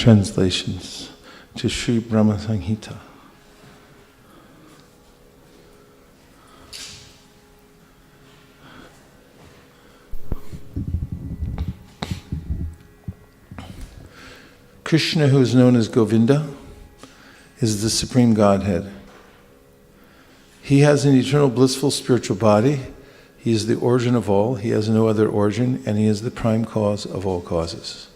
translations to Sri Brahma Samhita. Krishna, who is known as Govinda, is the Supreme Godhead. He has an eternal blissful spiritual body. He is the origin of all. He has no other origin, and he is the prime cause of all causes.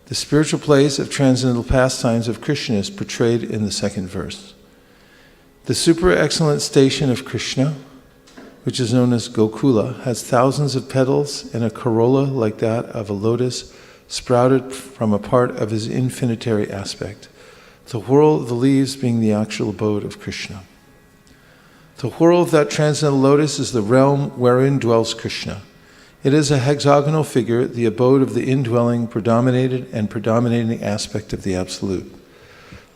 The spiritual place of transcendental pastimes of Krishna is portrayed in the second verse. The super excellent station of Krishna, which is known as Gokula, has thousands of petals and a corolla like that of a lotus sprouted from a part of his infinitary aspect, the whorl of the leaves being the actual abode of Krishna. The whorl of that transcendental lotus is the realm wherein dwells Krishna. It is a hexagonal figure, the abode of the indwelling, predominating aspect of the Absolute.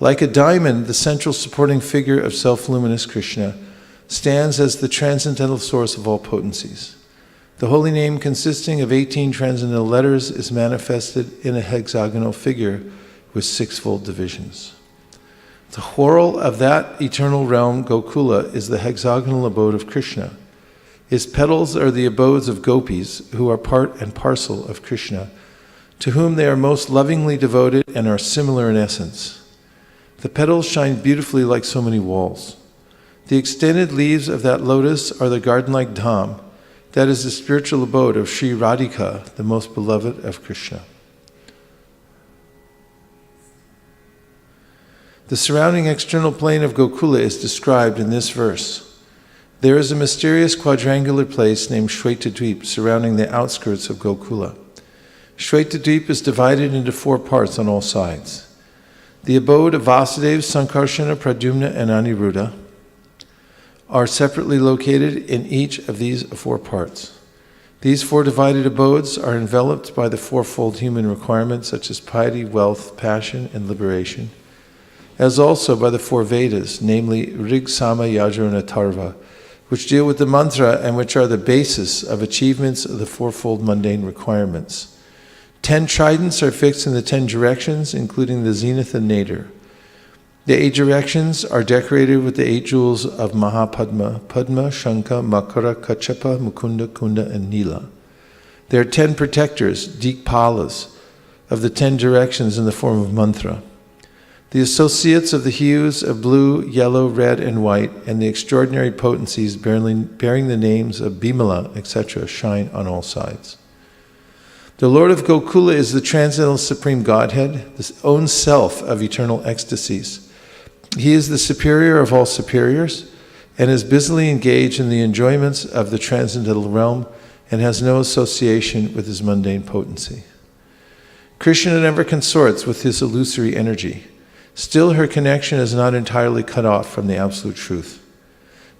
Like a diamond, the central supporting figure of self-luminous Krishna stands as the transcendental source of all potencies. The holy name, consisting of 18 transcendental letters, is manifested in a hexagonal figure with sixfold divisions. The whorl of that eternal realm, Gokula, is the hexagonal abode of Krishna. His petals are the abodes of gopis, who are part and parcel of Krishna, to whom they are most lovingly devoted and are similar in essence. The petals shine beautifully like so many walls. The extended leaves of that lotus are the garden-like dham, that is the spiritual abode of Sri Radhika, the most beloved of Krishna. The surrounding external plane of Gokula is described in this verse. There is a mysterious quadrangular place named Shwetadweep surrounding the outskirts of Gokula. Shwetadweep is divided into 4 parts on all sides. The abode of Vasudeva, Sankarsana, Pradyumna, and Aniruddha are separately located in each of these 4 parts. These 4 divided abodes are enveloped by the fourfold human requirements such as piety, wealth, passion, and liberation, as also by the 4 Vedas, namely Rig, Sama, Yajur, and Atharva, which deal with the mantra and which are the basis of achievements of the fourfold mundane requirements. 10 tridents are fixed in the 10 directions, including the zenith and nadir. The 8 directions are decorated with the 8 jewels of Mahapadma, Padma, Shankha, Makara, Kachapa, Mukunda, Kunda, and Nila. There are 10 protectors, Dikpalas, of the 10 directions in the form of mantra. The associates of the hues of blue, yellow, red, and white, and the extraordinary potencies bearing the names of Bimala, etc., shine on all sides. The Lord of Gokula is the transcendental Supreme Godhead, the own self of eternal ecstasies. He is the superior of all superiors and is busily engaged in the enjoyments of the transcendental realm and has no association with his mundane potency. Krishna never consorts with his illusory energy. Still, her connection is not entirely cut off from the absolute truth.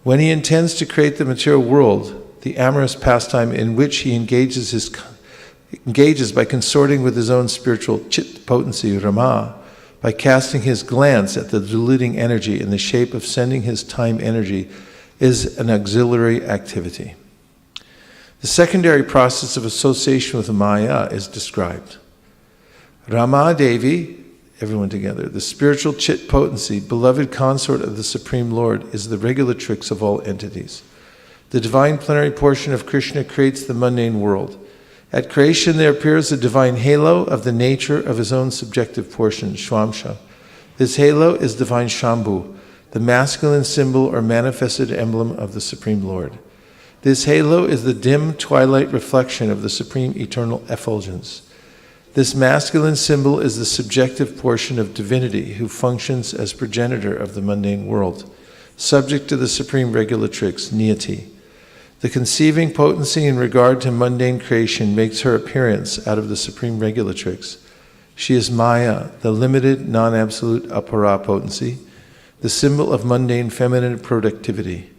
When he intends to create the material world, the amorous pastime in which he engages by consorting with his own spiritual chit potency, Rama, by casting his glance at the diluting energy in the shape of sending his time energy, is an auxiliary activity. The secondary process of association with Maya is described. Rama Devi, everyone together, the spiritual chit potency, beloved consort of the Supreme Lord, is the regulatrix of all entities. The divine plenary portion of Krishna creates the mundane world. At creation there appears a divine halo of the nature of his own subjective portion, Shwamsha. This halo is divine Shambhu, the masculine symbol or manifested emblem of the Supreme Lord. This halo is the dim twilight reflection of the supreme eternal effulgence. This masculine symbol is the subjective portion of divinity who functions as progenitor of the mundane world, subject to the supreme regulatrix, Niyati. The conceiving potency in regard to mundane creation makes her appearance out of the supreme regulatrix. She is Maya, the limited, non-absolute apara potency, the symbol of mundane feminine productivity.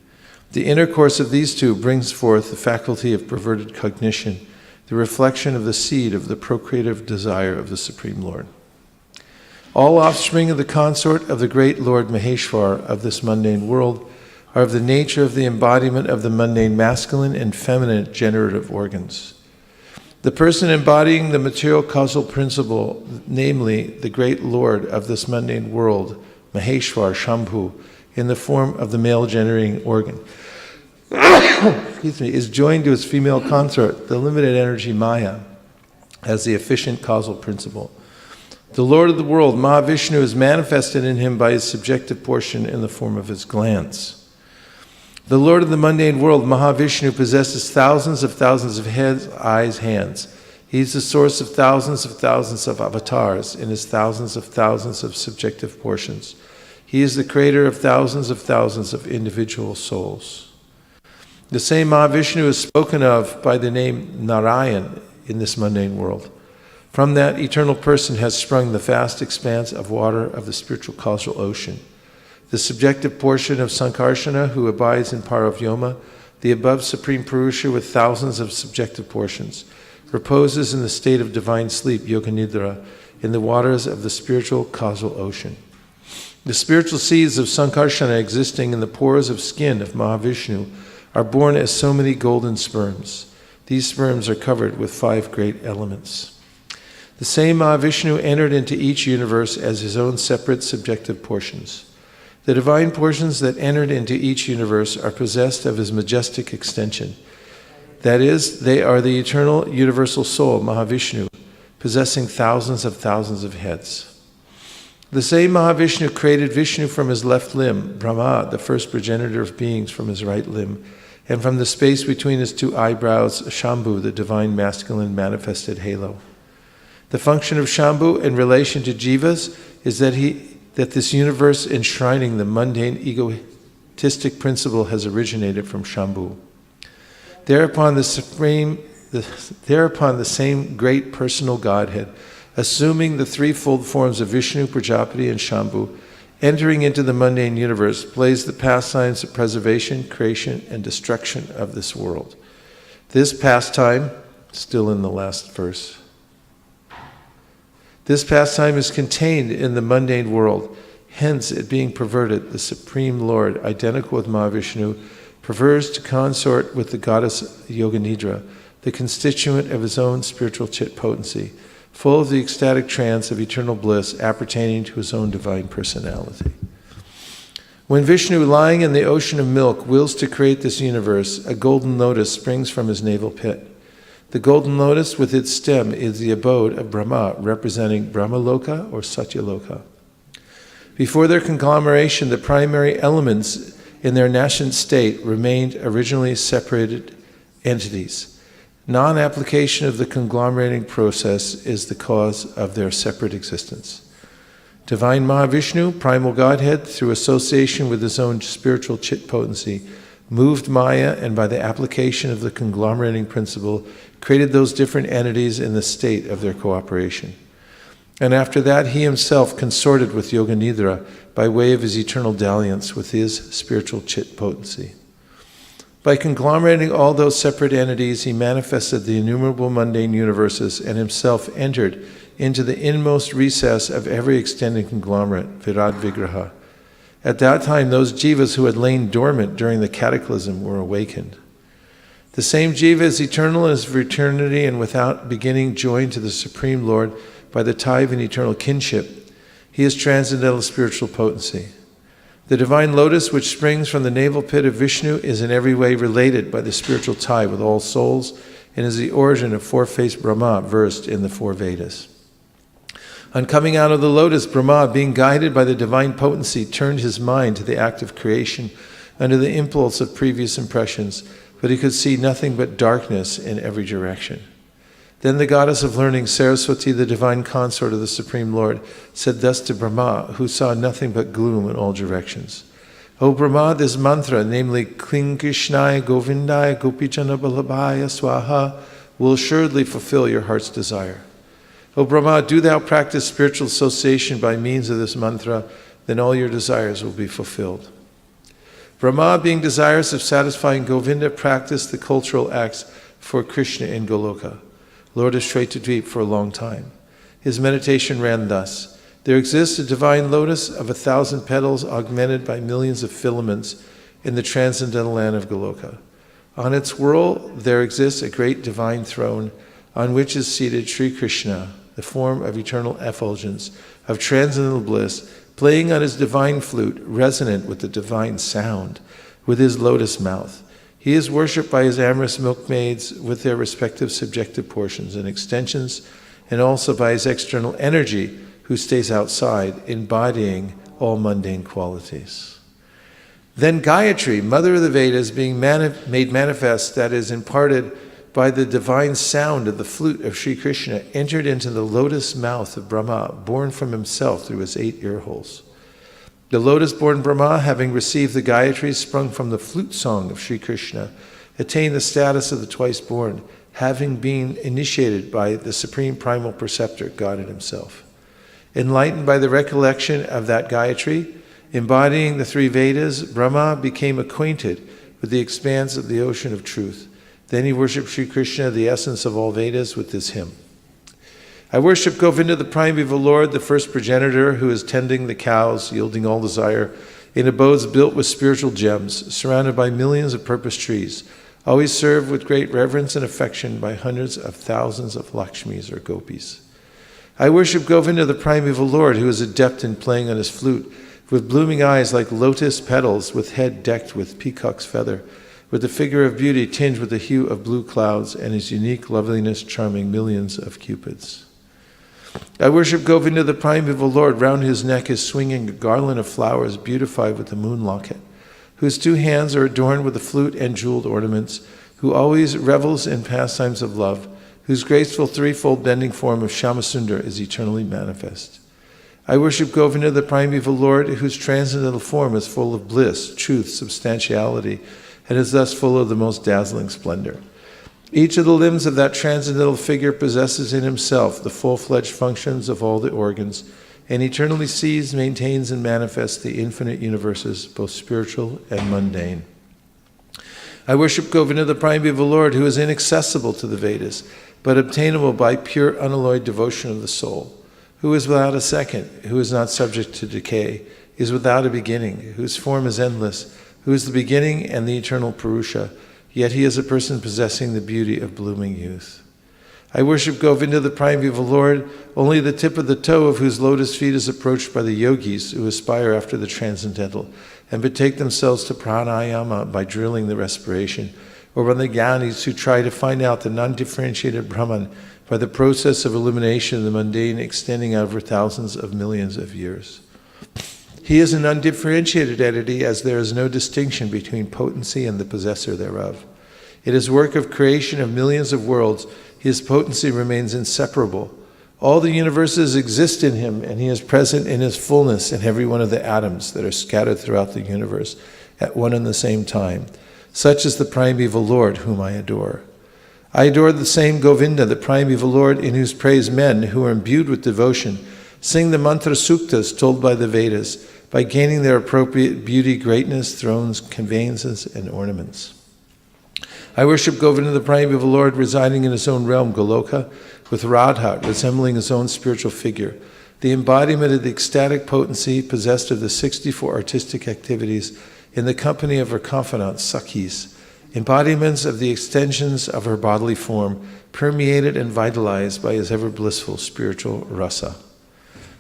The intercourse of these two brings forth the faculty of perverted cognition, the reflection of the seed of the procreative desire of the Supreme Lord. All offspring of the consort of the great Lord Maheshwar of this mundane world are of the nature of the embodiment of the mundane masculine and feminine generative organs. The person embodying the material causal principle, namely the great Lord of this mundane world, Maheshwar Shambhu, in the form of the male generating organ, is joined to his female consort, the limited energy Maya, as the efficient causal principle. The Lord of the world, Mahavishnu, is manifested in him by his subjective portion in the form of his glance. The Lord of the mundane world, Mahavishnu, possesses thousands of heads, eyes, hands. He is the source of thousands of avatars in his thousands of subjective portions. He is the creator of thousands of individual souls. The same Mahavishnu is spoken of by the name Narayan in this mundane world. From that eternal person has sprung the vast expanse of water of the spiritual causal ocean. The subjective portion of Sankarsana, who abides in Paravyoma, the above Supreme Purusha with thousands of subjective portions, reposes in the state of divine sleep, Yoga Nidra, in the waters of the spiritual causal ocean. The spiritual seeds of Sankarsana existing in the pores of skin of Mahavishnu are born as so many golden sperms. These sperms are covered with 5 great elements. The same Mahavishnu entered into each universe as his own separate subjective portions. The divine portions that entered into each universe are possessed of his majestic extension. That is, they are the eternal universal soul, Mahavishnu, possessing thousands of heads. The same Mahavishnu created Vishnu from his left limb, Brahma, the first progenitor of beings, from his right limb, and from the space between his 2 eyebrows, Shambhu, the divine masculine manifested halo. The function of Shambhu in relation to jivas is that this universe enshrining the mundane egotistic principle has originated from Shambhu. Thereupon the same great personal Godhead, assuming the threefold forms of Vishnu, Prajapati, and Shambhu, entering into the mundane universe, plays the pastimes of preservation, creation, and destruction of this world. This pastime, still in the last verse, this pastime is contained in the mundane world. Hence, it being perverted, the Supreme Lord, identical with Mahavishnu, prefers to consort with the goddess Yoganidra, the constituent of his own spiritual chit potency, full of the ecstatic trance of eternal bliss appertaining to his own divine personality. When Vishnu, lying in the ocean of milk, wills to create this universe, a golden lotus springs from his navel pit. The golden lotus with its stem is the abode of Brahma, representing Brahmaloka or Satyaloka. Before their conglomeration, the primary elements in their nascent state remained originally separated entities. Non-application of the conglomerating process is the cause of their separate existence. Divine Mahavishnu, primal Godhead, through association with his own spiritual chit potency, moved Maya, and by the application of the conglomerating principle, created those different entities in the state of their cooperation. And after that, he himself consorted with Yoga Nidra by way of his eternal dalliance with his spiritual chit potency. By conglomerating all those separate entities, he manifested the innumerable mundane universes and himself entered into the inmost recess of every extended conglomerate, Virat Vigraha. At that time, those jivas who had lain dormant during the cataclysm were awakened. The same jiva is eternal in his eternity and without beginning joined to the Supreme Lord by the tie of an eternal kinship. He is transcendental spiritual potency. The divine lotus which springs from the navel pit of Vishnu is in every way related by the spiritual tie with all souls and is the origin of 4-faced Brahma versed in the 4 Vedas. On coming out of the lotus, Brahma, being guided by the divine potency, turned his mind to the act of creation under the impulse of previous impressions, but he could see nothing but darkness in every direction. Then the goddess of learning, Saraswati, the divine consort of the Supreme Lord, said thus to Brahma, who saw nothing but gloom in all directions. O Brahma, this mantra, namely Kling Krishnaya Govindaya Gopijana Balabhaya Swaha, will assuredly fulfill your heart's desire. O Brahma, do thou practice spiritual association by means of this mantra, then all your desires will be fulfilled. Brahma, being desirous of satisfying Govinda, practiced the cultural acts for Krishna in Goloka, Lord of Shvetadvip, for a long time. His meditation ran thus: there exists a divine lotus of 1,000 petals augmented by millions of filaments in the transcendental land of Goloka. On its whirl there exists a great divine throne on which is seated Sri Krishna, the form of eternal effulgence, of transcendental bliss, playing on his divine flute, resonant with the divine sound, with his lotus mouth. He is worshipped by his amorous milkmaids with their respective subjective portions and extensions, and also by his external energy, who stays outside, embodying all mundane qualities. Then Gayatri, mother of the Vedas, being made manifest, that is, imparted by the divine sound of the flute of Sri Krishna, entered into the lotus mouth of Brahma, born from himself through his 8 ear holes. The lotus-born Brahma, having received the Gayatri sprung from the flute song of Sri Krishna, attained the status of the twice-born, having been initiated by the supreme primal preceptor, God in himself. Enlightened by the recollection of that Gayatri, embodying the 3 Vedas, Brahma became acquainted with the expanse of the ocean of truth. Then he worshipped Sri Krishna, the essence of all Vedas, with this hymn. I worship Govinda, the primeval Lord, the first progenitor, who is tending the cows, yielding all desire, in abodes built with spiritual gems, surrounded by millions of purpose trees, always served with great reverence and affection by hundreds of thousands of Lakshmis or Gopis. I worship Govinda, the primeval Lord, who is adept in playing on his flute, with blooming eyes like lotus petals, with head decked with peacock's feather, with the figure of beauty tinged with the hue of blue clouds, and his unique loveliness charming millions of cupids. I worship Govinda, the primeval Lord, round whose neck is swinging a garland of flowers beautified with the moon locket, whose 2 hands are adorned with the flute and jeweled ornaments, who always revels in pastimes of love, whose graceful 3-fold bending form of Shyamasundar is eternally manifest. I worship Govinda, the primeval Lord, whose transcendental form is full of bliss, truth, substantiality, and is thus full of the most dazzling splendor. Each of the limbs of that transcendental figure possesses in himself the full-fledged functions of all the organs, and eternally sees, maintains, and manifests the infinite universes, both spiritual and mundane. I worship Govinda, the primeval Lord, who is inaccessible to the Vedas, but obtainable by pure unalloyed devotion of the soul, who is without a second, who is not subject to decay, is without a beginning, whose form is endless, who is the beginning and the eternal Purusha, yet he is a person possessing the beauty of blooming youth. I worship Govinda, the primeval Lord, only the tip of the toe of whose lotus feet is approached by the yogis who aspire after the transcendental and betake themselves to pranayama by drilling the respiration, or by the jnanis who try to find out the non-differentiated Brahman by the process of illumination of the mundane extending over thousands of millions of years. He is an undifferentiated entity, as there is no distinction between potency and the possessor thereof. In his work of creation of millions of worlds, his potency remains inseparable. All the universes exist in him, and he is present in his fullness in every one of the atoms that are scattered throughout the universe at one and the same time. Such is the primeval Lord whom I adore. I adore the same Govinda, the primeval Lord, in whose praise men, who are imbued with devotion, sing the mantra suktas told by the Vedas, by gaining their appropriate beauty, greatness, thrones, conveyances, and ornaments. I worship Govinda, the primeval Lord, residing in his own realm, Goloka, with Radha resembling his own spiritual figure, the embodiment of the ecstatic potency possessed of the 64 artistic activities in the company of her confidants, Sakhis, embodiments of the extensions of her bodily form, permeated and vitalized by his ever-blissful spiritual rasa.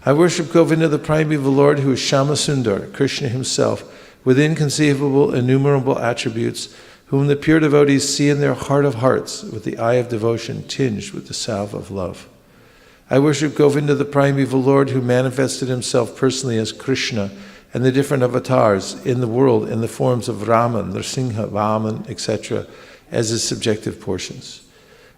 I worship Govinda, the primeval Lord, who is Shyamasundar, Krishna himself, with inconceivable, innumerable attributes, whom the pure devotees see in their heart of hearts, with the eye of devotion tinged with the salve of love. I worship Govinda, the primeval Lord, who manifested himself personally as Krishna and the different avatars in the world in the forms of Raman, Nrsimha, Vaman, etc., as his subjective portions.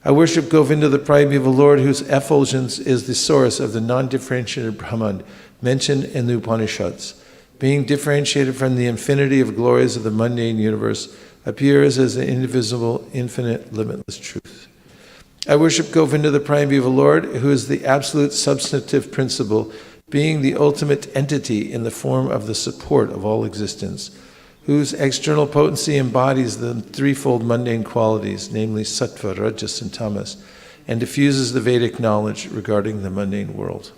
I worship Govinda, the primeval Lord, whose effulgence is the source of the non-differentiated Brahman mentioned in the Upanishads. Being differentiated from the infinity of glories of the mundane universe, appears as an indivisible, infinite, limitless truth. I worship Govinda, the primeval Lord, who is the absolute substantive principle, being the ultimate entity in the form of the support of all existence, whose external potency embodies the 3-fold mundane qualities, namely sattva, rajas, and tamas, and diffuses the Vedic knowledge regarding the mundane world.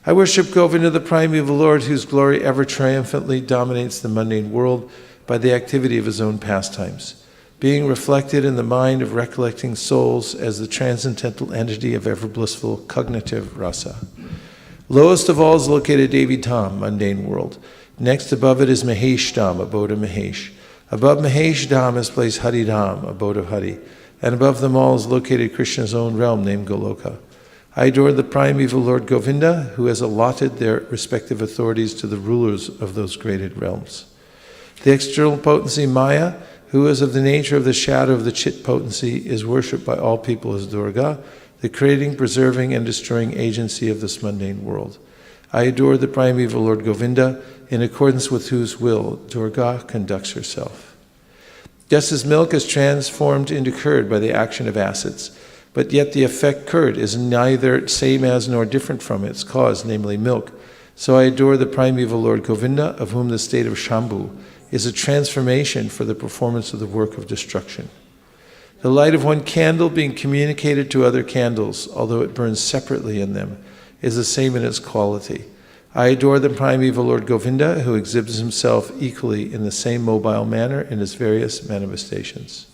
I worship Govinda, the primeval Lord, whose glory ever triumphantly dominates the mundane world by the activity of his own pastimes. being reflected in the mind of recollecting souls as the transcendental entity of ever-blissful cognitive rasa. Lowest of all is located Devi Dham, mundane world. Next above it is Mahesh Dham, abode of Mahesh. Above Mahesh Dham is placed Hari Dham, abode of Hari. And above them all is located Krishna's own realm named Goloka. I adore the primeval Lord Govinda, who has allotted their respective authorities to the rulers of those graded realms. The external potency Maya, who is of the nature of the shadow of the Chit potency, is worshipped by all people as Durga, the creating, preserving, and destroying agency of this mundane world. I adore the primeval Lord Govinda, in accordance with whose will Durga conducts herself. Just as milk is transformed into curd by the action of acids, but yet the effect curd is neither same as nor different from its cause, namely milk, so I adore the primeval Lord Govinda, of whom the state of Shambhu is a transformation for the performance of the work of destruction. The light of one candle being communicated to other candles, although it burns separately in them, is the same in its quality. I adore the primeval Lord Govinda, who exhibits himself equally in the same mobile manner in his various manifestations.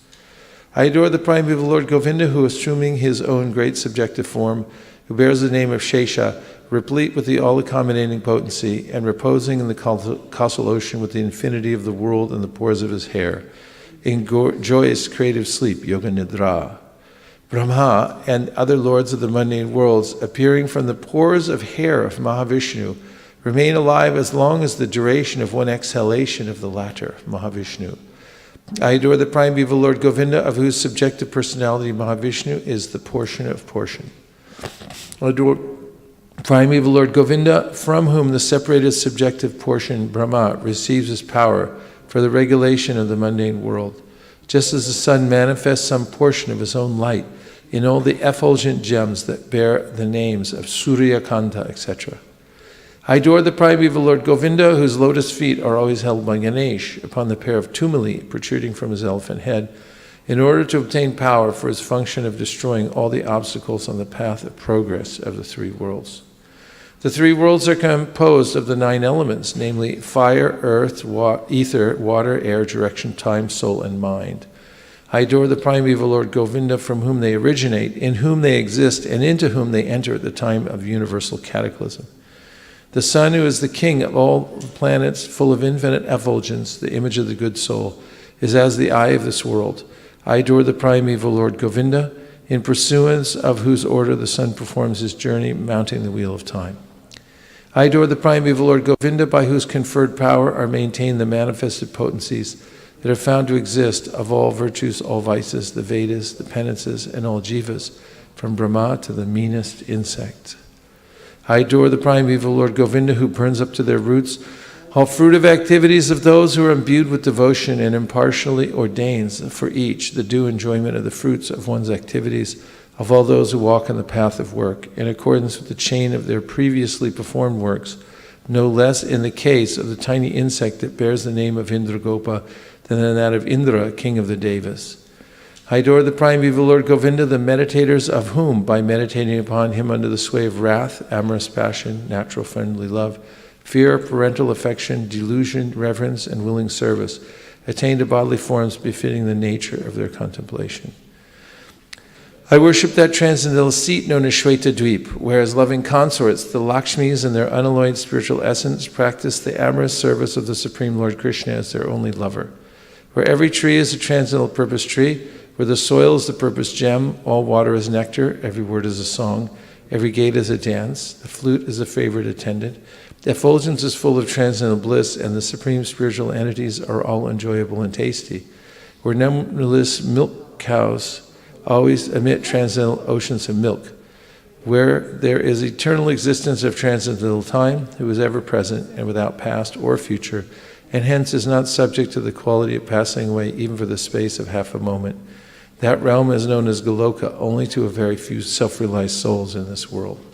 I adore the primeval Lord Govinda, who, assuming his own great subjective form, who bears the name of Shesha, replete with the all-accommodating potency, and reposing in the causal ocean with the infinity of the world in the pores of his hair, in joyous creative sleep, Yoga Nidra. Brahma and other lords of the mundane worlds, appearing from the pores of hair of Mahavishnu, remain alive as long as the duration of one exhalation of the latter, Mahavishnu. I adore the primeval Lord Govinda, of whose subjective personality Mahavishnu is the portion of portion. I adore primeval Lord Govinda, from whom the separated subjective portion, Brahma, receives his power for the regulation of the mundane world, just as the sun manifests some portion of his own light in all the effulgent gems that bear the names of Surya Kanta, etc. I adore the primeval Lord Govinda, whose lotus feet are always held by Ganesh upon the pair of tumuli protruding from his elephant head, in order to obtain power for his function of destroying all the obstacles on the path of progress of the three worlds. The three worlds are composed of the 9 elements, namely fire, earth, ether, water, air, direction, time, soul, and mind. I adore the primeval Lord Govinda, from whom they originate, in whom they exist, and into whom they enter at the time of universal cataclysm. The sun, who is the king of all the planets, full of infinite effulgence, the image of the good soul, is as the eye of this world. I adore the primeval Lord Govinda, in pursuance of whose order the sun performs his journey, mounting the wheel of time. I adore the primeval Lord Govinda, by whose conferred power are maintained the manifested potencies that are found to exist of all virtues, all vices, the Vedas, the penances, and all jivas, from Brahma to the meanest insect. I adore the primeval Lord Govinda, who burns up to their roots all fruitive activities of those who are imbued with devotion, and impartially ordains for each the due enjoyment of the fruits of one's activities of all those who walk in the path of work, in accordance with the chain of their previously performed works, no less in the case of the tiny insect that bears the name of Indragopa than in that of Indra, king of the Devas. I adore the primeval Lord Govinda, the meditators of whom, by meditating upon him under the sway of wrath, amorous passion, natural friendly love, fear, parental affection, delusion, reverence, and willing service, attain to bodily forms befitting the nature of their contemplation. I worship that transcendental seat known as Shweta Dweep, where as loving consorts, the Lakshmis in their unalloyed spiritual essence practice the amorous service of the Supreme Lord Krishna as their only lover. Where every tree is a transcendental purpose tree, where the soil is the purpose gem, all water is nectar, every word is a song, every gate is a dance, the flute is a favorite attendant, the effulgence is full of transcendental bliss, and the supreme spiritual entities are all enjoyable and tasty. Where numberless milk cows always emit transcendental oceans of milk, where there is eternal existence of transcendental time, who is ever present and without past or future, and hence is not subject to the quality of passing away even for the space of half a moment. That realm is known as Goloka only to a very few self-realized souls in this world.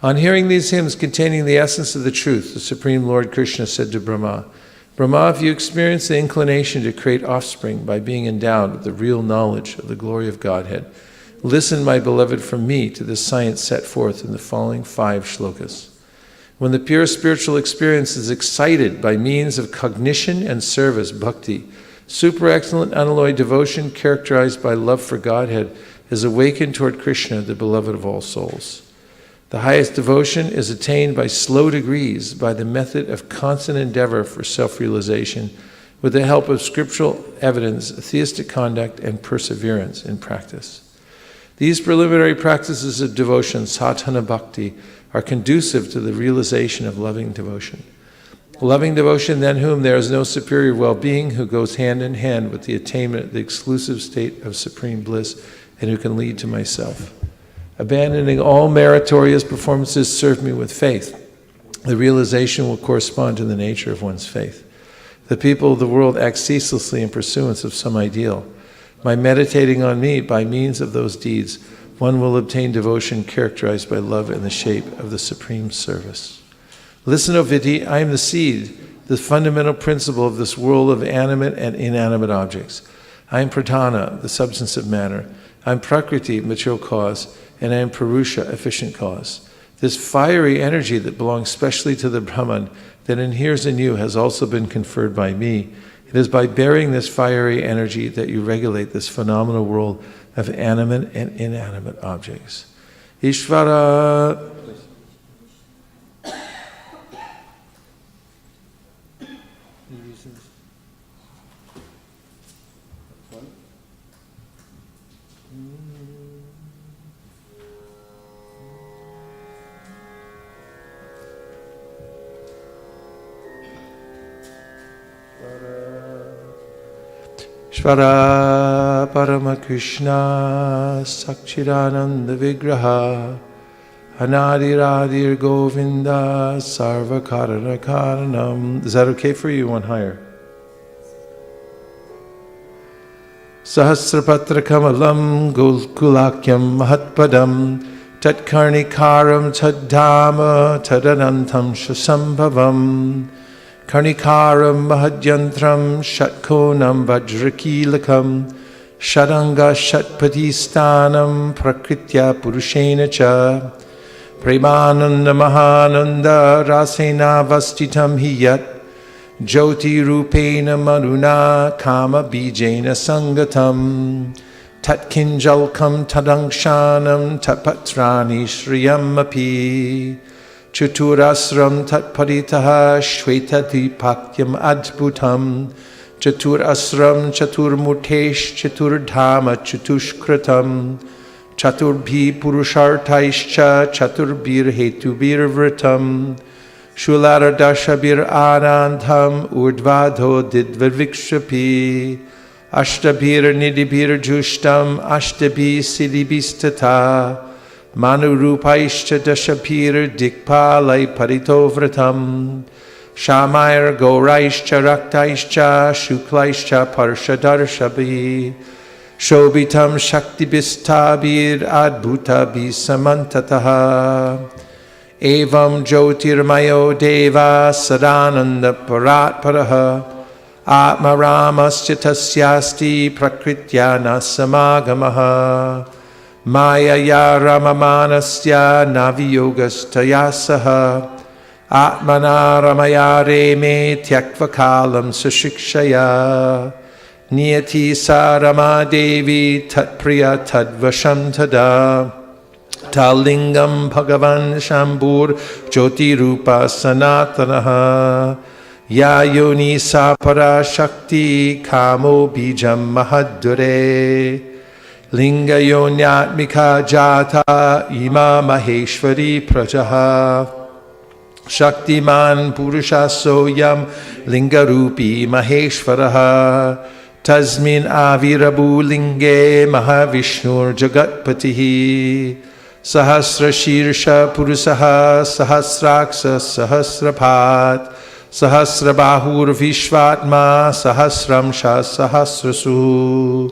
On hearing these hymns containing the essence of the truth, the Supreme Lord Krishna said to Brahma, Brahma, if you experience the inclination to create offspring by being endowed with the real knowledge of the glory of Godhead, listen, my beloved, from me to this science set forth in the following 5 shlokas. When the pure spiritual experience is excited by means of cognition and service, bhakti, Super excellent unalloyed devotion characterized by love for Godhead is awakened toward Krishna, the beloved of all souls. The highest devotion is attained by slow degrees by the method of constant endeavor for self-realization with the help of scriptural evidence, theistic conduct, and perseverance in practice. These preliminary practices of devotion, sadhana bhakti, are conducive to the realization of loving devotion. Loving devotion, than whom there is no superior well-being, who goes hand in hand with the attainment of the exclusive state of supreme bliss, and who can lead to myself. Abandoning all meritorious performances, serve me with faith. The realization will correspond to the nature of one's faith. The people of the world act ceaselessly in pursuance of some ideal. By meditating on me, by means of those deeds, one will obtain devotion characterized by love in the shape of the supreme service. Listen, O Viti, I am the seed, the fundamental principle of this world of animate and inanimate objects. I am Pradhana, the substance of matter. I am Prakriti, material cause, and I am Purusha, efficient cause. This fiery energy that belongs specially to the Brahman, that inheres in you, has also been conferred by me. It is by bearing this fiery energy that you regulate this phenomenal world of animate and inanimate objects. Ishvara. Shvara Parama Krishna Sakchirananda Vigraha Anadiradir Govinda Sarva Karana Karanam. Is that okay for you? One higher. Sahasrapatra Kamalam Gokulakyam Mahatpadam Tatkarnikaram Taddhama Tadanantam Shasambhavam Karnikaram Mahadyantram Shatkonam Vajrakilakam Shadanga Shatpatistanam Prakritya Purushena Cha Premananda Mahananda Rasena Vastitam Hiyat Jyoti Rupena Manuna Kama Bijena Sangatam Tatkinjalkam Tadangshanam Tapatrani Shriyam Api Chaturasram Tatparitaha Shvetadipakyam Adbhutam Chaturasram Chaturmurtesh Chaturdhama Chatushkratam Chaturbhi Purushartaischa Chaturbir Hetubir Vratam Shularadashabir Anandham Urdvadho Didvarvikshapi Ashtabhir Nidibhir Jushtam Ashtabhi Siddhibhistata Manurupaishcha Dashabhir Dikpalai Paritovratam Shamair Gauraishcha Raktaishcha Shuklaishcha Parshadarshabhi Shobitam Shaktibhistabhir Adbhutabhi Samantataha Evam Jyotirmayo Deva Sadananda Paratparaha Atmaramascha Tasyasti Prakrityana Samagamaha Maya ya ramamanasya naviyogastayasaha Atmana ramayare me tyakvakalam sashikshaya Niyati sa rama devi tatpriya tadvasham tada Talingam bhagavan shambur jyoti rupa sanatanaha Ya yoni sa para shakti kamo bijam mahadure Linga yonyatmika jata ima maheshwari prajaha Shaktiman purusha soyam linga rupi maheshwaraha Tasmin avirabu linge mahavishnur jagatpatihi Sahasra shirsha purusaha sahasraksa sahasrapat Sahasra bahur vishvatma sahasramsha sahasrasu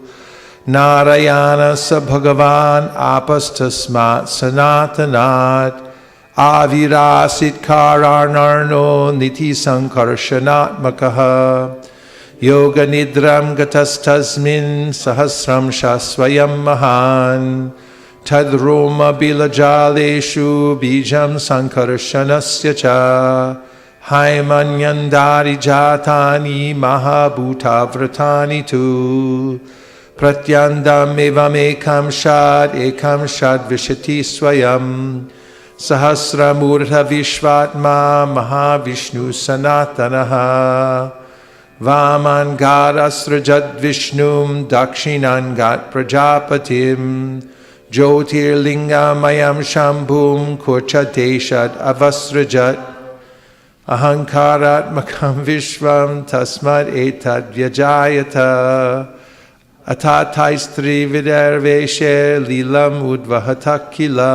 Narayana sa Bhagavan apastasmat sanatanat Avirasit kararnarno niti sankarshanatmakaha Yoga nidram gatastasmin sahasram shasvayam mahan Tadroma bilajaleshu bijam sankarshanasya cha Haimanyandari jatani mahabhutavratani tu. Pratyandam evam ekam shad vishati swayam. Sahasramurtha vishvatma mahavishnu sanatanaha. Vamangarasrajad vishnum dakshinangat prajapatim. Jyotirlingamayam shambhum kurchadeshad avasrajat. Ahankaratmakam vishvam tasmad etad vyajayata. Atataistri vidarveshe lilam udvahatakila.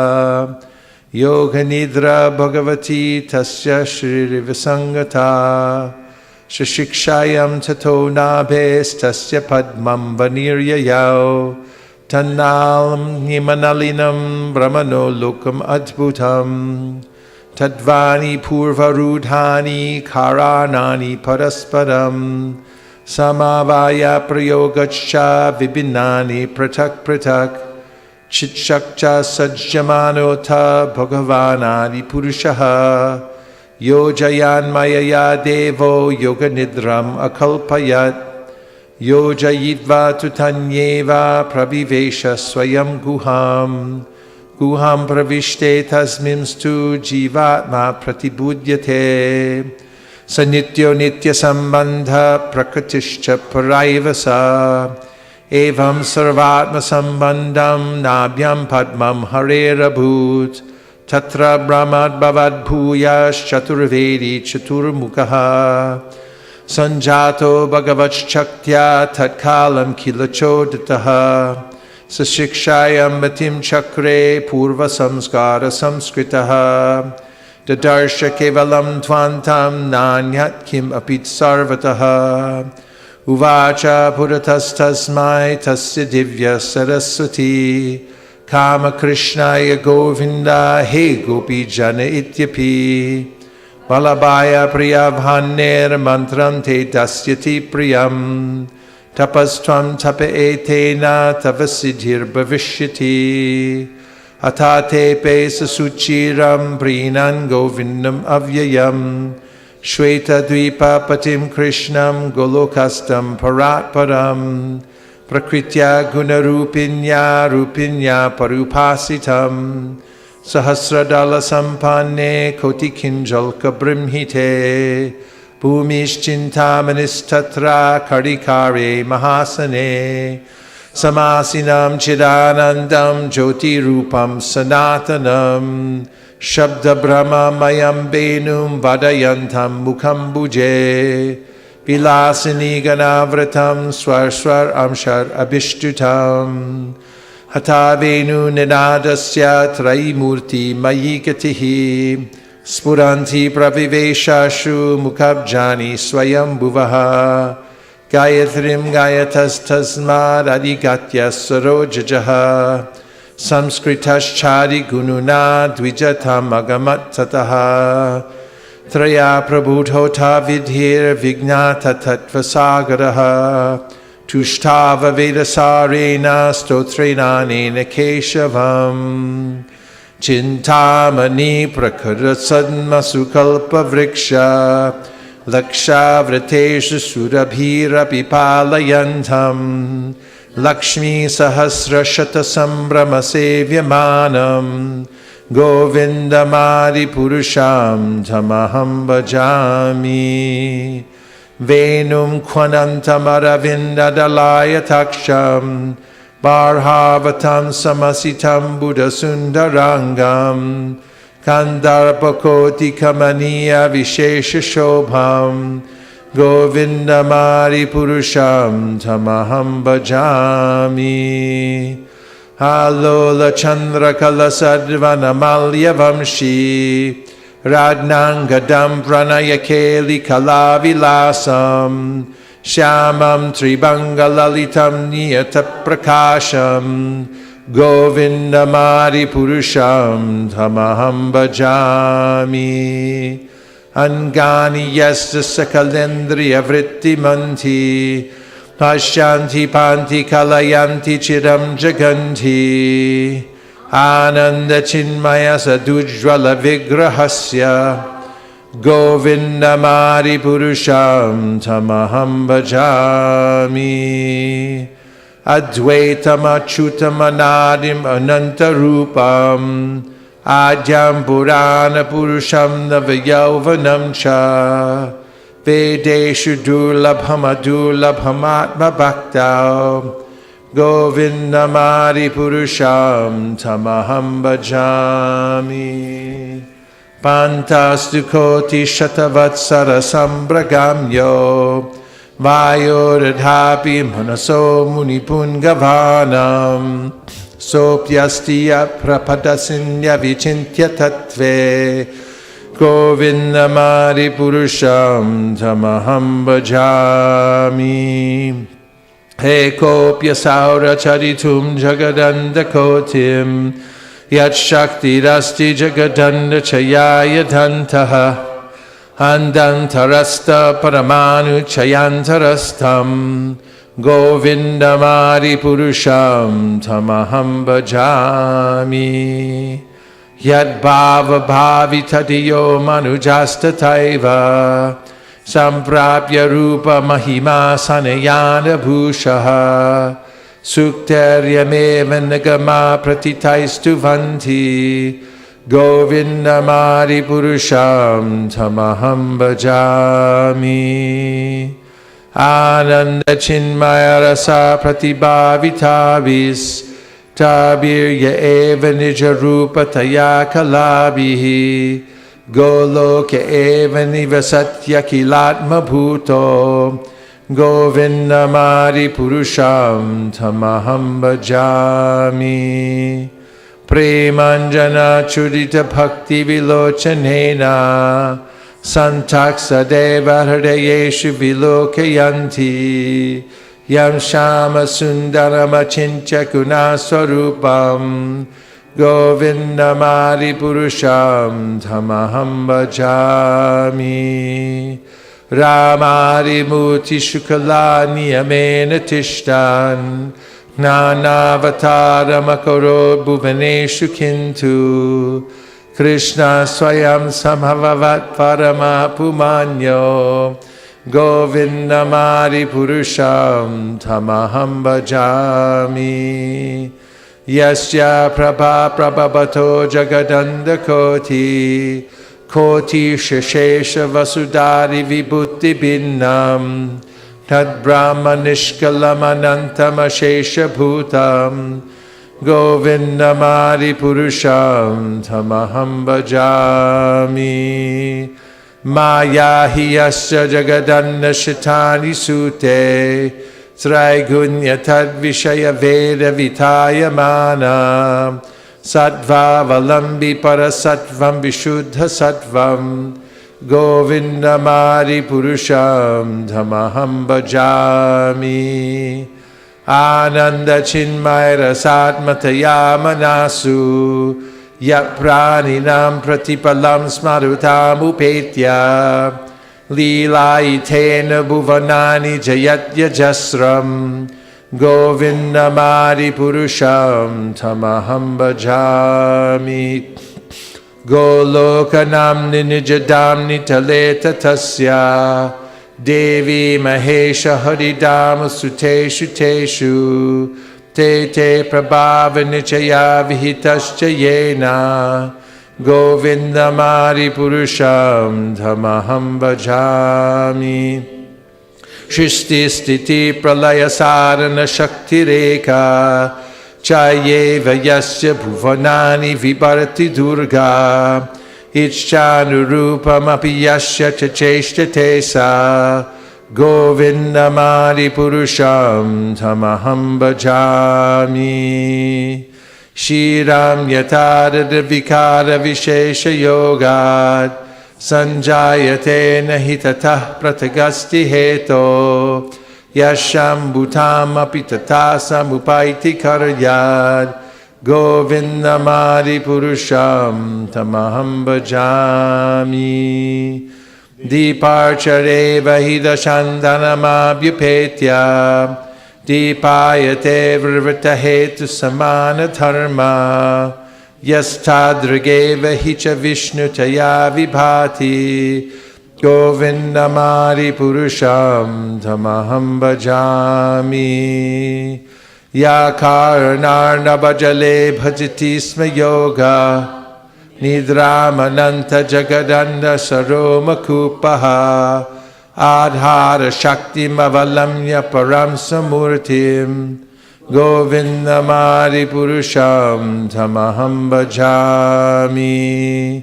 Yoga nidra bhagavati tasya shririvasangata. Shashikshayam tato nabhes tasya padmam vaniryayao. Tannalam nimanalinam brahmano lokam adbhutam. Tadvani purvarudhani karanani parasparam. Samavaya prayogacha vibinani pratak pratak. Chitshakcha sajjamanota bhagavanadi purushaha. Yojayan mayaya devo yoga nidram akalpayat. Yojayidva tutanyeva pravivesha swayam guham. Guham pravishte tasmimstu jivatma pratibudyate. Sanityo nitya sambandha prakritischa paraivasa. Evam sarvatma sambandham nabhyam padmam harerabhut. Tatra brahmad bhavad bhuyash chaturvedi chaturmukaha. Sanjato bhagavach chaktya tatkalam kilachodataha. Sashikshayam batim chakre purva samskara samskritaha. Dadarsha kevalam tvantam nanyat kim apit sarvataha. Uvacha puratas tasmai tasya divya saraswati. Kama Krishnaya Govinda he gopi jana ityapi. Valabhaya priyabhaner mantram te dasyati priyam. Tapastvam tapa etena tavasidhir bhavishyati. Atate pesa suchiram prinan govindam avyayam. Shweta dvipa patim krishnam golokastam paratparam. Prakritya rupinya parupasitam. Sahasradala sampanne koti kinjalka brimhite. Bhumishchintamanis karikare mahasane. Samasinam chidanandam jyoti rupam sanatanam. Shabda brahma mayam benum vadayantam mukham bhuje. Vilasini ganavratam swar swar amshar abhishtutam. Hatavenu ninadasya traimurti mayikatihi. Spuranti praviveshashu mukhabjani swayam bhuvaha. Gayatrim gayatas tasmad adigatya sarojajaha. Samskritaschari gununa dvijatam agamat tataha. Traya prabhutota vidhir vignata tatvasagaraha. Tushtava vedasarena stotrenanena keshavam. Chintamani prakarasadma sukalpa vriksha. Laksha vratesha surabhira pipalayantam. Lakshmi sahasra shata sambrama sevyamanam. Govindamadi purusham tamaham bhajami. Venum kwanantamaravinda dalaya taksham. Barhavatam samasitam buddha sundarangam. Kandarpakoti kamaniya vishesha shobham. Govindamadi purusham tamaham bhajami. Halola chandra kalasadvana malya vamshi. Radnangadam pranayakeli kalavilasam. Shyamam tribangalalitam niyata prakasham. Govindamadi purusham tamaham bhajami. Angani yasta sakalendriya vritti manti. Pashyanti panti kalayanti chiram jaganti. Ananda chinmaya sadujvala vigrahasya. Govindamari Purusham Tamaham Bhajami. Advaitam Achutam Anadim Anantarupam Adyam Purana Purusham Navayauvanam Cha Vedeshu Durlabham Adurlabham Atma Bhaktau Govindamari Purusham Tamaham Bhajami. Pantastu Koti Shatavatsara Sambragamyo Vayoradhapi Manaso Munipungavanam Sopyastiya Prapadasinya Vichintya Tattve Govindamari Purusham Tamaham Bhajami. He Kopya Saura Charitum Jagadanda Kotim Yat Shakti Rasti Jagadanda Chayaya Dantaha Andantarasta Paramanu Chayantarastam Govindamari Purusham Tamaham Bhajami. Yad Bhava Bhavi Tadiyo Manujasta Taiva Samprapya Rupa Mahima Sanayana Bhushaha Sukteryamevan Nagama Pratitaistu Vanti Govindamari Purusham Tamaham Bhajami. Ananda Chinmaya Rasa Pratibhavitavis Tabirya Eva Nija Rupa Taya Kalabihi Goloka Eva Nivasatya Kilatma Bhuto Govindamari Purusham Tamaham Bhajami. Premanjana Chudita Bhakti Vilochanena Santaksa Deva Hridayeshu Vilokayanti Yam Shama Sundarama Chincha Gunaswarupam Govindamari Purusham Tamaham Bhajami. Ramari Muti Shukalani Amena Tishtan Gnanavatara Makaro Bhuvaneshu Kintu Krishna Swayam Samhavavat Parama Pumanyo Govindamari Purusham Tamaham Bhajami. Yasya Prabha Prabhabato Jagadanda Koti Koti Sheshesha Vasudari Vibhuti Binnam Tad Brahma Nishkalam Anantam Ashesha Bhutam Govindamari Purusham Tamaham Bhajami. Maya Hiyasya Jagadanda Shatani Sute Traigunya Tad Vishaya Veda Vitaya Mana Sattva Valambi Parasattvam Vishuddha Sattvam Govindamari Purusham Tamaham Bhajami. Ananda Chinmaya Rasatmataya Manasu Yat Praninam Pratipalam Smarutam Upetya Lila Itena Bhuvanani Jayat Yajasram Govindamari Purusham Tamaham Bhajami. Golokanamni Nijadamni Taleta Tasya Devi Mahesha Haridam Suteshu Teshu Te Te Prabhava Nichaya Vihitascha Yena Govindamari Purusham Tamaham Bhajami. Shristi Stiti Pralaya Sarana Shakti Reka Chayeva Yasya Bhuvanani Vibharati Durga Ichchanurupam Api Yasya Chacheshta Tesa Govindamari Purusham Tamaham Bhajami. Shiram Yatada Vikara Vishesha Yogat Sanjayate Nahitatah Pratagasti Heto Yasham Bhutam Apitata Samupaiti Karyad Govindamari Purusham Tamaham Bhajami. Diparchare Vahida Shandanamabhyupetya Dipayate Vrvata Hetu Samana Dharma Yastadrigeva hicha Vishnu taya vibhati Govindamari purusham tamaham bhajami Ya karnarnabhajale bhajati sma yoga Nidramananta jagadanda saromakupaha Adhara shakti mavalamya param samurtim Govindamari purusham tamaham bhajami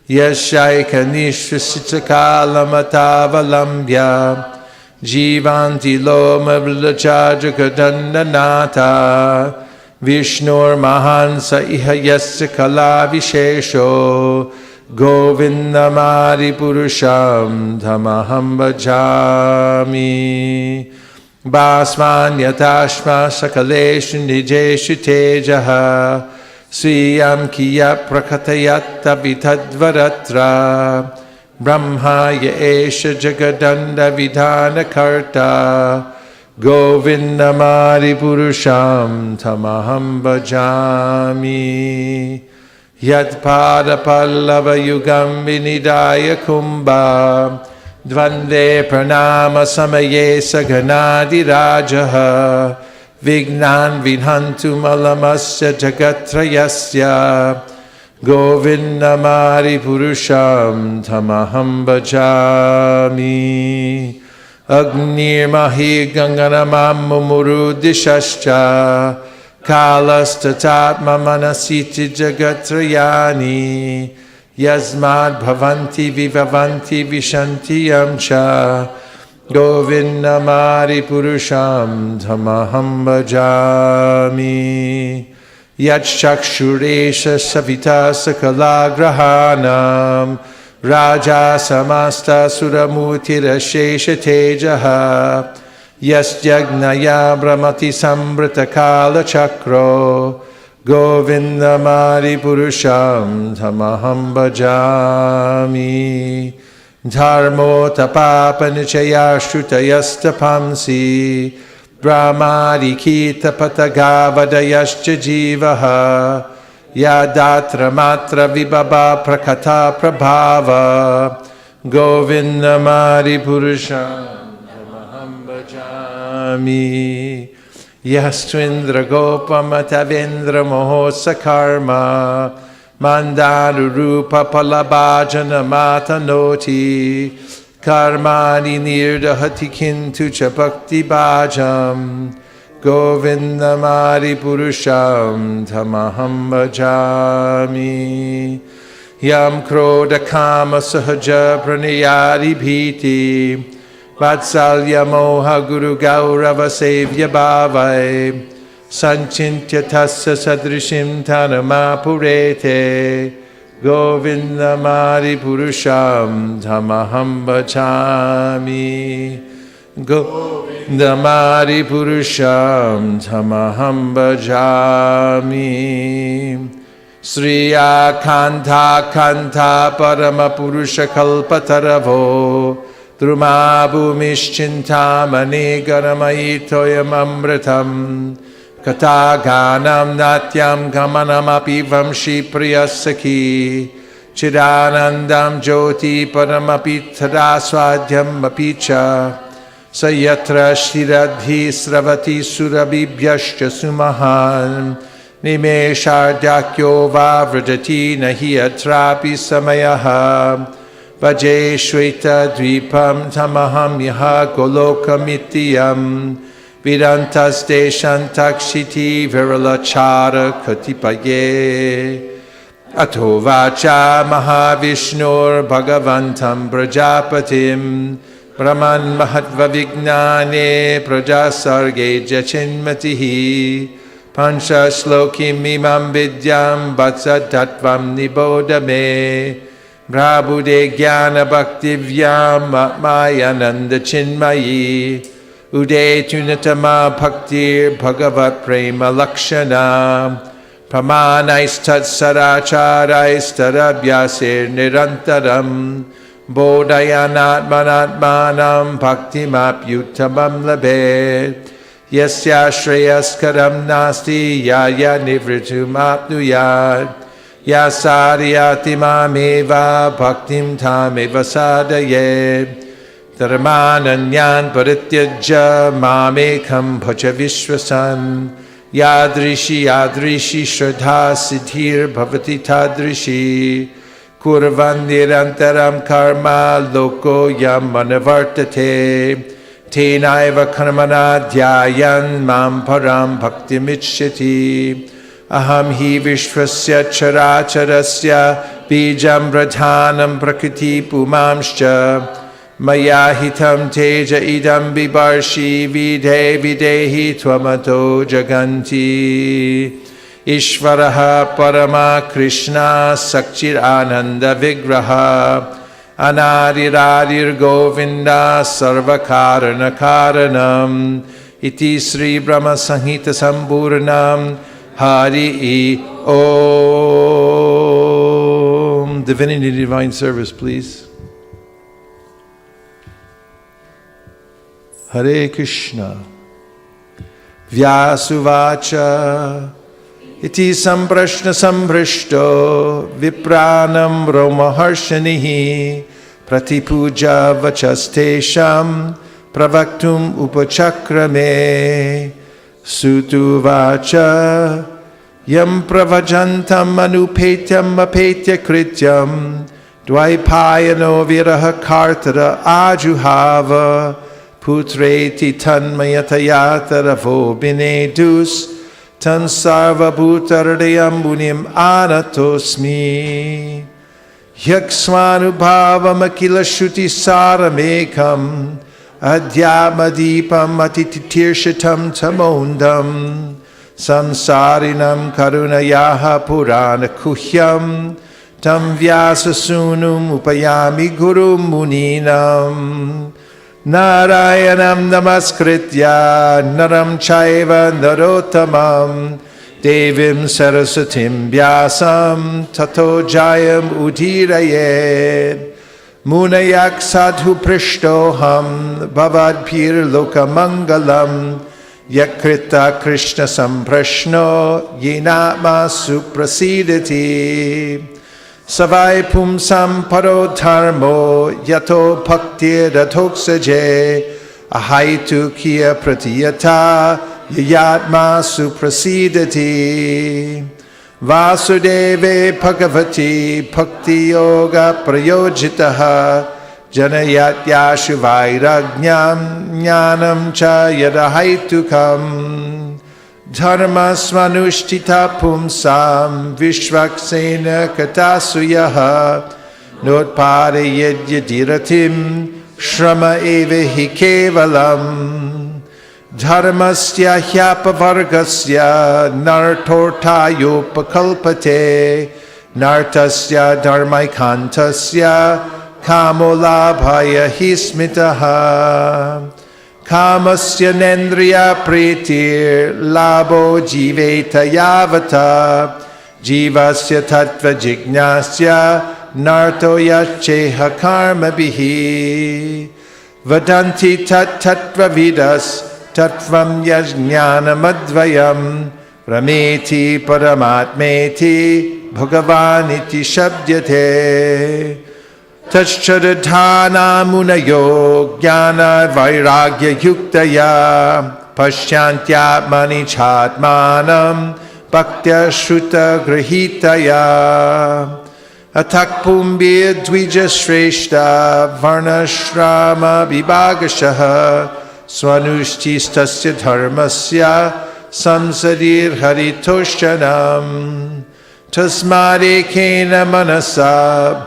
Yashaika nishvasitakalamatavalamya Jivanti loma vlachajakadandhanata Vishnur mahansa iha yasya kala vishesho Govindamari purusham tamaham bhajami Basmanyatashma sakaleshu nijeshu tejaha Sriyam kiya prakatayatta vitadvaratra Brahma yaesha jagadanda vidhana karta Govindamari purusham tamaham bhajami Yadpada pallava yugam vinidaya kumbha Dvande pranama samaye saganadi rajaha Vignan vinhantu malamasya jagatrayasya Govindamari purusham tamaham bhajami Agnirmahi ganganamam mumurudishascha Kalastatatma manasiti jagatrayani Yasmad bhavanti vivavanti vishanti yamcha Govindamari purusham tamaham bhajami Yatshakshuresha savita sakalagrahanam Raja samasta suramutirashesha tejaha Yasyagnaya brahmati sambrata kala chakro Govindamari purusham tamaham bhajami Dharmo tapapa nichaya shrutayastapamsi Brahmadi kita patagavadayascha jivaha Yadatra matra vibhava prakata prabhava Govindamari purusham tamaham bhajami Yastvindra gopamata mohosa karma Mandaru rupa palabhajana matanoti Karmani nirdahati kintu cha bhakti bhajam Govindamari purusham tamaham bhajami Yam krodha kama sahaja pranayari bhiti Vatsalya moha guru gaurava sevya bhavai Sanchintya tasya sadrishim tanama purete Govindamari purusham tamaham bhajami Govindamari purusham tamaham bhajami Sriya kanta kanta parama purusha kalpataravo Drumabhumischintamani garamaitoyam amritam Kataganam natyam gamanamapi vamshi priyasaki Chidanandam jyoti paramapi tadaswadhyam apicha Sayatra shiradhi sravati surabhibhyascha sumahan Nimeshardakyo vavrajati nahi atrapi samayaha Vaje shweta dvipam tamaham yaha golokamityam Vidantas deshantakshiti viralachara katipaye Ato vacha mahavishnur bhagavantam prajapatim Brahman mahatva vignane prajasarge jachinmatihi Pancha shlokim imam vidyam vatsa tattvam nibodame Prabhude jnana bhaktivyam atmayananda chinmayi Ude tunatama bhaktir bhagavat prema lakshana Pramanais tat saracharais tarabhyasir nirantaram Bodhayanatmanatmanam bhaktimapyuttamam labet Yasya shreyaskaram nasti yaya nivritum apnuyat Yasariyati mameva bhaktim tameva sadaye. Dharmananyan parityajya mamekam bhaja vishwasan. Yadrishi shraddha siddhir bhavati tadrishi. Kurvandirantaram karma loko yam manavartate. Tenaiva karmana dhyayan mam param bhaktimichyati. Aham hi vishwasya characharasya bijam pradhanam prakriti pumamscha. Maya hitam teja idam bibarshi videhi tvamato jaganti. Ishvaraha parama Krishna sakchir ananda vigraha. Anadiradir govinda sarvakarana karanam. Iti Sri Brahma Sanghita Samburnam Hari Om. Divinity Divine Service, please. Hare Krishna. Vyasuvacha iti samprashna sambrishto vipranam romaharshanihi pratipuja vachastesham pravaktum upachakrame sutuvacha yam pravajantam anupetyam apetya krityam dvaipayano viraha kartara ajuhava putreti tanmayatayatara binedus tan sarva bhutardayam bunim anatosmi yaksvanubhavam akila shuti saramekam adhyamadipam atitirshitam tamondam samsarinam karunayaha purana kuhyam tam vyasasunum upayami gurum muninam. Narayanam namaskritya naram chaiva narottamam devim sarasatim vyasam tato jayam udirayed. Munayak sadhu prishtoham bhavadbhir lokamangalam yakrita krishna samprashno yenama suprasidati. Savai pumsam paro dharmo yato bhakti ratoksaje ahaitu kiya pratiyata yayatma suprasidati. Vasudeve bhagavati bhakti yoga prayojitaha janayat yashu vairagnyam jnanam cha yadahaitukam. Dharmasmanushtita pumsam vishvaksena katasuyaha notpade yadyadiratim shrama eva hi kevalam. Dharmasya hyapavargasya nartortayopakalpate nartasya dharmaikantasya kamolabhaya hismitaha. Kamasya nendriya pretir labo jiveta yavata jivasya tattva jignasya narto yacheha karma bihi vadanti tat tattva vidas tattvam yajnana madvayam rameti paramatmeti bhagavaniti shabdyate. Tachchadadhana munayo jnana vairagya yuktaya pashyantya manichatmanam bhaktya shruta grahitaya. Atakpumbir dvija shreshta varnashrama vibhagashaha swanushtistasya dharmasya samsadir haritoshanam. Tasmade kena manasa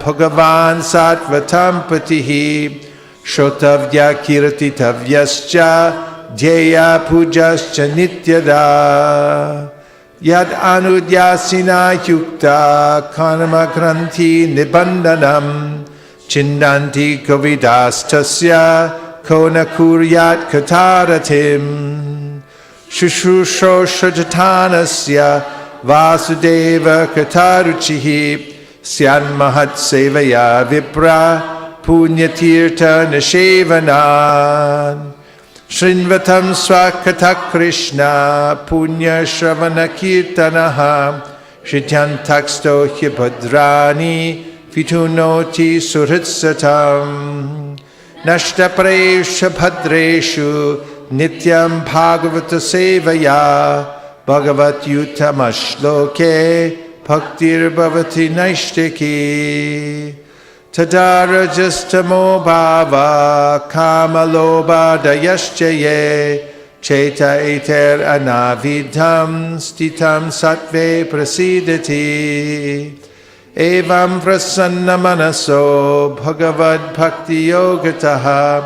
bhagavan sattvatam patihi shrotavya kirtitavyascha dhyaya pujascha nityada. Yad anudyasina yukta karma granthi nibandanam chindanti kavidastasya kona kuryat kataratim. Shushusho shajatanasya Vasudeva Kataruchihi Syan Mahat Sevaya Vipra Punyatirtha Nishevanan. Shrinvatam Swakata Krishna Punya Shravana Kirtanaha Shrityantaksto hyabadrani Vitunoti suhritsatam Nashtapresha bhadreshu Nityam bhagavata sevaya Bhagavat yutamashloke Bhaktir bhavati naishtiki Tadarajastamo bhava Kamaloba dayaschaye Cheta eter anavidham Stitam satve prasidati Evam prasanna manaso Bhagavad bhakti yogataha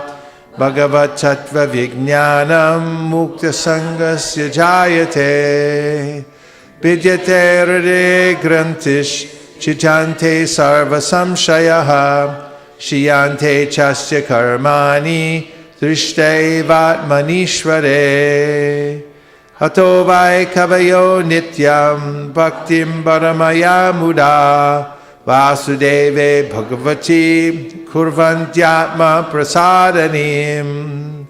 Bhagavad tattva vijnanam Mukta sangasya jayate Vidyate rade grantish Chitante sarva samshayaha Shiyante chasya karmani Drishte vatmanishvare Hato vai kavayo nityam Bhaktim paramaya muda Vasudeve bhagavati Kurvantyatma prasadanim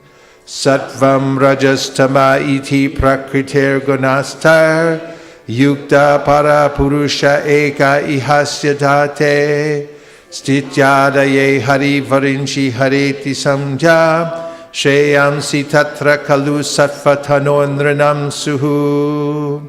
Sattvam rajastama iti prakritir gunastar Yukta para purusha eka ihasya date Stityadaye hari varinchi hareti samjha Shreyamsi tatra kalu sattvatanondranam suhu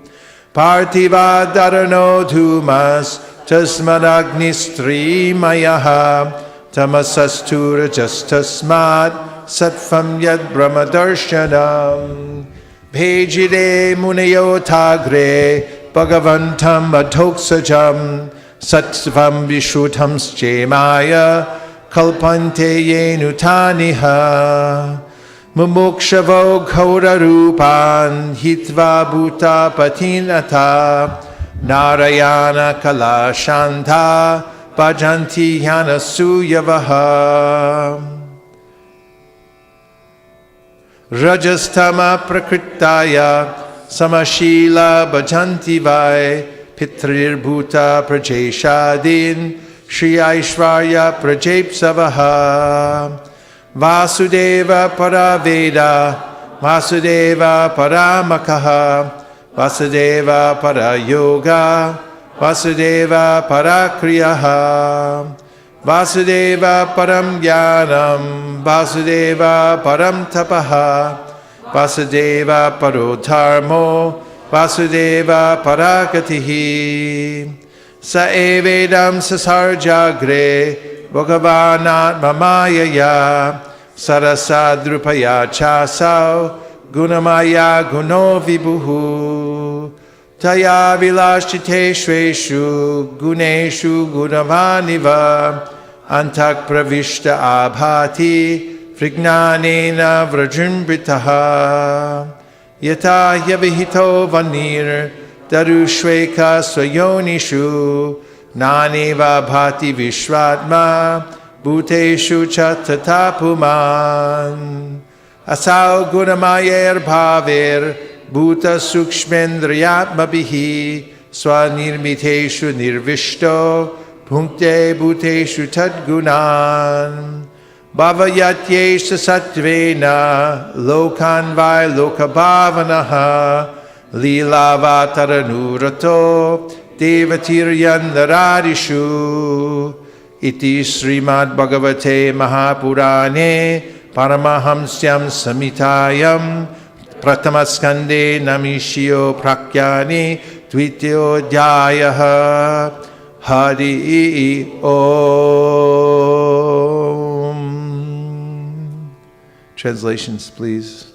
Parthiva dharano dhumas Tasmadagni mayaha Tamasastura jastasmad Sattvam yad brahmadarshanam Bhejide munayo tagre Bhagavantam adhoksajam Sattvam vishuddham schemaya Kalpante yenutaniha Mumukshavo ghaura rupan Hitva bhuta patinata Narayana kala shanta Bhajanti yana suyavaha Rajastama prakritaya Samashila bhajanti vai Pitrir bhuta prajeshadin Shri Aishvarya prajepsavaha Vasudeva paraveda Vasudeva paramakaha Vasudeva para yoga Vasudeva para kriyaha Vasudeva param jnanam Vasudeva param tapaha Vasudeva paro dharmo Vasudeva paragatihi Sa evedam sasarjagre Bhagavanat mamayaya Sarasadrupaya chasau Gunamaya guno vibuhu Taya vilashite shreshu Guneshu gunavaniva Antak pravishta abhati Frignanena vrajimbritaha Yata yavihito vanir Darushveka swayonishu Naniva bhati vishvatma Bhuteshu chatatapuman Asau gunamayer bhavir Bhuta sukshmendriyatmabihi Swanirmiteshu nirvishto Bhunkte bhuteshu tadgunan Bhavayatyesha satvena Lokan vai lokabhavanaha Lilavataranurato Devatiryandaradishu Iti Srimad Bhagavate Mahapurane Paramahamsyam Samitayam Pratamaskande Namishyo Prakyani Dvityo Dhyayaha Hari Om. Translations, please.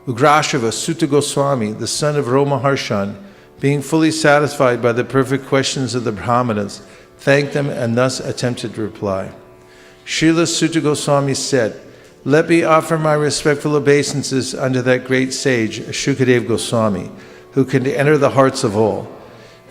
Ugrashava Sutta Goswami, the son of Romaharshan, being fully satisfied by the perfect questions of the Brahmanas, thanked them and thus attempted to reply. Srila Sutta Goswami said, "Let me offer my respectful obeisances unto that great sage, Shukadeva Goswami, who can enter the hearts of all.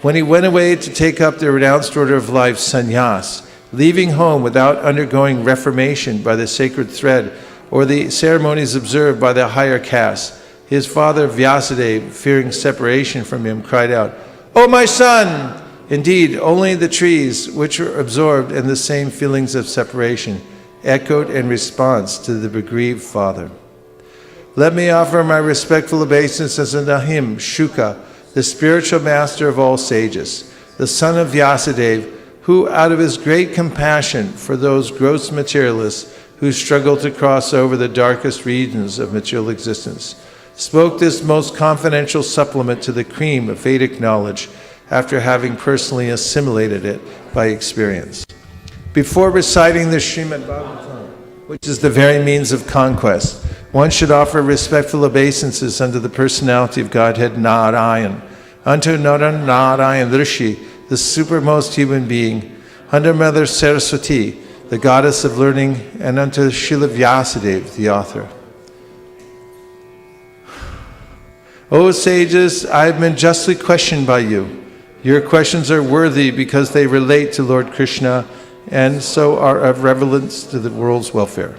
When he went away to take up the renounced order of life, sannyas, leaving home without undergoing reformation by the sacred thread or the ceremonies observed by the higher caste, his father Vyasadeva, fearing separation from him, cried out, 'O my son!' Indeed, only the trees, which were absorbed in the same feelings of separation, echoed in response to the bereaved father. Let me offer my respectful obeisances unto him, Shuka, the spiritual master of all sages, the son of Vyasadeva, who out of his great compassion for those gross materialists who struggle to cross over the darkest regions of material existence, spoke this most confidential supplement to the cream of Vedic knowledge after having personally assimilated it by experience. Before reciting the Srimad Bhagavatam, which is the very means of conquest, one should offer respectful obeisances unto the personality of Godhead Narayan, unto Narayan Rishi, the supermost human being, unto Mother Saraswati, the goddess of learning, and unto Srila Vyasadeva, the author. O sages, I have been justly questioned by you. Your questions are worthy because they relate to Lord Krishna and so are of relevance to the world's welfare.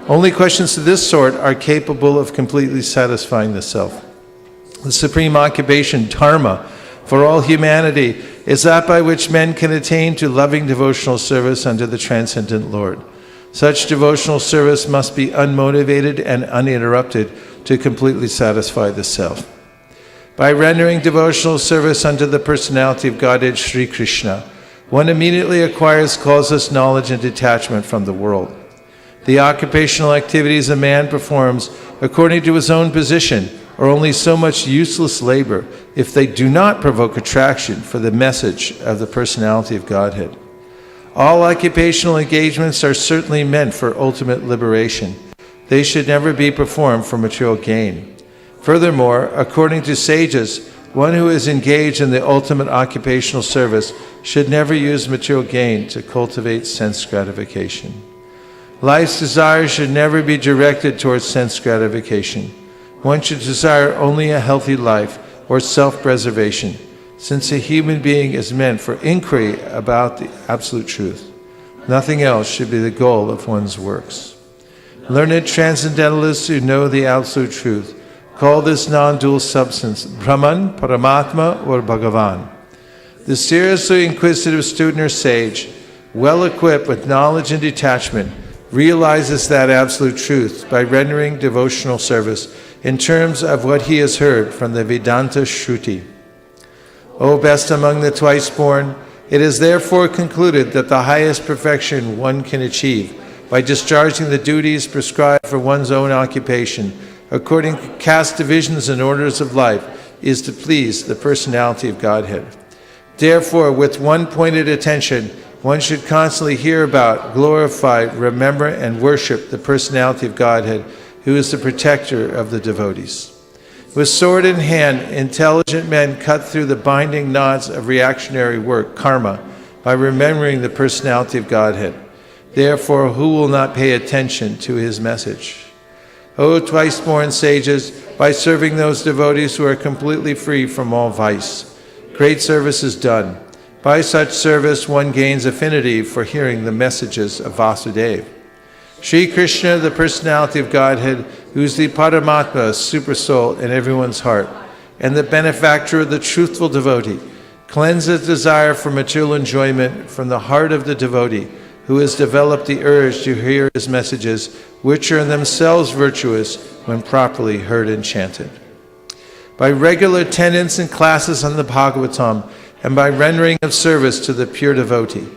Only questions of this sort are capable of completely satisfying the self. The supreme occupation, dharma, for all humanity is that by which men can attain to loving devotional service unto the transcendent Lord. Such devotional service must be unmotivated and uninterrupted to completely satisfy the self. By rendering devotional service unto the personality of Godhead Sri Krishna, one immediately acquires causeless knowledge and detachment from the world. The occupational activities a man performs according to his own position are only so much useless labor if they do not provoke attraction for the message of the personality of Godhead. All occupational engagements are certainly meant for ultimate liberation. They should never be performed for material gain. Furthermore, according to sages, one who is engaged in the ultimate occupational service should never use material gain to cultivate sense gratification. Life's desires should never be directed towards sense gratification. One should desire only a healthy life or self-preservation, since a human being is meant for inquiry about the absolute truth. Nothing else should be the goal of one's works. Learned transcendentalists who know the absolute truth call this non-dual substance Brahman, Paramatma, or Bhagavan. The seriously inquisitive student or sage, well equipped with knowledge and detachment, realizes that absolute truth by rendering devotional service in terms of what he has heard from the Vedanta Shruti. O best among the twice born, it is therefore concluded that the highest perfection one can achieve by discharging the duties prescribed for one's own occupation, according to caste divisions and orders of life, is to please the personality of Godhead. Therefore, with one pointed attention, one should constantly hear about, glorify, remember, and worship the personality of Godhead, who is the protector of the devotees. With sword in hand, intelligent men cut through the binding knots of reactionary work, karma, by remembering the personality of Godhead. Therefore, who will not pay attention to his message? O twice-born sages, by serving those devotees who are completely free from all vice, great service is done. By such service, one gains affinity for hearing the messages of Vasudeva. Sri Krishna, the personality of Godhead, who is the Paramatma, supersoul in everyone's heart, and the benefactor of the truthful devotee, cleanses desire for material enjoyment from the heart of the devotee, who has developed the urge to hear his messages, which are in themselves virtuous when properly heard and chanted. By regular attendance in classes on the Bhagavatam, and by rendering of service to the pure devotee,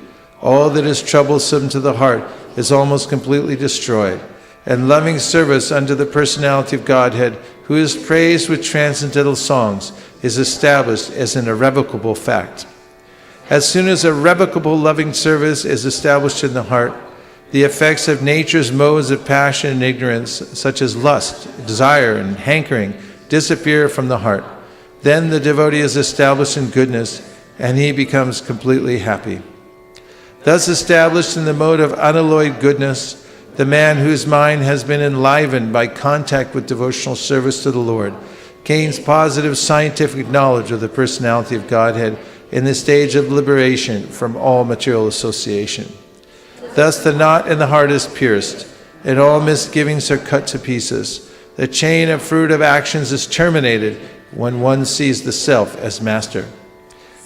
all that is troublesome to the heart is almost completely destroyed, and loving service unto the personality of Godhead, who is praised with transcendental songs, is established as an irrevocable fact. As soon as irrevocable loving service is established in the heart, the effects of nature's modes of passion and ignorance, such as lust, desire, and hankering, disappear from the heart. Then the devotee is established in goodness, and he becomes completely happy. Thus established in the mode of unalloyed goodness, the man whose mind has been enlivened by contact with devotional service to the Lord gains positive scientific knowledge of the personality of Godhead in the stage of liberation from all material association. Thus the knot in the heart is pierced, and all misgivings are cut to pieces. The chain of fruit of actions is terminated when one sees the self as master.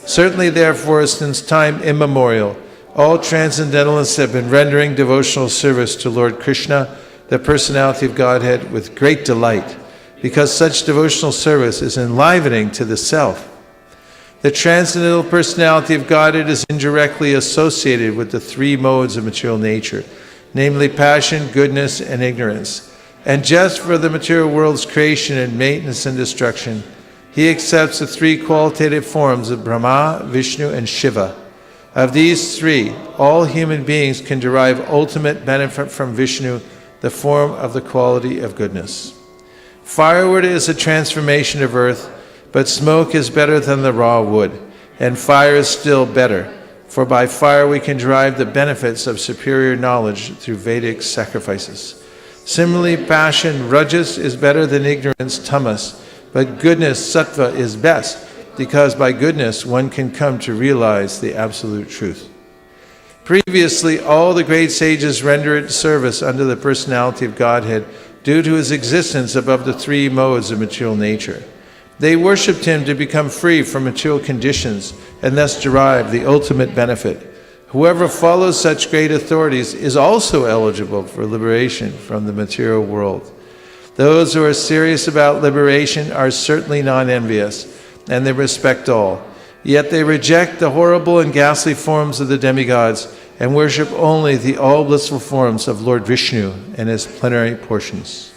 Certainly, therefore, since time immemorial, all transcendentalists have been rendering devotional service to Lord Krishna, the personality of Godhead, with great delight. because such devotional service is enlivening to the self. The transcendental personality of Godhead is indirectly associated with the three modes of material nature, namely passion, goodness, and ignorance. And just for the material world's creation and maintenance and destruction, he accepts the three qualitative forms of Brahma, Vishnu, and Shiva. Of these three, all human beings can derive ultimate benefit from Vishnu, the form of the quality of goodness. Firewood is a transformation of earth, but smoke is better than the raw wood, and fire is still better, for by fire we can derive the benefits of superior knowledge through Vedic sacrifices. Similarly, passion, rajas, is better than ignorance, tamas, but goodness, sattva, is best, because by goodness one can come to realize the absolute truth. Previously, all the great sages rendered service under the personality of Godhead due to his existence above the three modes of material nature. They worshipped him to become free from material conditions and thus derive the ultimate benefit. Whoever follows such great authorities is also eligible for liberation from the material world. Those who are serious about liberation are certainly non-envious, and they respect all. Yet they reject the horrible and ghastly forms of the demigods and worship only the all-blissful forms of Lord Vishnu and his plenary portions.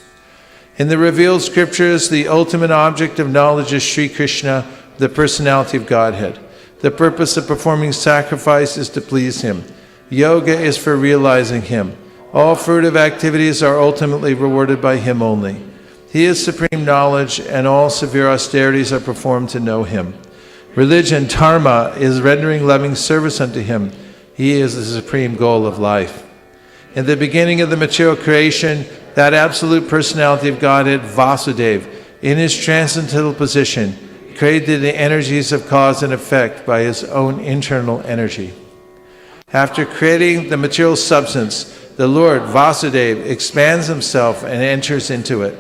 In the revealed scriptures, the ultimate object of knowledge is Sri Krishna, the personality of Godhead. The purpose of performing sacrifice is to please him. Yoga is for realizing him. All fruitive activities are ultimately rewarded by him only. He is supreme knowledge, and all severe austerities are performed to know him. Religion, dharma, is rendering loving service unto him. He is the supreme goal of life. In the beginning of the material creation, that absolute personality of Godhead, Vasudeva, in his transcendental position, created the energies of cause and effect by his own internal energy. After creating the material substance, the Lord, Vasudeva, expands himself and enters into it.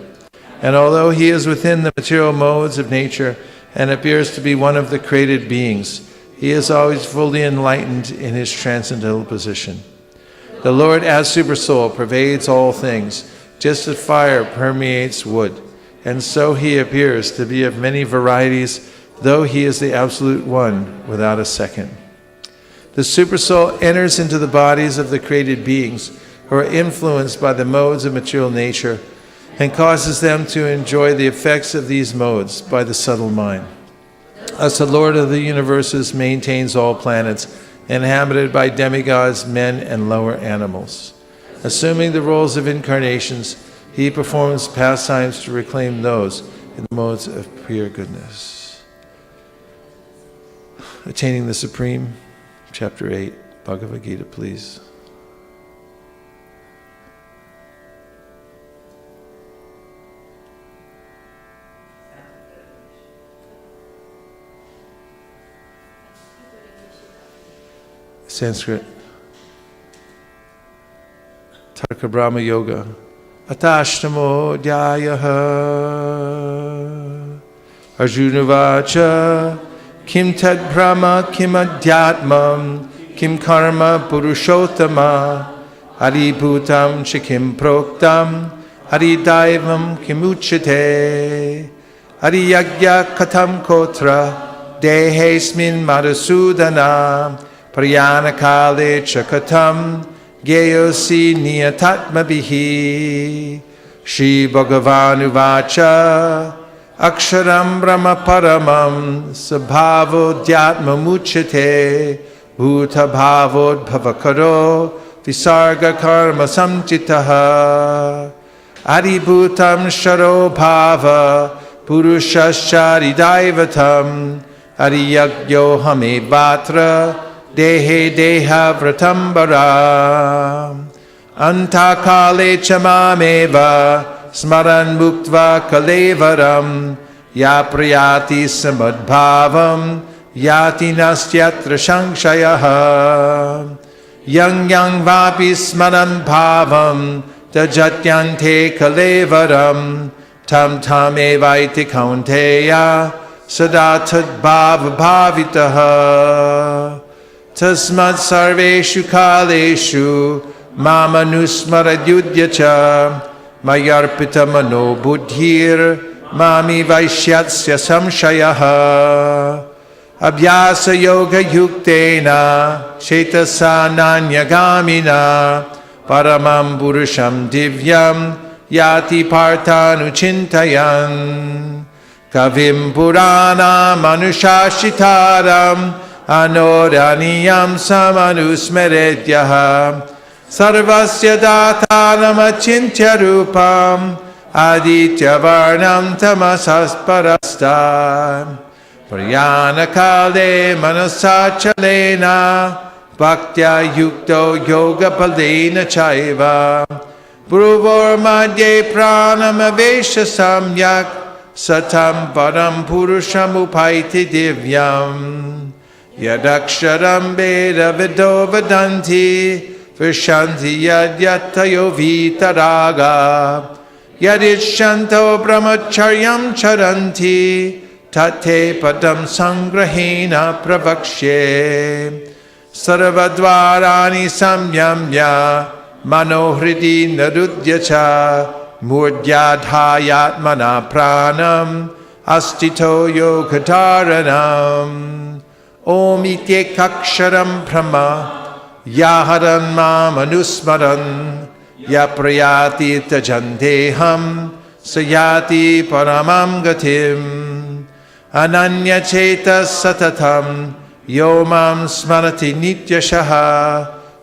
And although he is within the material modes of nature and appears to be one of the created beings, he is always fully enlightened in his transcendental position. The Lord, as Supersoul, pervades all things, just as fire permeates wood, and so he appears to be of many varieties, though he is the absolute one without a second. The Supersoul enters into the bodies of the created beings who are influenced by the modes of material nature and causes them to enjoy the effects of these modes by the subtle mind. Thus the Lord of the universes maintains all planets, inhabited by demigods, men, and lower animals. Assuming the roles of incarnations, he performs pastimes to reclaim those in the modes of pure goodness. Attaining the Supreme, Chapter 8, Bhagavad Gita, please. Sanskrit. Tarka Brahma Yoga. Atashtamo Dhyayaha. Arjuna Vacha. Kim Tad Brahma Kim Adhyatmam Kim Karma Purushottama Hari Bhutam Chikim Proktam Hari Daivam Kim Uchate Hari Yagya Katam Kotra Dehesmin Madhusudana Priyana Kale Chakatam Geyosi Niyatatma Bihi Shri Bhagavan Uvacha Aksharam Brahma Paramam Sabhavo Dhyatma Muchate Bhuta Bhavod Bhavakaro Visarga Karma Samchitaha Adi Bhutam Sharo Bhava Purushashari Daivatam Adi Yagyo Hame Vatra Dehe Deha Vratambara Antakale Chamameva Smaran Muktva Kalevaram Ya Priyati Samadbhavam Yati Nastyatra Shangshayaha Yang Yang Vapi Smaran Bhavam Tajatyante Kalevaram Tam Tam Evaiti Kaunteya Sadatad Bhava Bhavitaha Tasmad Sarveshu Kaleshu Mama Nusmaradyudyacha Mayarpita Mano Buddhir mami vaishyasya samshayaha. Abhyasa yoga yuktena chetasa nanyagamina paramam purusham divyam yati parthanuchintayan. Kavim purana manushashitaram anoraniyam samanusmeredyaha sarvasya datanam achintya rupam aditya varnam tamasasparastam prayana kale manasachalena bhaktya yukto yoga palena chaiva bruvor madhye pranam avesha samyak satam param purusham upaiti divyam yadaksharam veda vido vadanti vishanti yadyatayo vitaraga yadishanto brahmacharyam charanti tate padam sangrahena pravakshe sarvadvarani samyamya manohridi narudyacha murdhyadhayatmana pranam astito yogataranam om ityekaksharam brahma yaharan mam anusmaran yaprayati tajanteham sayati paramam gatim ananya cheta satatam yomam smarati nityashaha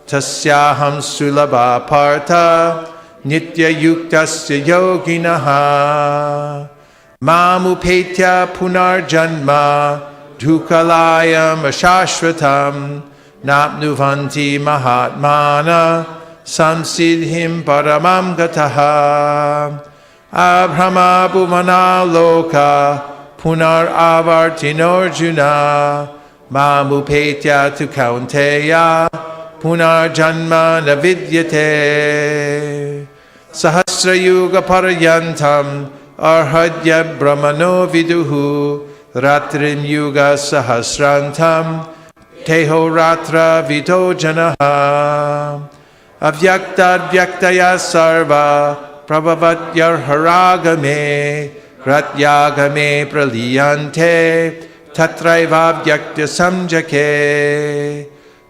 tasyaham sulabha partha nitya yuktasya yoginaha mamupetya punarjanma dhukalayam ashashvatam napnuvanti mahatmana samsidhim paramam gataha abhrama bhuvana loka punar avartinorjuna mamupetya tu kaunteya punar janma navidyate sahasra yuga parayantam arhadya brahmano viduhu ratrim yuga sahasrantam teho ratra vito janaha avyakta vyaktaya sarva prabhavatyar haragame ratyagame praliyante tatraiva vyakta samjake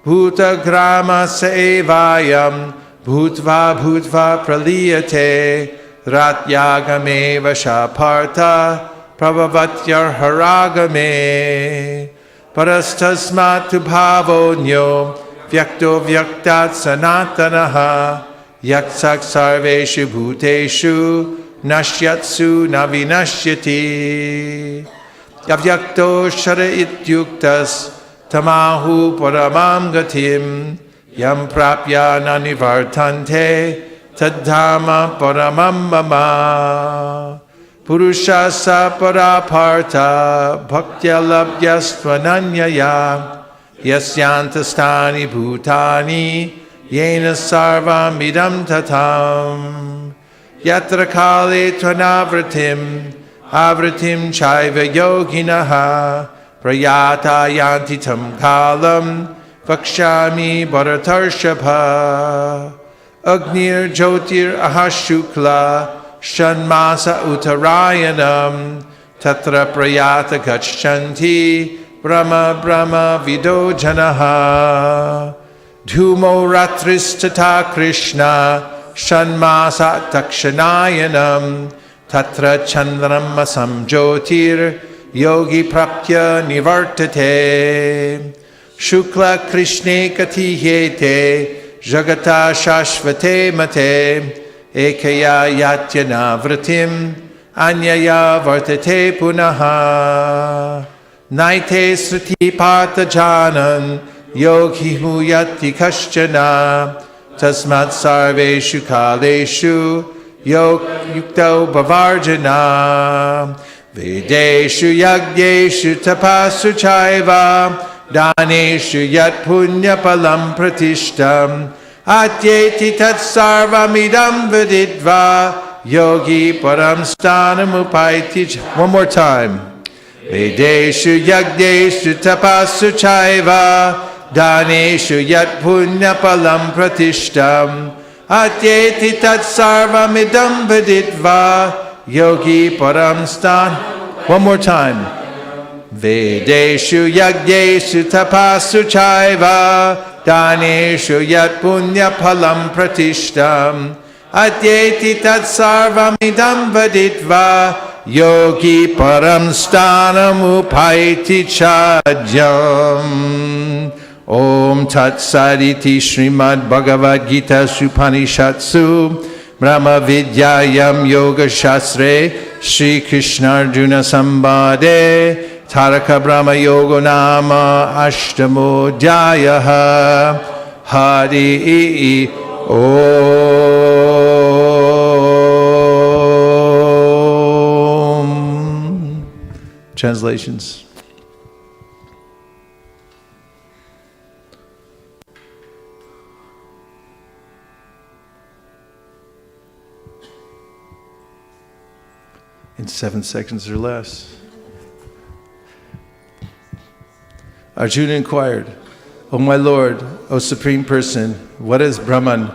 bhuta grama sevayam bhutva bhutva praliyate ratyagame vashapartha prabhavatyar haragame parastasmat bhavonyo vyakto vyaktat sanatanaha yaksak sarveshu bhuteshu nashyatsu navinashyati avyakto shara ityuktas tamahu paramam gatim yam prapya nanivartante tadhama paramam mama purushasa parapartha bhaktya labhyastvananyaya yasyantastani bhutani yena sarvam idam tatam yatra kale tvanavritim avritim chaiva yoginaha prayata yanti tam kalam vakshami bharatarshapha agnir jyotir ahashukla shanmasa uttarayanam tatra prayata gachanti brahma brahma vido janaha dhumo ratris tata krishna shanmasa takshanayanam tatra chandram masam jyotir yogi prapya nivartate shukla krishne katihete jagata shashvate mate ekaya yatyana vratim anyaya vartate punaha naite sriti pata janan yogi huyati kaschana tasmat sarveshu kaleshu yukto bhavarjana vedeshu yagyeshu tapasu chaiva daneshu yat punya palam pratishtam atyeti tat sarvamidam vididva yogi param stanam upaiti. One more time. Vedeshu yagdeshu tapasu chaiva daneshu yat punya palam pratishtam atyeti tat sarvamidam vididva yogi param stan. One more time. Vedeshu yagyeshu tapasu chaiva daneshu yat punya phalam pratishtam atyeti tat sarvamidam vaditva yogi param stanam upaiti chadyam. Om tat saditi Srimad Bhagavad Gita Supanishatsu Brahma Vidyayam Yoga Shastre Shri Krishna Arjuna Sambade Taraka Brahma Yoga Nama Ashtamo Dhyayaha Hari Om. Translations. In 7 seconds or less. Arjuna inquired, O my Lord, O Supreme Person, what is Brahman?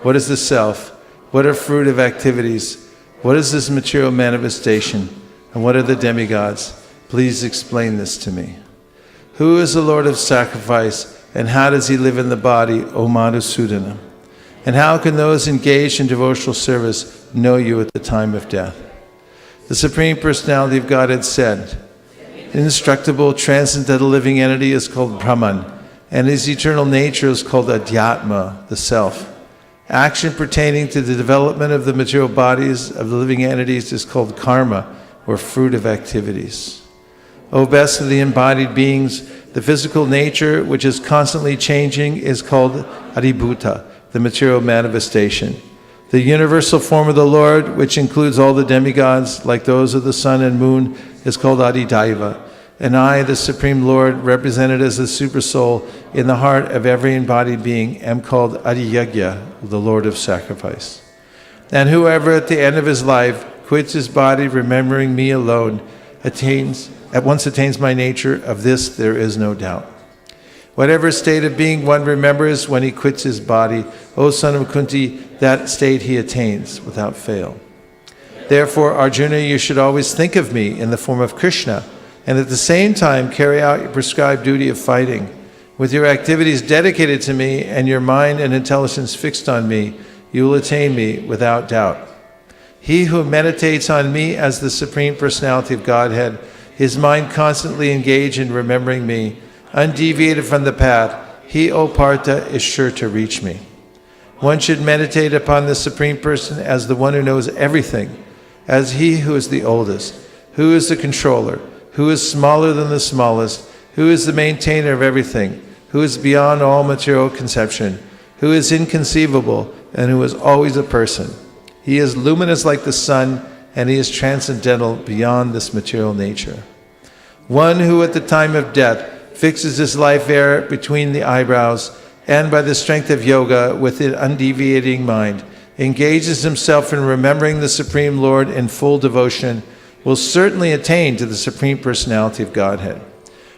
What is the Self? What are fruit of activities? What is this material manifestation? And what are the demigods? Please explain this to me. Who is the Lord of sacrifice, and how does he live in the body, O Madhusudana? And how can those engaged in devotional service know you at the time of death? The Supreme Personality of Godhead said, indestructible, transcendental living entity is called Brahman, and his eternal nature is called Adhyatma, the Self. Action pertaining to the development of the material bodies of the living entities is called karma, or fruit of activities. O best of the embodied beings, the physical nature, which is constantly changing, is called Adibhuta, the material manifestation. The universal form of the Lord, which includes all the demigods, like those of the sun and moon, is called Adidaiva. And I, the Supreme Lord, represented as the Supersoul in the heart of every embodied being, am called Adiyagya, the Lord of Sacrifice. And whoever at the end of his life quits his body, remembering me alone, at once attains my nature. Of this there is no doubt. Whatever state of being one remembers when he quits his body, O son of Kunti, that state he attains without fail. Therefore, Arjuna, you should always think of me in the form of Krishna, and at the same time carry out your prescribed duty of fighting. With your activities dedicated to me and your mind and intelligence fixed on me, you will attain me without doubt. He who meditates on me as the Supreme Personality of Godhead, his mind constantly engaged in remembering me, undeviated from the path, he, O Partha, is sure to reach me. One should meditate upon the Supreme Person as the one who knows everything, as he who is the oldest, who is the controller, who is smaller than the smallest, who is the maintainer of everything, who is beyond all material conception, who is inconceivable, and who is always a person. He is luminous like the sun, and he is transcendental beyond this material nature. One who at the time of death fixes his life air between the eyebrows, and by the strength of yoga, with an undeviating mind, engages himself in remembering the Supreme Lord in full devotion, will certainly attain to the Supreme Personality of Godhead.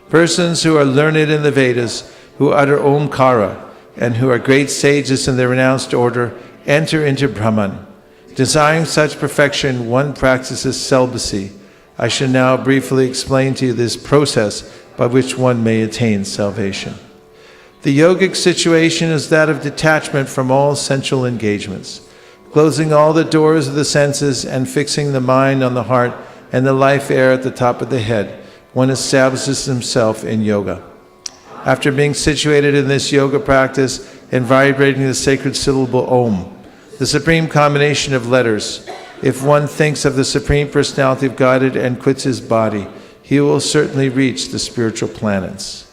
Persons who are learned in the Vedas, who utter Omkara, and who are great sages in the renounced order, enter into Brahman. Desiring such perfection, one practices celibacy. I shall now briefly explain to you this process by which one may attain salvation. The yogic situation is that of detachment from all sensual engagements, closing all the doors of the senses and fixing the mind on the heart and the life air at the top of the head. One establishes himself in yoga. After being situated in this yoga practice and vibrating the sacred syllable Om, the supreme combination of letters, if one thinks of the Supreme Personality of Godhead and quits his body, he will certainly reach the spiritual planets.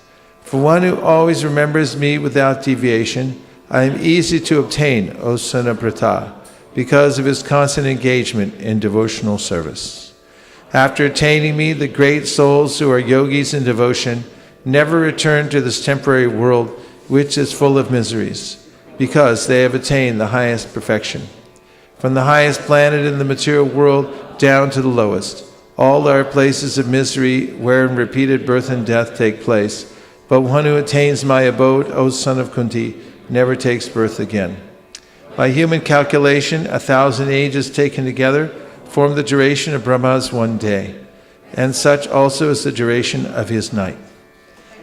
For one who always remembers me without deviation, I am easy to obtain, O son of Pratha, because of his constant engagement in devotional service. After attaining me, the great souls who are yogis in devotion never return to this temporary world, which is full of miseries, because they have attained the highest perfection. From the highest planet in the material world down to the lowest, all are places of misery wherein repeated birth and death take place. But one who attains my abode, O son of Kunti, never takes birth again. By human calculation, 1,000 ages taken together form the duration of Brahma's one day, and such also is the duration of his night.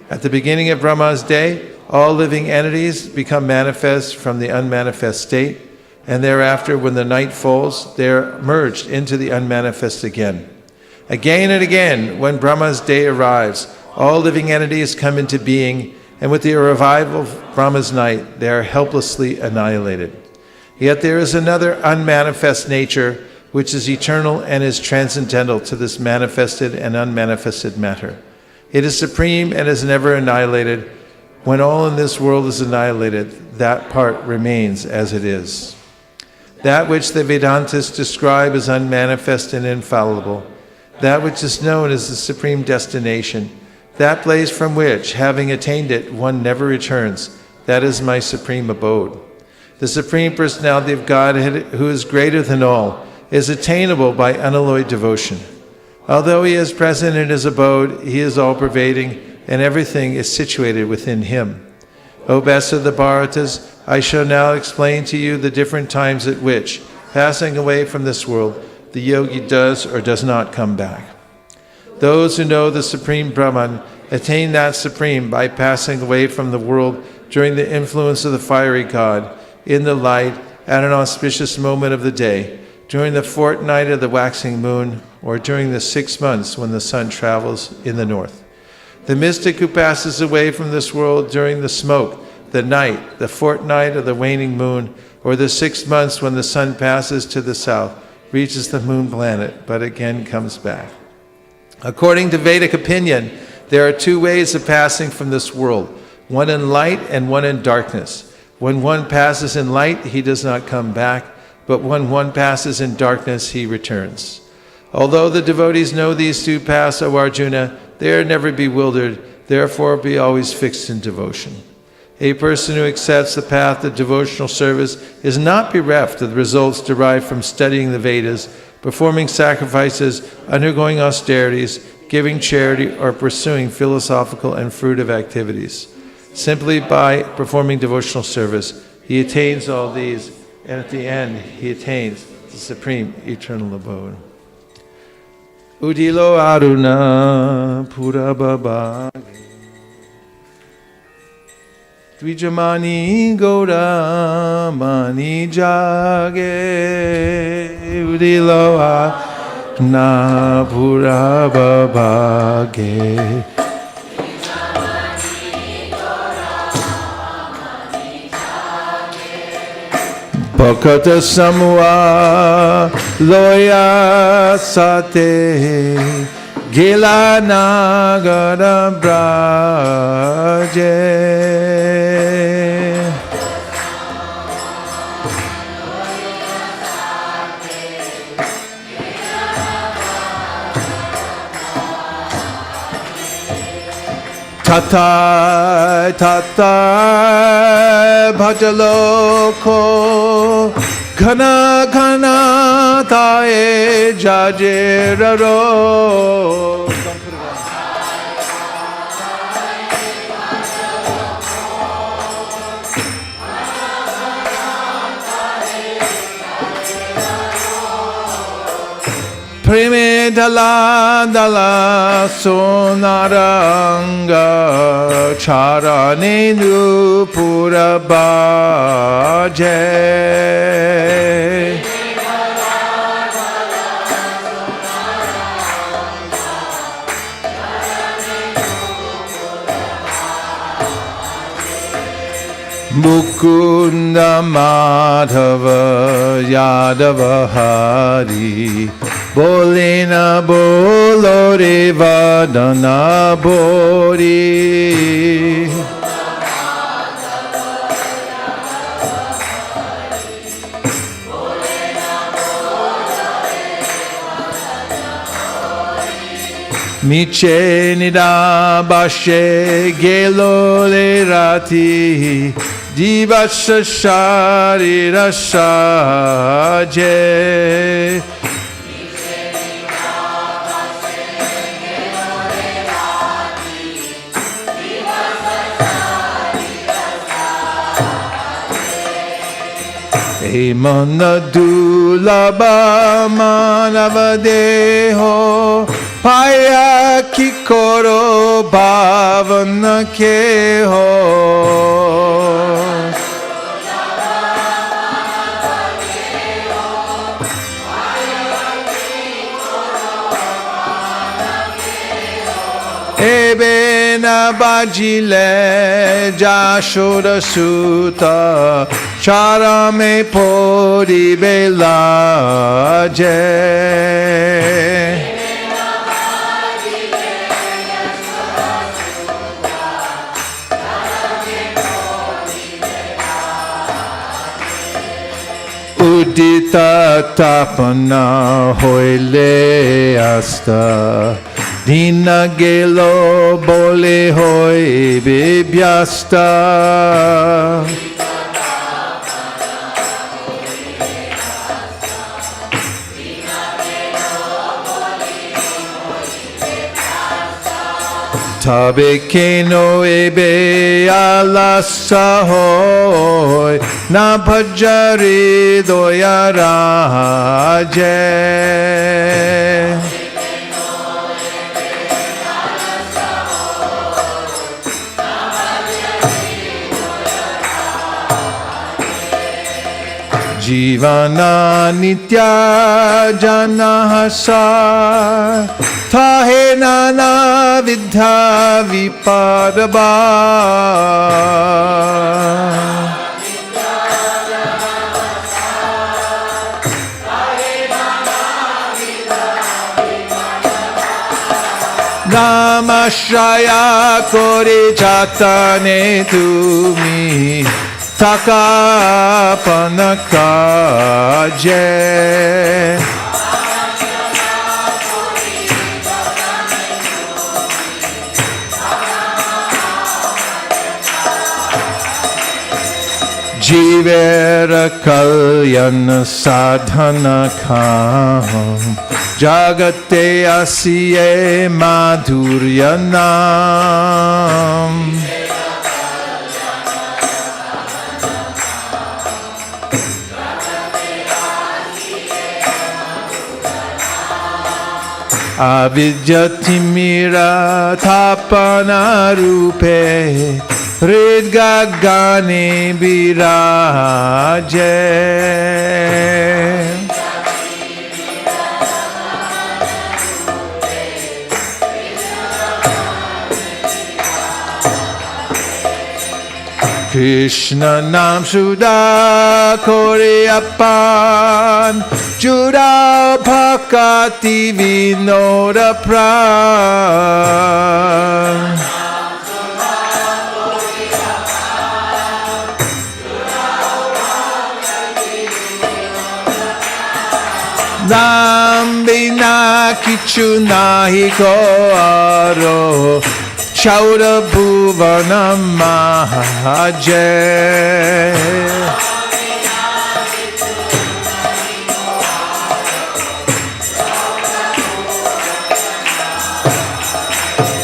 At the beginning of Brahma's day, all living entities become manifest from the unmanifest state, and thereafter, when the night falls, they are merged into the unmanifest again. Again and again, when Brahma's day arrives, all living entities come into being, and with the revival of Brahma's night, they are helplessly annihilated. Yet there is another unmanifest nature, which is eternal and is transcendental to this manifested and unmanifested matter. It is supreme and is never annihilated. When all in this world is annihilated, that part remains as it is. That which the Vedantists describe as unmanifest and infallible, that which is known as the supreme destination, that place from which, having attained it, one never returns, that is my supreme abode. The Supreme Personality of Godhead, who is greater than all, is attainable by unalloyed devotion. Although he is present in his abode, he is all-pervading, and everything is situated within him. O best of the Bharatas, I shall now explain to you the different times at which, passing away from this world, the yogi does or does not come back. Those who know the Supreme Brahman attain that Supreme by passing away from the world during the influence of the fiery god, in the light, at an auspicious moment of the day, during the fortnight of the waxing moon, or during the 6 months when the sun travels in the north. The mystic who passes away from this world during the smoke, the night, the fortnight of the waning moon, or the 6 months when the sun passes to the south, reaches the moon planet, but again comes back. According to Vedic opinion, there are 2 ways of passing from this world, one in light and one in darkness. When one passes in light, he does not come back, but when one passes in darkness, he returns. Although the devotees know these 2 paths, O Arjuna, they are never bewildered, therefore be always fixed in devotion. A person who accepts the path of devotional service is not bereft of the results derived from studying the Vedas, performing sacrifices, undergoing austerities, giving charity, or pursuing philosophical and fruitive activities. Simply by performing devotional service, he attains all these, and at the end, he attains the supreme eternal abode. Udilo Aruna Purababa Dvijamani Goda Mani Jage Udilo Aruna Purababa Bhakata Samua Loya Sate Gila Nagara Braje Tatai Tatai Bhajaloko Ghana Ghana Tae Jajeraro Prime Dala Dala Sonaranga Charane Nupura Baje Mukunda Madhava Yadava Hari Bolina Bolore Vadana Bori Miche Nida Bashe Gelole Rati Divasha Sharira Shaje Emana dulaba manavadeho Paya kikoro bhavana keho Ebena bajile jashoda suta charame pori belaje Udita tapana hoile asta Dina gelo bole hoi bibyasta Tabe keno ebe alasa hoi na bhajari doyaraje Jivana nitya janahasa Thahe nana vidha vipadaba Namashraya kore jatane tumi Taka panakaje Jivera kalyana sadhana kam Jagate asiye madhuryanam Avidyatimira tapana rupe Hridgagane biraje Krishna nam suda kore apan Juda bhakati vinoda pran Nam bina kichu nahi ko aro Chaura bhuvana mahaje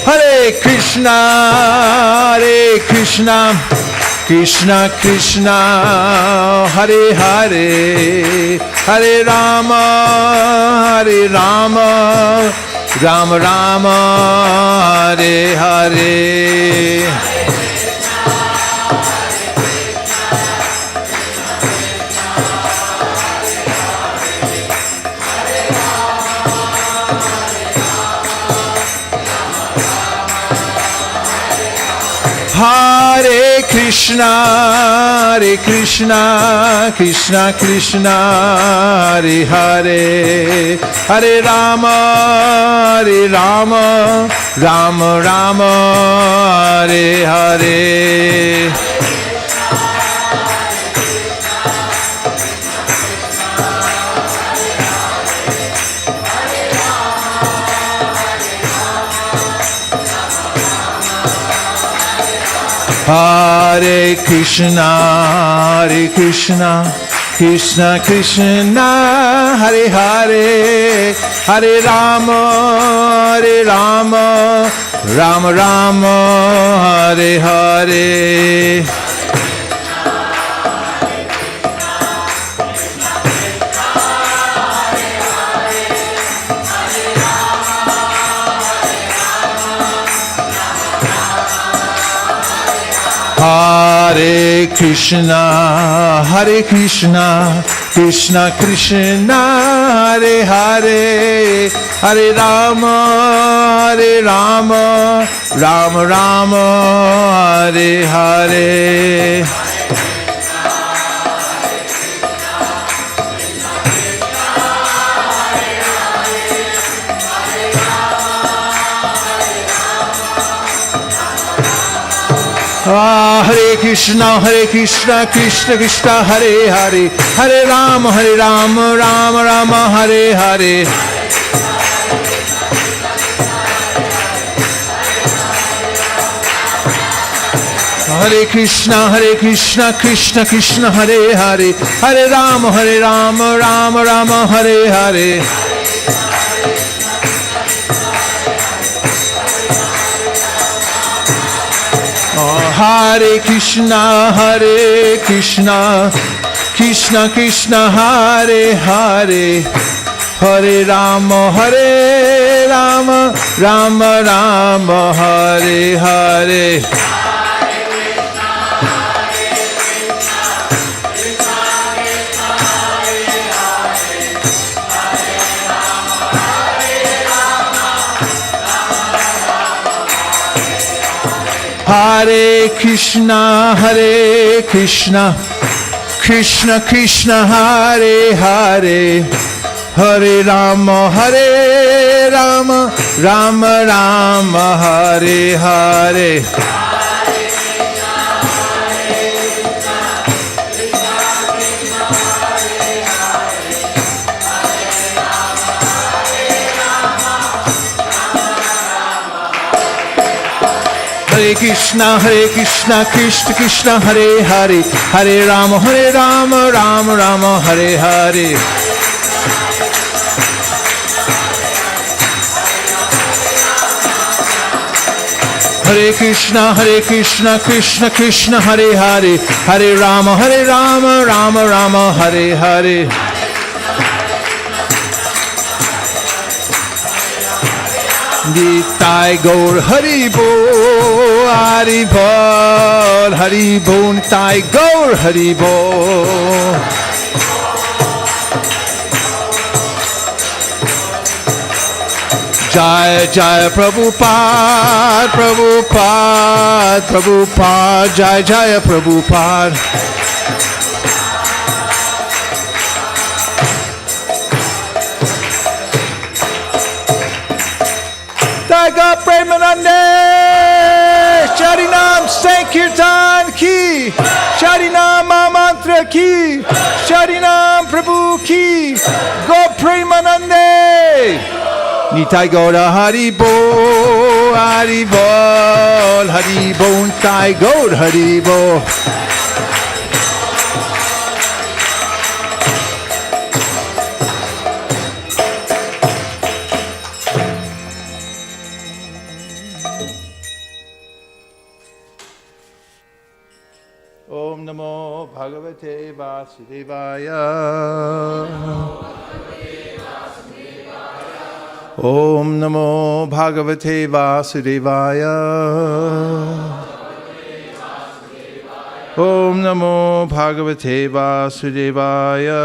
Hare Krishna, Hare Krishna, Krishna Krishna, Hare Hare, Hare Rama, Hare Rama, Rama Rama, Hare Hare. Hare Krishna, Hare Krishna, Krishna Krishna, Hare Hare, Hare Rama, Hare Rama, Rama Rama, Hare Hare. Hare Krishna, Hare Krishna, Krishna Krishna, Hare Hare, Hare Rama, Hare Rama, Rama Rama, Hare Hare. Hare Krishna, Krishna Krishna, Hare Hare, Hare Rama, Rama Rama, Hare Hare. Hare Krishna, Krishna Krishna, Hare Hare, Hare Rama, Rama Rama, Hare Hare. Hare Krishna, Krishna Krishna, Hare Hare, Hare Rama, Rama Rama, Hare Hare. Hare Krishna, Krishna Krishna, Hare Hare, Hare Rama, Rama Rama, Hare Hare. Hare Krishna, Krishna Krishna, Hare Hare, Hare Rama, Rama Rama, Hare Hare. Hare Krishna, Krishna Krishna, Hare Hare, Hare Rama, Rama Rama, Hare Hare. Hare Krishna, Krishna Krishna, Hare Hare, Hare Rama, Rama Rama, Hare Hare. Nitai Gaur Hari Bol, Hari Bol, Hari Bol, Nitai Gaur Hari Bol. Jaya Jaya Prabhupada, Prabhupada, Prabhupada, Jaya Jaya Prabhupada. Daga Premanande, Sharinam Sankirtan Ki, Sharinam Mantra Ki, Sharinam Prabhu Ki, Go Premanande. Nitai Gaura Hari Bol, Hari Bol, Hari Bol, Nitai Gaur Hari Bol. Om Namo Bhagavate Vasudevaya. Om Namo Bhagavate Vasudevaya. Om Namo Bhagavate Vasudevaya.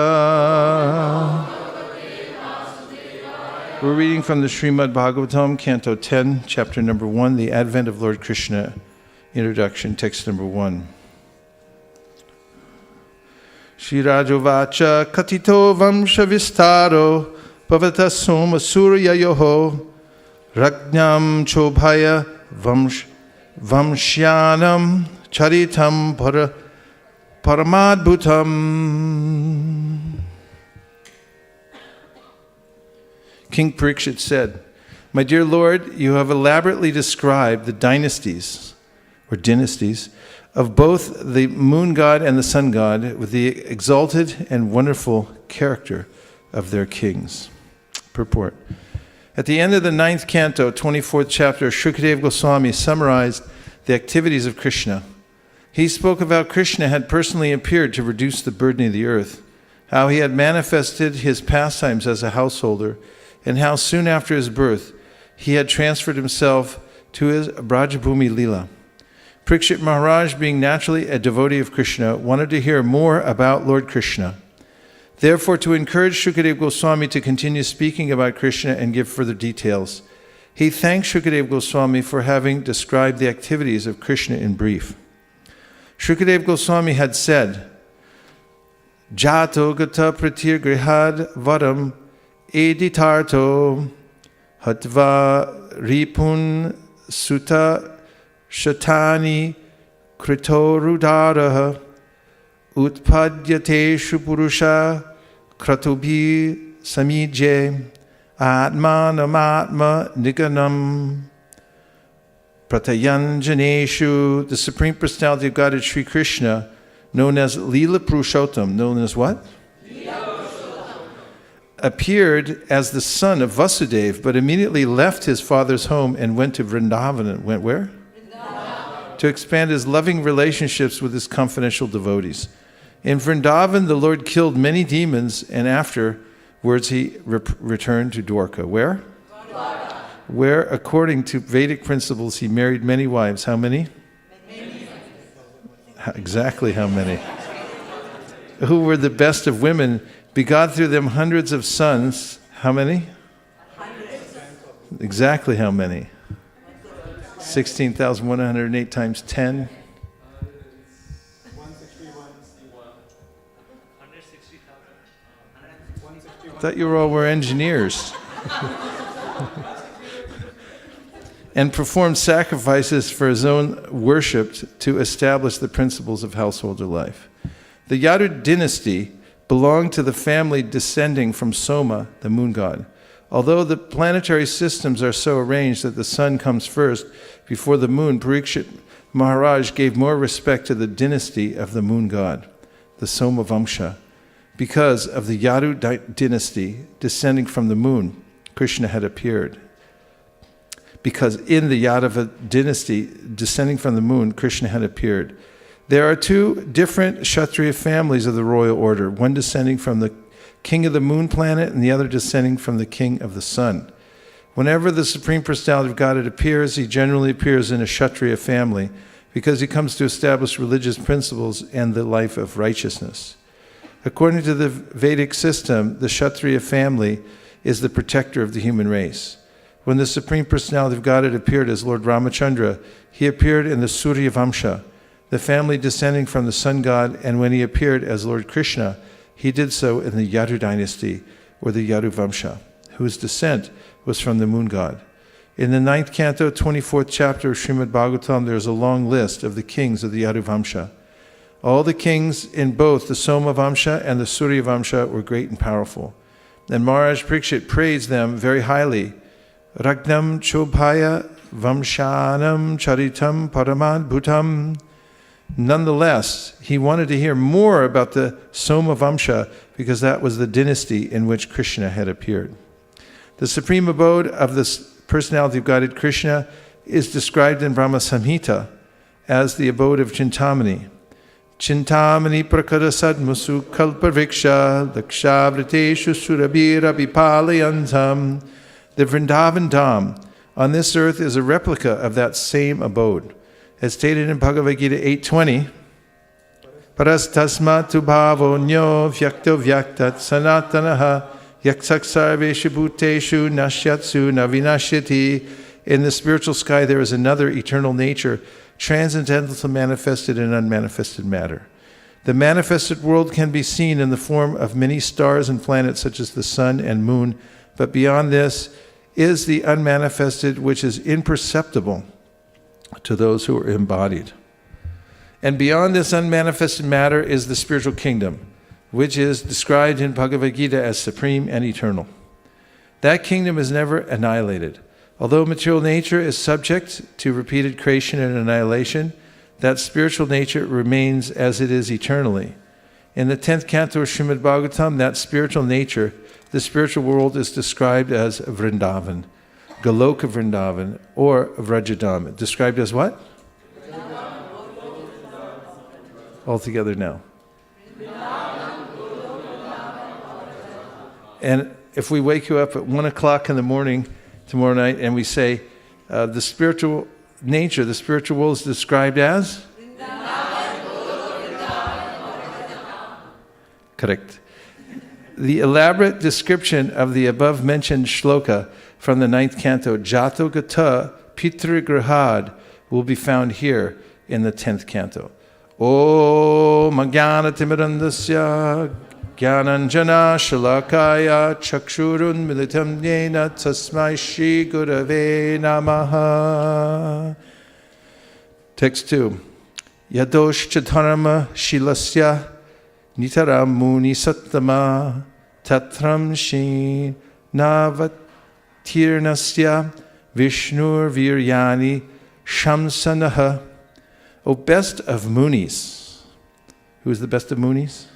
We're reading from the Srimad Bhagavatam, Canto 10, Chapter number 1, The Advent of Lord Krishna, Introduction, Text number 1. Shri Rajovacha Katito Vamsha Vistaro Bhavata Soma Surya Yoho Rajnam Chobhaya Vamshyanam Charitam Paramadbhutam. King Parikshit said, "My dear Lord, you have elaborately described the dynasties of both the moon god and the sun god with the exalted and wonderful character of their kings." Purport. At the end of the 9th canto, 24th chapter, Shukadeva Goswami summarized the activities of Krishna. He spoke of how Krishna had personally appeared to reduce the burden of the earth, how he had manifested his pastimes as a householder, and how soon after his birth he had transferred himself to his Brajabhumi Leela. Parikshit Maharaj, being naturally a devotee of Krishna, wanted to hear more about Lord Krishna. Therefore, to encourage Shukadeva Goswami to continue speaking about Krishna and give further details, he thanked Shukadeva Goswami for having described the activities of Krishna in brief. Shukadeva Goswami had said, Jato gata pratir grihad varam editarto hatva ripun sutta shatani kritorudaraha utpadyateshu purusha kratubi samije atmanamatma niganam pratayanjaneshu. The Supreme Personality of Godhead Sri Krishna, known as Lila Purushottam, known as what? Appeared as the son of Vasudeva, but immediately left his father's home and went to Vrindavan. Went where? Vrindavan. To expand his loving relationships with his confidential devotees. In Vrindavan, the Lord killed many demons, and afterwards he returned to Dwarka. Where? Dwarka. Where, according to Vedic principles, he married many wives. How many? Many. Exactly how many? Who were the best of women, begot through them hundreds of sons. How many? Hundreds. Exactly how many? 16,108 times 10. I thought you all were engineers. And performed sacrifices for his own worship to establish the principles of householder life. The Yadu dynasty belonged to the family descending from Soma, the moon god. Although the planetary systems are so arranged that the sun comes first before the moon, Parikshit Maharaj gave more respect to the dynasty of the moon god, the Soma Vamsha. Because of the Yadu dynasty descending from the moon, Krishna had appeared. Because in the Yadava dynasty descending from the moon, Krishna had appeared. There are two different Kshatriya families of the royal order, one descending from the king of the moon planet and the other descending from the king of the sun. Whenever the Supreme Personality of Godhead appears, he generally appears in a Kshatriya family because he comes to establish religious principles and the life of righteousness. According to the Vedic system, the Kshatriya family is the protector of the human race. When the Supreme Personality of Godhead appeared as Lord Ramachandra, he appeared in the Surya Vamsha, the family descending from the sun god, and when he appeared as Lord Krishna, he did so in the Yadu dynasty, or the Yadu Vamsha, whose descent was from the moon god. In the 9th canto, 24th chapter of Srimad Bhagavatam, there is a long list of the kings of the Yadu Vamsha. All the kings in both the Soma Vamsha and the Surya Vamsha were great and powerful. And Maharaj Parikshit praised them very highly. Ragnam Chobhaya Vamshanam Charitam Paramad Bhutam. Nonetheless, he wanted to hear more about the Soma Vamsha because that was the dynasty in which Krishna had appeared. The supreme abode of the personality of Godhead Krishna is described in Brahma Samhita as the abode of Chintamani. Chintamani prakara sadmusu kalpaviksha lakshavriteshu surabhira vipalayantam. The Vrindavan Dham on this earth is a replica of that same abode. As stated in Bhagavad Gita 8.20, Parastasmatu bhavo nyo vyakto vyaktat sanatanaha yaksaksarveshu bhuteshu nashyatsu navinashyati. In the spiritual sky there is another eternal nature, transcendental to manifested and unmanifested matter. The manifested world can be seen in the form of many stars and planets such as the sun and moon, but beyond this is the unmanifested, which is imperceptible to those who are embodied. And beyond this unmanifested matter is the spiritual kingdom, which is described in Bhagavad Gita as supreme and eternal. That kingdom is never annihilated. Although material nature is subject to repeated creation and annihilation, that spiritual nature remains as it is eternally. In the 10th canto of Srimad Bhagavatam, that spiritual nature, the spiritual world, is described as Vrindavan, Goloka Vrindavan, or Vrajadam. Described as what? All together now. And if we wake you up at 1 o'clock in the morning tomorrow night and we say, the spiritual nature, the spiritual world, is described as? Correct. The elaborate description of the above-mentioned shloka from the 9th canto, Jato Gata Pitrigrahad, will be found here in the 10th canto. Om Jnana Timirandasya Jnananjana Shalakaya Chakshurun Militam Yena Tasmai Shri Gurave Namaha. Text 2. Yadosh Chatarama Shilasya Nitaram Muni Sattama Tatram Shi Navatirnasya Vishnur Viryani Shamsanaha. O best of Munis. Who is the best of Munis?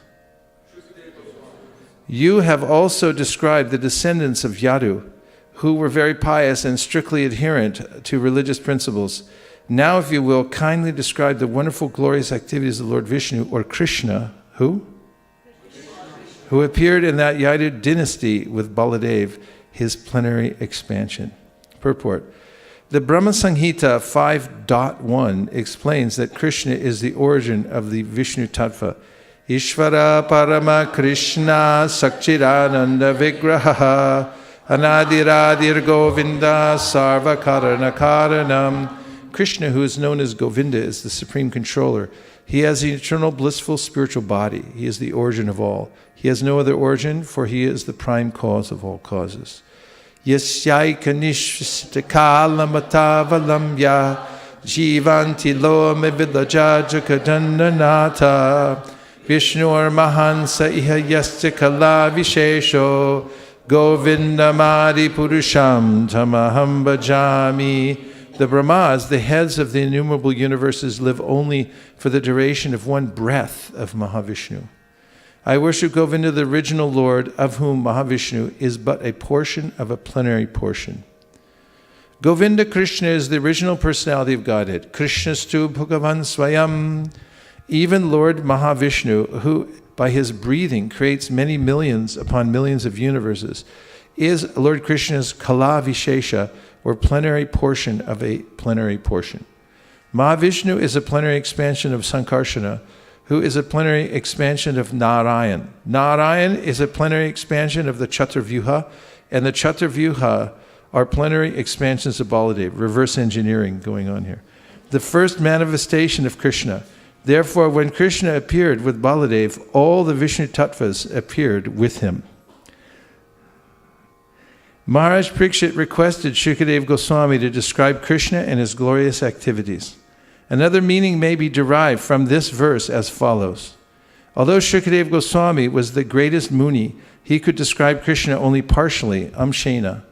You have also described the descendants of Yadu, who were very pious and strictly adherent to religious principles. Now, if you will, kindly describe the wonderful, glorious activities of Lord Vishnu, or Krishna, who? Who appeared in that Yadu dynasty with Baladev, his plenary expansion. Purport. The Brahma Samhita 5.1 explains that Krishna is the origin of the Vishnu Tattva. Ishvara Parama Krishna Sakchirananda Vigraha Anadiradir Govinda Sarva Karana Karanam. Krishna, who is known as Govinda, is the supreme controller. He has the eternal blissful spiritual body. He is the origin of all. He has no other origin, for he is the prime cause of all causes. Yasyaikanishtakalamatavalamya Jivanti Lome Vilajajakadannanata Vishnur Mahansa Iha Yastikala Vishesho Govindamadi Purusham Tamaham Bhajami. The Brahmas, the heads of the innumerable universes, live only for the duration of one breath of Mahavishnu. I worship Govinda, the original Lord, of whom Mahavishnu is but a portion of a plenary portion. Govinda Krishna is the original personality of Godhead. Krishnastu Bhagavan Swayam. Even Lord Mahavishnu, who by his breathing creates many millions upon millions of universes, is Lord Krishna's Kala Vishesha, or plenary portion of a plenary portion. Mahavishnu is a plenary expansion of Sankarsana, who is a plenary expansion of Narayan. Narayan is a plenary expansion of the Chaturvyuha, and the Chaturvyuha are plenary expansions of Baladev. Reverse engineering going on here. The first manifestation of Krishna. Therefore, when Krishna appeared with Baladev, all the Vishnu Tattvas appeared with him. Maharaj Parikshit requested Shukadeva Goswami to describe Krishna and his glorious activities. Another meaning may be derived from this verse as follows. Although Shukadeva Goswami was the greatest Muni, he could describe Krishna only partially, amshena,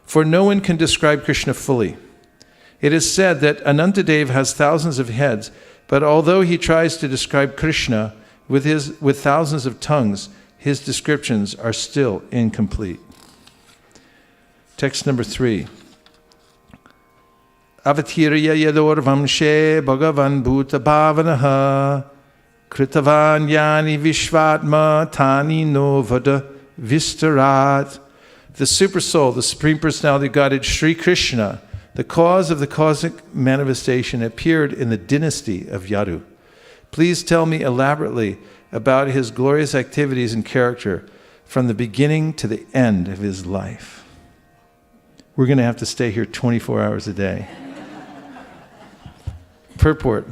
for no one can describe Krishna fully. It is said that Anantadev has thousands of heads, but although he tries to describe Krishna with thousands of tongues, his descriptions are still incomplete. Text number 3. Avatirya yador vamshe bhagavan bhuta bhavanaha kritavan yani vishvatma tani no vada vistarat. The super soul, the supreme personality of Godhead, Sri Krishna, the cause of the cosmic manifestation, appeared in the dynasty of Yadu. Please tell me elaborately about his glorious activities and character from the beginning to the end of his life. We're going to have to stay here 24 hours a day. Purport.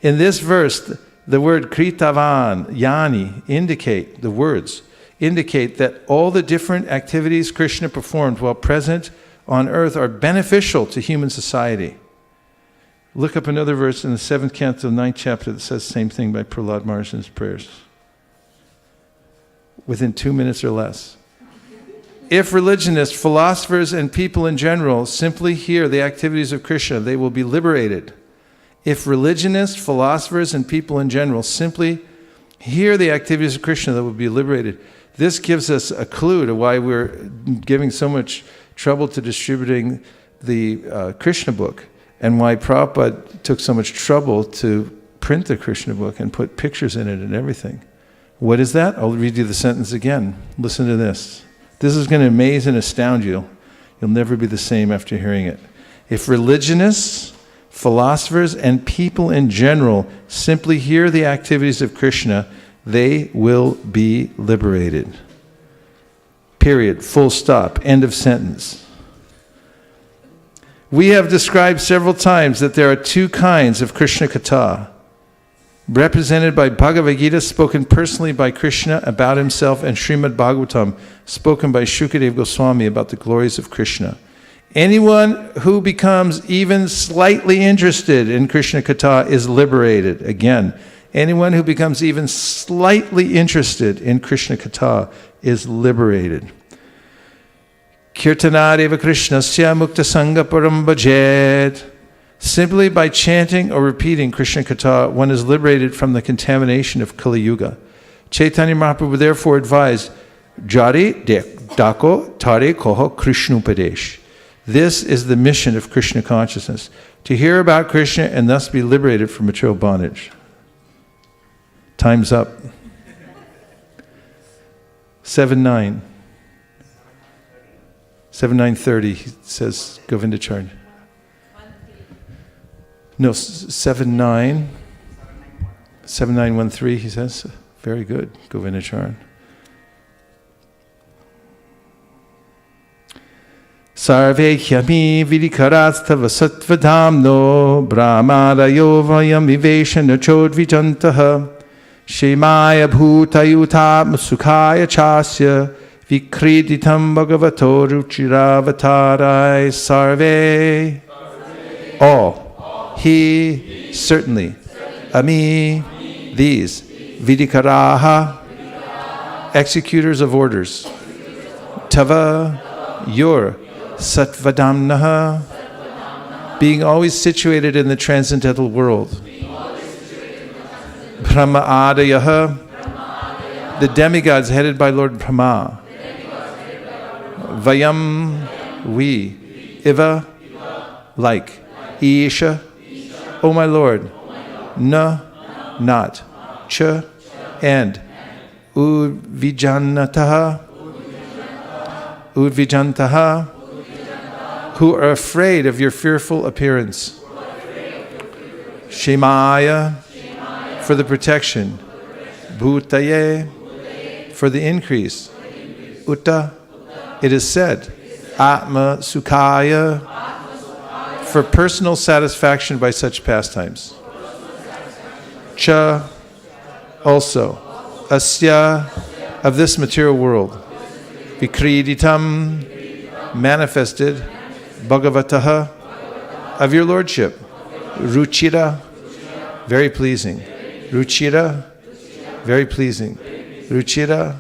In this verse, the word kritavan, yani, indicate that all the different activities Krishna performed while present on earth are beneficial to human society. Look up another verse in the 7th canto, 9th chapter that says the same thing by Prahlad Maharaj in his prayers. Within 2 minutes or less. If religionists, philosophers, and people in general simply hear the activities of Krishna, they will be liberated. If religionists, philosophers, and people in general simply hear the activities of Krishna, they will be liberated. This gives us a clue to why we're giving so much trouble to distributing the Krishna book, and why Prabhupada took so much trouble to print the Krishna book and put pictures in it and everything. What is that? I'll read you the sentence again. Listen to this. This is going to amaze and astound you. You'll never be the same after hearing it. If religionists, philosophers, and people in general simply hear the activities of Krishna, they will be liberated. Period. Full stop. End of sentence. We have described several times that there are two kinds of Krishna Katha, represented by Bhagavad Gita, spoken personally by Krishna about himself, and Srimad Bhagavatam, spoken by Shukadeva Goswami about the glories of Krishna. Anyone who becomes even slightly interested in Krishna Katha is liberated. Again, anyone who becomes even slightly interested in Krishna Katha is liberated. Kirtanadeva Krishnasya Mukta Sangha Param Bhajet. Simply by chanting or repeating Krishna Katha, one is liberated from the contamination of Kali Yuga. Chaitanya Mahaprabhu therefore advised, Jari Dako Tare Koho Krishnupadesh. This is the mission of Krishna consciousness, to hear about Krishna and thus be liberated from material bondage. Time's up. 7-9. 7-9-30, he says Govindacharya. No, 7-9. 7-9-1-3, he says. Very good, Govindacharya. Sarve hyami vidikaratstava sattvadhamno brahmadayo vayam viveshana chodvijantaha shemaya bhutayutam sukhaya chasya vikreditam bhagavato ruchiravatarai sarve. All. He, certainly. Ami, these. Vidikaraha, executors of orders. Tava, your. Satvadhamnaha, being always situated in the transcendental world. Brahma Adayaha, the demigods headed by Lord Brahma. Vayam, we. Iva, like. Isha, O my Lord. Na, not. Cha, and. Udvijanataha, Udvijantaha, who are afraid of your fearful appearance. Shemaya, for the protection. Bhutaye, for the increase. Uta, it is said. Atma Sukhaya, for personal satisfaction by such pastimes. Cha, also. Asya, of this material world. Vikreditam, manifested. Bhagavataha, of your lordship. Ruchira, very pleasing. Ruchira, very pleasing. Ruchira,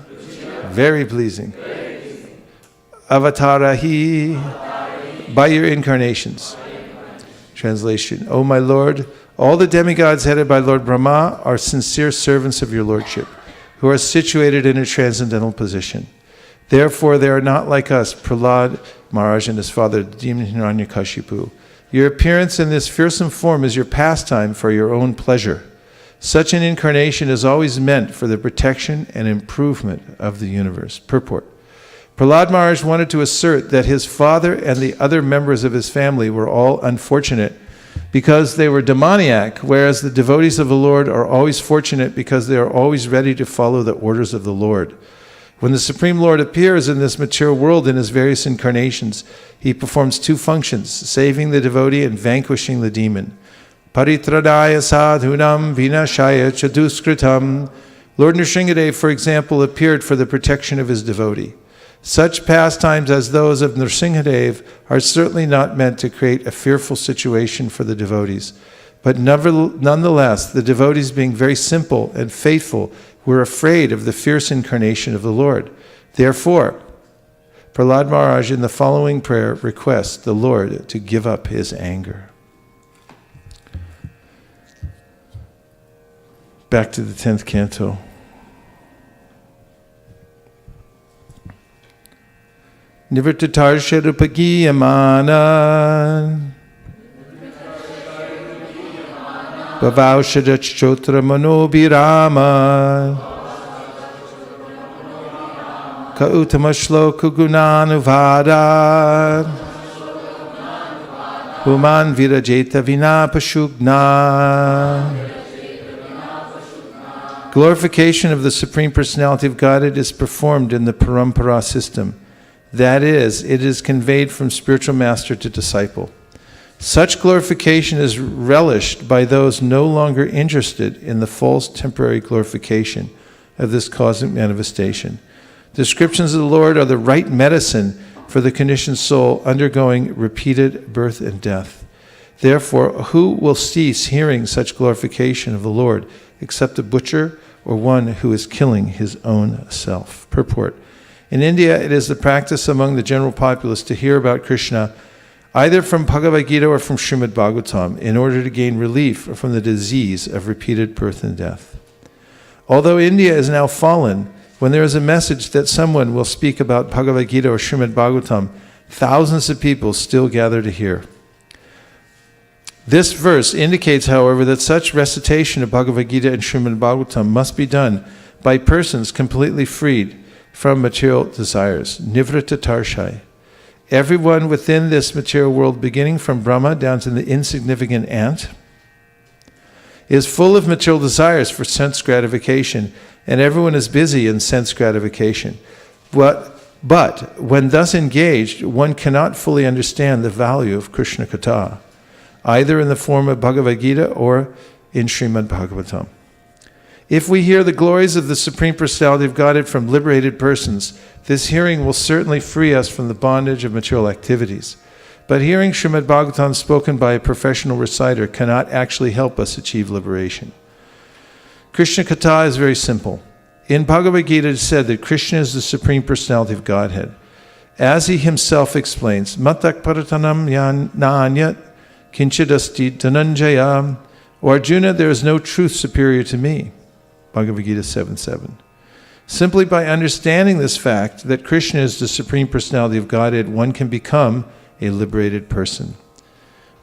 very pleasing. Avatarahi, by your incarnations. Translation. O my Lord, all the demigods headed by Lord Brahma are sincere servants of your lordship, who are situated in a transcendental position. Therefore, they are not like us, Prahlad Maharaj and his father, the demon Hiranyakashipu. Your appearance in this fearsome form is your pastime for your own pleasure. Such an incarnation is always meant for the protection and improvement of the universe. Purport. Prahlad Maharaj wanted to assert that his father and the other members of his family were all unfortunate because they were demoniac, whereas the devotees of the Lord are always fortunate because they are always ready to follow the orders of the Lord. When the Supreme Lord appears in this material world in his various incarnations, he performs two functions, saving the devotee and vanquishing the demon. Paritradaya sadhunam vinashaya chaduskritam. Lord Nrsingadev, for example, appeared for the protection of his devotee. Such pastimes as those of Nrsingadev are certainly not meant to create a fearful situation for the devotees. But nonetheless, the devotees, being very simple and faithful, were afraid of the fierce incarnation of the Lord. Therefore, Prahlad Maharaj in the following prayer requests the Lord to give up his anger. Back to the 10th canto. Nivartatarshadupagiyamana Bhavaushadachotra manobirama Ka utama shloka gunanuvada Human virajeta vina pashugna. Glorification of the Supreme Personality of Godhead is performed in the parampara system. That is, it is conveyed from spiritual master to disciple. Such glorification is relished by those no longer interested in the false temporary glorification of this cosmic manifestation. Descriptions of the Lord are the right medicine for the conditioned soul undergoing repeated birth and death. Therefore, who will cease hearing such glorification of the Lord except a butcher or one who is killing his own self? Purport. In India, it is the practice among the general populace to hear about Krishna either from Bhagavad Gita or from Srimad Bhagavatam in order to gain relief from the disease of repeated birth and death. Although India is now fallen, when there is a message that someone will speak about Bhagavad Gita or Srimad Bhagavatam, thousands of people still gather to hear. This verse indicates, however, that such recitation of Bhagavad Gita and Srimad Bhagavatam must be done by persons completely freed from material desires, nivritta tarshai. Everyone within this material world, beginning from Brahma down to the insignificant ant, is full of material desires for sense gratification, and everyone is busy in sense gratification. But when thus engaged, one cannot fully understand the value of Krishna Katha, either in the form of Bhagavad Gita or in Srimad Bhagavatam. If we hear the glories of the Supreme Personality of Godhead from liberated persons, this hearing will certainly free us from the bondage of material activities. But hearing Srimad Bhagavatam spoken by a professional reciter cannot actually help us achieve liberation. Krishna Katha is very simple. In Bhagavad Gita it is said that Krishna is the Supreme Personality of Godhead. As he himself explains, Matak Paratanam Nanyat Kinchidasti Dhananjaya. O Arjuna, there is no truth superior to me. Bhagavad Gita 7:7. Simply by understanding this fact that Krishna is the Supreme Personality of Godhead, one can become a liberated person.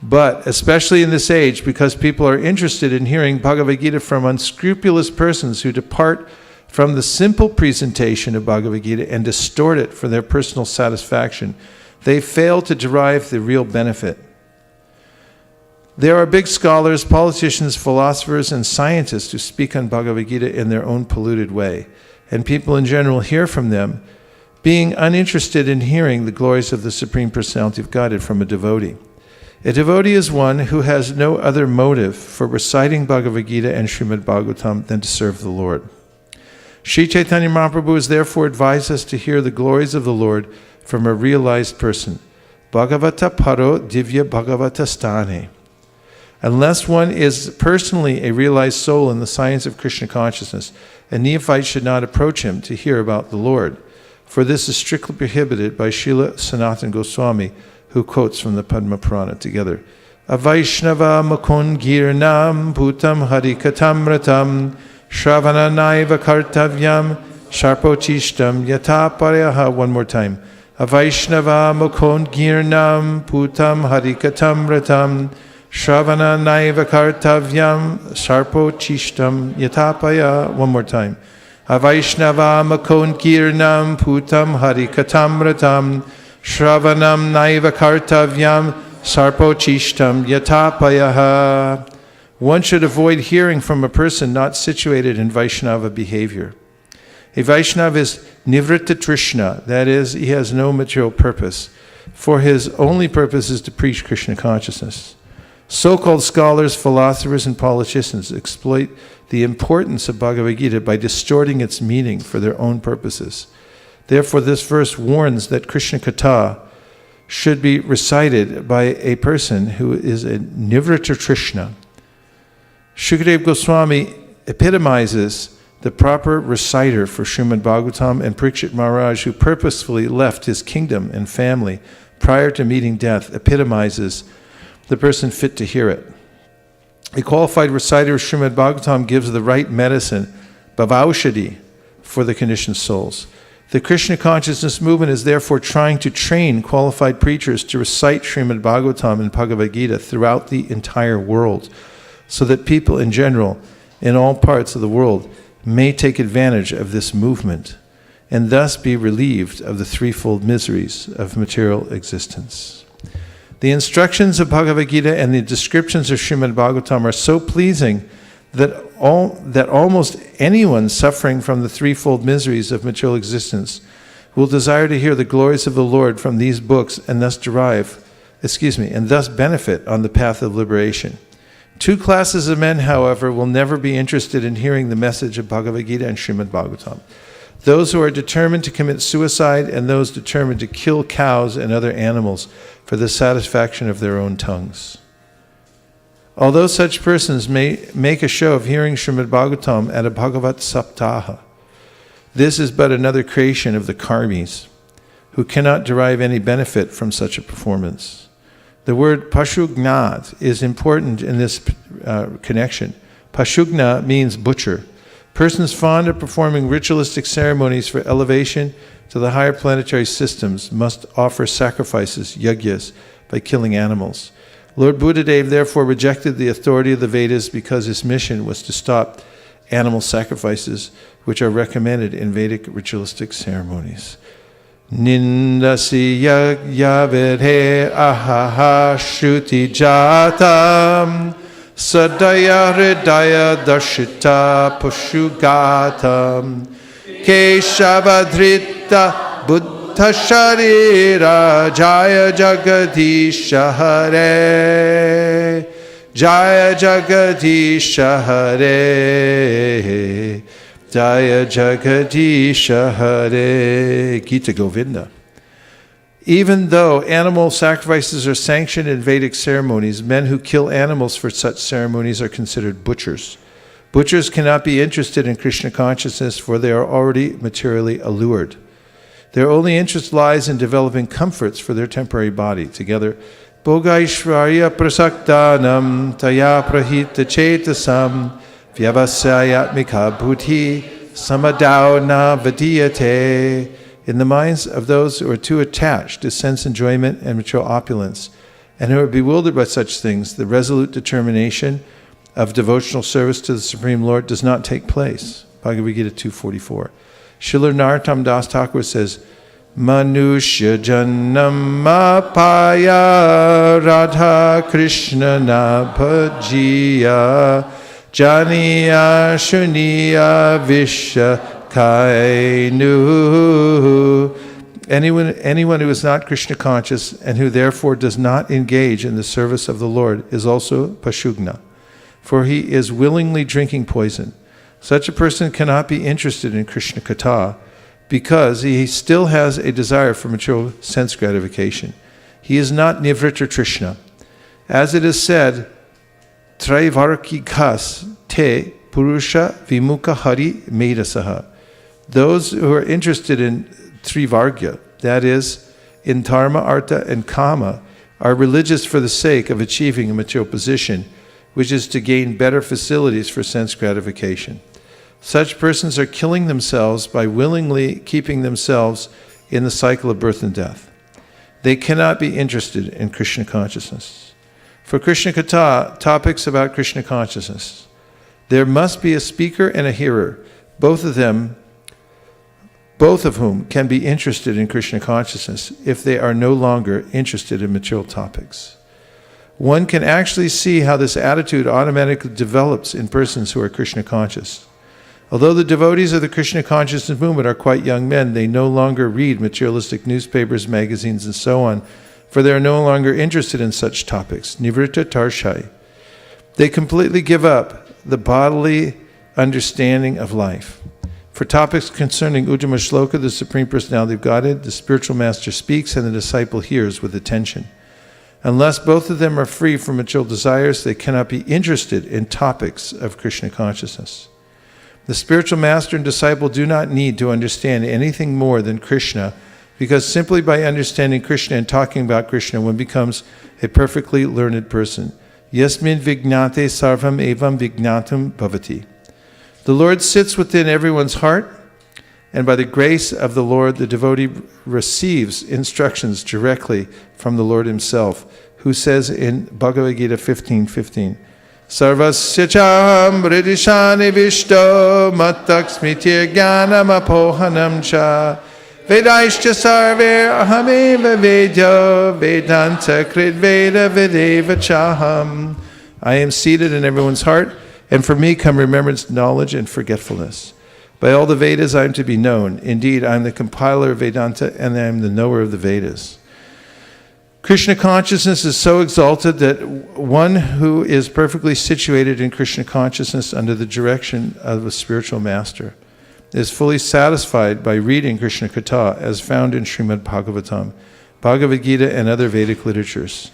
But, especially in this age, because people are interested in hearing Bhagavad Gita from unscrupulous persons who depart from the simple presentation of Bhagavad Gita and distort it for their personal satisfaction, they fail to derive the real benefit. There are big scholars, politicians, philosophers, and scientists who speak on Bhagavad Gita in their own polluted way, and people in general hear from them, being uninterested in hearing the glories of the Supreme Personality of Godhead from a devotee. A devotee is one who has no other motive for reciting Bhagavad Gita and Srimad Bhagavatam than to serve the Lord. Sri Chaitanya Mahaprabhu has therefore advised us to hear the glories of the Lord from a realized person. Bhagavata paro divya bhagavata stane. Unless one is personally a realized soul in the science of Krishna consciousness, a neophyte should not approach him to hear about the Lord, for this is strictly prohibited by Srila Sanatana Goswami, who quotes from the Padma Purana together. Avaishnava mukun girnam bhutam harikatamratam shravana naiva kartavyam sharpochishtam yata paryaha. One more time. Avaishnava mukun girnam bhutam harikatamratam Shravana naiva kartavyam sarpo chishtam yatapaya. One more time. Avaishnava makon kirnam putam harikatamratam Shravanam naiva kartavyam sarpo chishtam yatapaya. One should avoid hearing from a person not situated in Vaishnava behavior. A Vaishnava is nivritta trishna, that is, he has no material purpose, for his only purpose is to preach Krishna consciousness. So-called scholars, philosophers, and politicians exploit the importance of Bhagavad Gita by distorting its meaning for their own purposes. Therefore, this verse warns that Krishna Katha should be recited by a person who is a Nivritta Trishna. Shukadeva Goswami epitomizes the proper reciter for Srimad Bhagavatam, and Parikshit Maharaj, who purposefully left his kingdom and family prior to meeting death, epitomizes the person fit to hear it. A qualified reciter of Srimad Bhagavatam gives the right medicine, bhavaushadhi, for the conditioned souls. The Krishna consciousness movement is therefore trying to train qualified preachers to recite Srimad Bhagavatam and Bhagavad Gita throughout the entire world, so that people in general, in all parts of the world, may take advantage of this movement, and thus be relieved of the threefold miseries of material existence. The instructions of Bhagavad Gita and the descriptions of Srimad Bhagavatam are so pleasing that almost anyone suffering from the threefold miseries of material existence will desire to hear the glories of the Lord from these books and thus benefit on the path of liberation. Two classes of men, however, will never be interested in hearing the message of Bhagavad Gita and Srimad Bhagavatam. Those who are determined to commit suicide and those determined to kill cows and other animals for the satisfaction of their own tongues. Although such persons may make a show of hearing Srimad Bhagavatam at a Bhagavat Saptaha, this is but another creation of the karmis, who cannot derive any benefit from such a performance. The word pashugnat is important in this connection. Pashugna means butcher. Persons fond of performing ritualistic ceremonies for elevation to the higher planetary systems must offer sacrifices, yagyas, by killing animals. Lord Buddhadev therefore rejected the authority of the Vedas because his mission was to stop animal sacrifices, which are recommended in Vedic ritualistic ceremonies. Nindasi yagyavedhe ahaha shruti jatam sadaya hridaya darshita pushugatam keshavadhrita buddha sharira jaya jagadisha hare jaya jagadisha hare jaya jagadisha hare. Gita Govinda. Even though animal sacrifices are sanctioned in Vedic ceremonies, men who kill animals for such ceremonies are considered butchers. Butchers cannot be interested in Krishna consciousness, for they are already materially allured. Their only interest lies in developing comforts for their temporary body. Together, Bhogaishvarya prasaktanam taya prahita chetasam vyavasayatmika buddhi samadao na vidiyate. In the minds of those who are too attached to sense enjoyment and material opulence, and who are bewildered by such things, the resolute determination of devotional service to the Supreme Lord does not take place. Bhagavad Gita 2:44. Srila Narottam Das Thakur says, Manushya Jannam Apaya Radha Krishna Nabhajiya Janiya Shuniya Visha Kainu. Anyone who is not Krishna conscious and who therefore does not engage in the service of the Lord is also Pashugna, for he is willingly drinking poison. Such a person cannot be interested in Krishna Katha because he still has a desire for material sense gratification. He is not Nivritta Trishna. As it is said, Traivarkikas te Purusha Vimukha Hari Medasaha. Those who are interested in Trivargya, that is, in Dharma, Artha, and Kama, are religious for the sake of achieving a material position, which is to gain better facilities for sense gratification. Such persons are killing themselves by willingly keeping themselves in the cycle of birth and death. They cannot be interested in Krishna consciousness. For Krishna Katha, topics about Krishna consciousness, there must be a speaker and a hearer, both of whom can be interested in Krishna consciousness if they are no longer interested in material topics. One can actually see how this attitude automatically develops in persons who are Krishna conscious. Although the devotees of the Krishna consciousness movement are quite young men, they no longer read materialistic newspapers, magazines, and so on, for they are no longer interested in such topics. Nivritta Tarshai. They completely give up the bodily understanding of life. For topics concerning Uttama Shloka, the Supreme Personality of Godhead, the spiritual master speaks and the disciple hears with attention. Unless both of them are free from material desires, they cannot be interested in topics of Krishna consciousness. The spiritual master and disciple do not need to understand anything more than Krishna, because simply by understanding Krishna and talking about Krishna, one becomes a perfectly learned person. Yasmin vignate sarvam evam vignatum bhavati. The Lord sits within everyone's heart, and by the grace of the Lord, the devotee receives instructions directly from the Lord himself, who says in Bhagavad Gita 15:15, Sarvasya cham hridishani vishto mattak smritir jnanam apohanam cha Vedaishcha sarve ahameva vedyo Vedanta krit veda videva chaham. I am seated in everyone's heart, and from me come remembrance, knowledge, and forgetfulness. By all the Vedas I am to be known. Indeed, I am the compiler of Vedanta, and I am the knower of the Vedas. Krishna consciousness is so exalted that one who is perfectly situated in Krishna consciousness under the direction of a spiritual master is fully satisfied by reading Krishna Katha as found in Srimad Bhagavatam, Bhagavad Gita, and other Vedic literatures.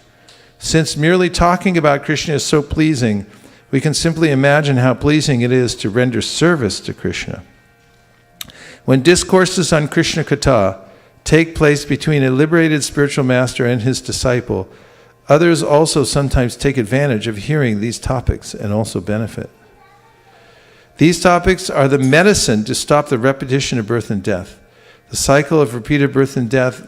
Since merely talking about Krishna is so pleasing, we can simply imagine how pleasing it is to render service to Krishna. When discourses on Krishna Katha take place between a liberated spiritual master and his disciple, others also sometimes take advantage of hearing these topics and also benefit. These topics are the medicine to stop the repetition of birth and death, the cycle of repeated birth and death,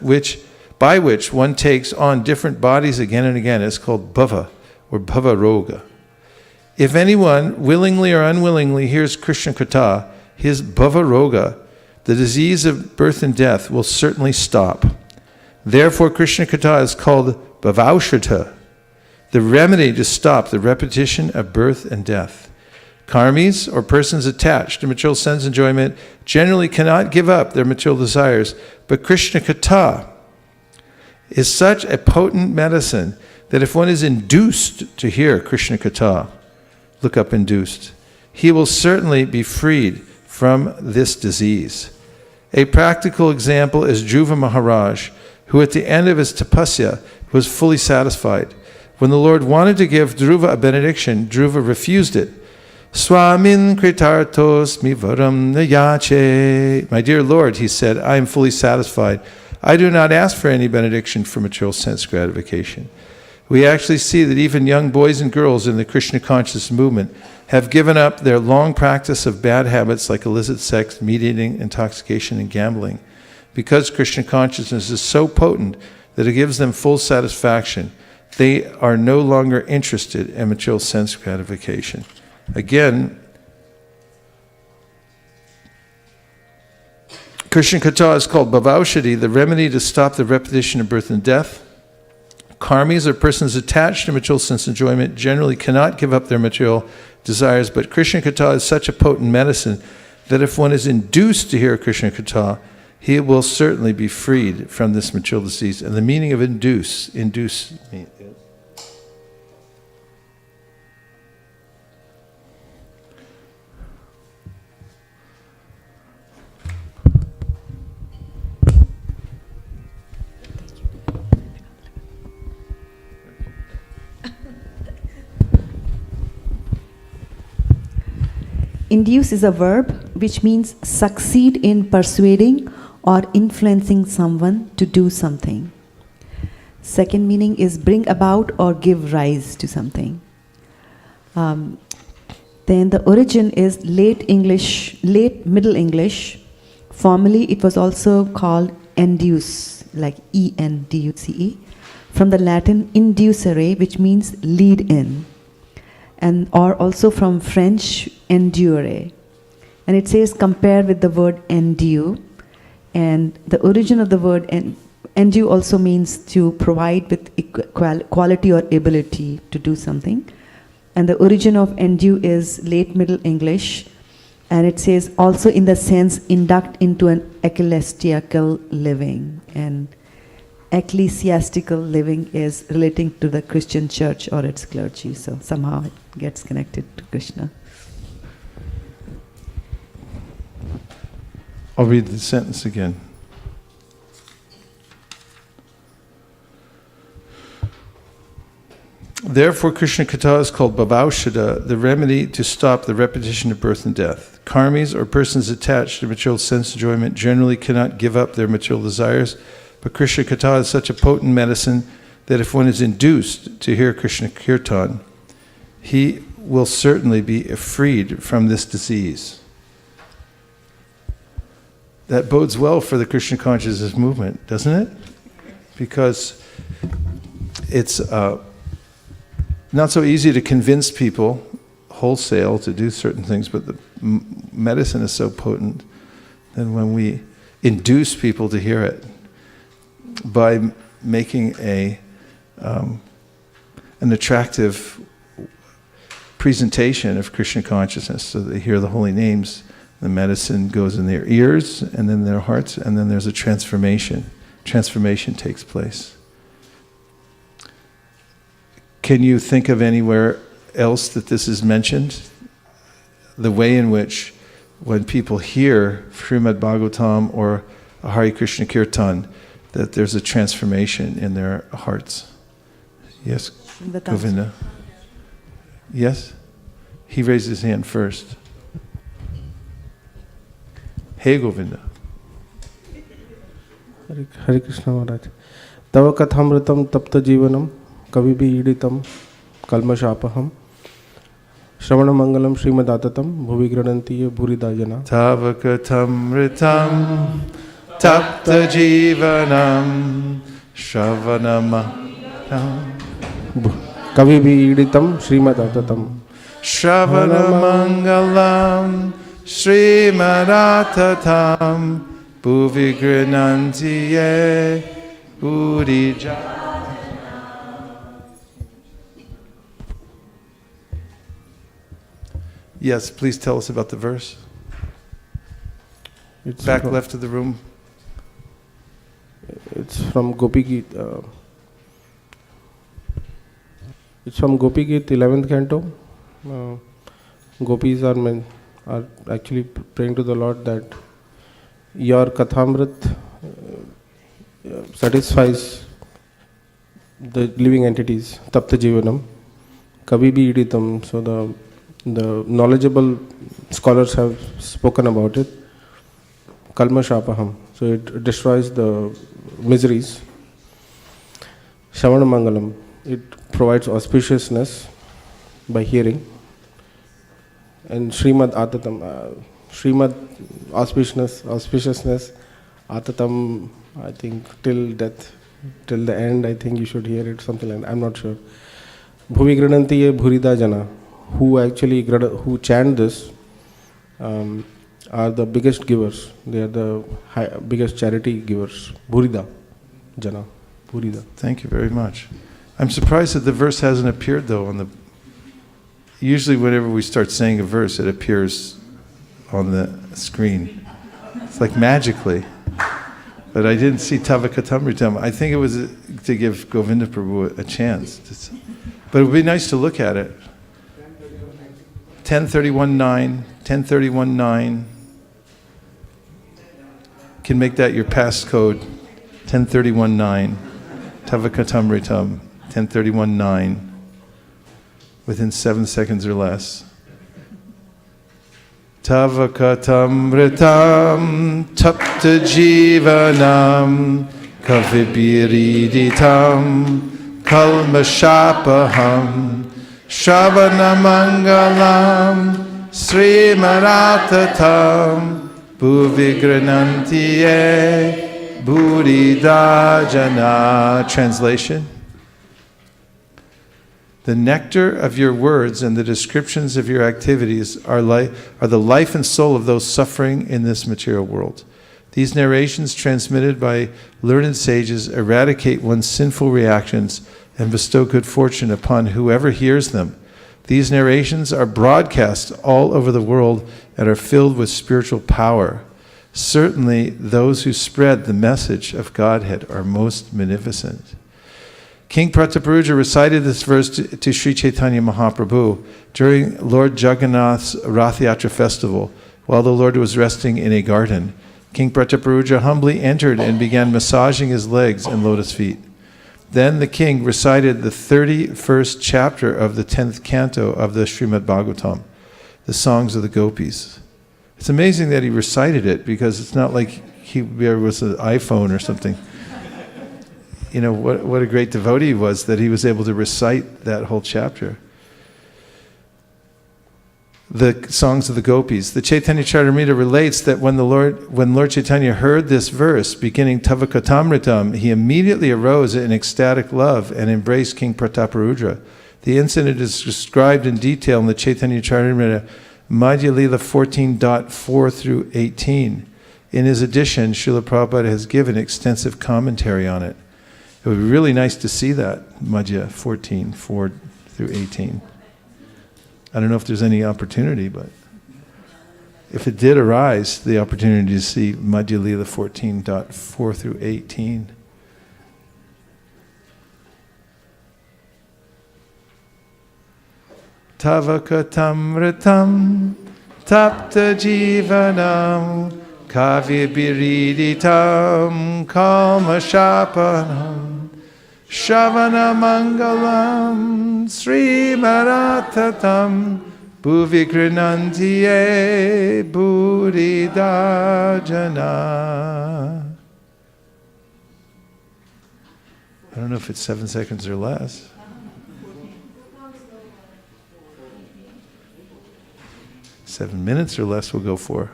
by which one takes on different bodies again and again, is called bhava, or bhava roga. If anyone, willingly or unwillingly, hears Krishna Katha, his bhava roga, the disease of birth and death, will certainly stop. Therefore, Krishna Katha is called bhavaushata, the remedy to stop the repetition of birth and death. Karmis, or persons attached to material sense enjoyment, generally cannot give up their material desires, but Krishna Katha is such a potent medicine that if one is induced to hear Krishna Katha, look up induced, he will certainly be freed from this disease. A practical example is Dhruva Maharaj, who at the end of his tapasya was fully satisfied. When the Lord wanted to give Dhruva a benediction, Dhruva refused it. Swamin kritartos mi varam nayache. My dear Lord, he said, I am fully satisfied. I do not ask for any benediction for material sense gratification. We actually see that even young boys and girls in the Krishna conscious movement have given up their long practice of bad habits like illicit sex, meat eating, intoxication, and gambling, because Krishna consciousness is so potent that it gives them full satisfaction. They are no longer interested in material sense gratification. Again, Krishna Katha is called bhavaushati, the remedy to stop the repetition of birth and death. Karmis, or persons attached to material sense enjoyment, generally cannot give up their material desires, but Krishna Katha is such a potent medicine that if one is induced to hear Krishna Katha, he will certainly be freed from this material disease. And the meaning of induce means induce is a verb which means succeed in persuading or influencing someone to do something. Second meaning is bring about or give rise to something. Then the origin is late Middle English. Formerly it was also called induce, like E-N-D-U-C-E, from the Latin inducere, which means lead in, and or also from French endure. And it says compare with the word endue, and the origin of the word endue also means to provide with quality or ability to do something. And the origin of endue is late Middle English, and it says also in the sense induct into an ecclesiastical living. And ecclesiastical living is relating to the Christian church or its clergy, so somehow it gets connected to Krishna. I'll read the sentence again. Therefore, Krishna Katha is called bhavaushata, the remedy to stop the repetition of birth and death. Karmis, or persons attached to material sense enjoyment, generally cannot give up their material desires, but Krishna Katha is such a potent medicine that if one is induced to hear Krishna Kirtan, he will certainly be freed from this disease. That bodes well for the Krishna consciousness movement, doesn't it? Because it's not so easy to convince people wholesale to do certain things, but the medicine is so potent that when we induce people to hear it by making an attractive presentation of Krishna consciousness. So they hear the holy names, the medicine goes in their ears and then their hearts, and then there's a transformation. Transformation takes place. Can you think of anywhere else that this is mentioned? The way in which when people hear Srimad Bhagavatam or a Hare Krishna Kirtan, that there's a transformation in their hearts. Yes, Govinda. Yes? He raised his hand first. Hey Govinda. Hare Krishna Maharaj. Tava kathamritam tapta jivanam kavibi iditam kalmashapaham Shravana Mangalam Srimad-Atatam Bhuvi Granantiya Bhuridajana. Tava katamritam tapta jivanam Shravanam Kavibi iditam Srimad-Atatam Shravana Mangalam Srimad-Atatam Bhuvi Granantiye Bhuridajana. Yes, please tell us about the verse. It's Back from, left of the room. It's from Gopi Gita. It's from Gopi Gita 11th canto. Gopis are actually praying to the Lord that your Kathamrit satisfies the living entities. Tapta Jivanam. Kavibi iditam. So the knowledgeable scholars have spoken about it. Kalma Shapaham. So it destroys the miseries. Shravana Mangalam. It provides auspiciousness by hearing. And Srimad Atatam. Srimad auspiciousness. Atatam, I think till death, till the end, I think you should hear it, something like that. I'm not sure. Bhuvi Granantiye Bhuridajana. Who chant this are the biggest givers. They are the biggest charity givers. Bhurida Jana. Bhurida. Thank you very much. I'm surprised that the verse hasn't appeared though on the. Usually, whenever we start saying a verse, it appears on the screen. It's like magically. But I didn't see Tava Katamritam. I think it was to give Govinda Prabhu a chance. But it would be nice to look at it. 1031.9, 1031.9. Can make that your passcode. 1031.9. Tava Katamritam. 1031.9. Within 7 seconds or less. Tava Katamritam Tapta Jivanam Kavibiriditam Kalmashapaham Shravana Mangalam Srimad-Atatam Bhuvi Granantiye Bhuridajana. Translation: the nectar of your words and the descriptions of your activities are the life and soul of those suffering in this material world. These narrations transmitted by learned sages eradicate one's sinful reactions and bestow good fortune upon whoever hears them. These narrations are broadcast all over the world and are filled with spiritual power. Certainly, those who spread the message of Godhead are most magnificent. King Prataparuja recited this verse to Sri Chaitanya Mahaprabhu during Lord Jagannath's Rath Yatra festival while the Lord was resting in a garden. King Prataparuja humbly entered and began massaging his legs and lotus feet. Then the king recited the 31st chapter of the 10th canto of the Srimad Bhagavatam, the songs of the gopis. It's amazing that he recited it because it's not like there was an iPhone or something. You know, what a great devotee he was that he was able to recite that whole chapter. The songs of the gopis. The Chaitanya Charitamrita relates that when Lord Chaitanya heard this verse, beginning Tava Katamritam, he immediately arose in ecstatic love and embraced King Prataparudra. The incident is described in detail in the Chaitanya Charitamrita, Madhya Lila 14.4 through 18. In his edition, Srila Prabhupada has given extensive commentary on it. It would be really nice to see that, Madhya 14, 4 through 18. I don't know if there's any opportunity, but if it did arise, the opportunity to see Madhya Leela 14.4 through 18. Tava katamritam tapta jivanam kavya biriditam kalma shapanam shavana mangalam sri maratatam bhuvi grinantiye buddhidajana. I don't know if it's 7 seconds or less. Seven minutes or less we'll go for.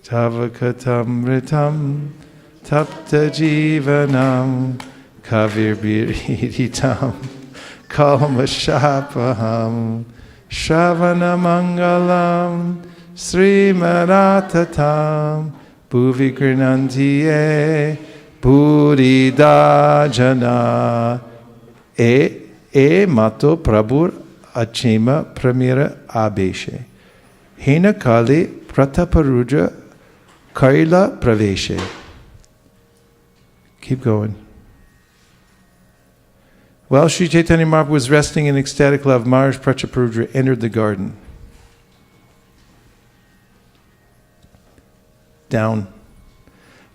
Tava katamritam tapta jivanam kavir biritam kalmashapaham shavana mangalam Sri Maratatam Bhuvi Grinantiye Buddhidajana E Mato Prabhur Achema Pramira Abeshe Hena Kali Prataparudra Kaila Praveshe. Keep going. While Sri Chaitanya Mahaprabhu was resting in ecstatic love, Maharaj Prataparudra entered the garden. Down.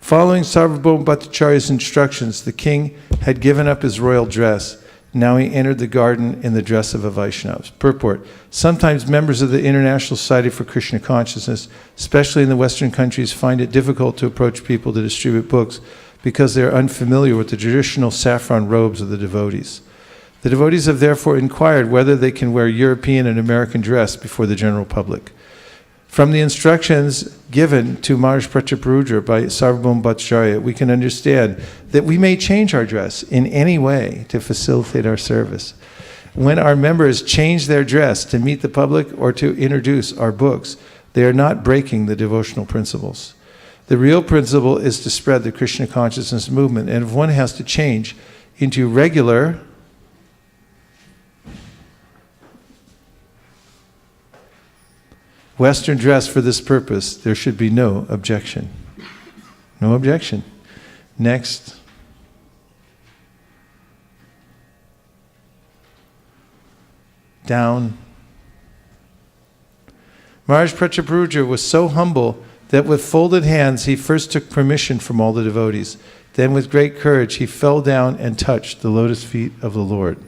Following Sarvabhauma Bhattacharya's instructions, the king had given up his royal dress. Now he entered the garden in the dress of a Vaishnava. Purport. Sometimes members of the International Society for Krishna Consciousness, especially in the Western countries, find it difficult to approach people to distribute books because they are unfamiliar with the traditional saffron robes of the devotees. The devotees have therefore inquired whether they can wear European and American dress before the general public. From the instructions given to Maharaj Prataparudra by Sarvabhauma Bhattacharya, we can understand that we may change our dress in any way to facilitate our service. When our members change their dress to meet the public or to introduce our books, they are not breaking the devotional principles. The real principle is to spread the Krishna consciousness movement, and if one has to change into regular Western dress for this purpose, there should be no objection. No objection. Next. Down. Maharaj Prataparudra was so humble that with folded hands he first took permission from all the devotees. Then with great courage he fell down and touched the lotus feet of the Lord.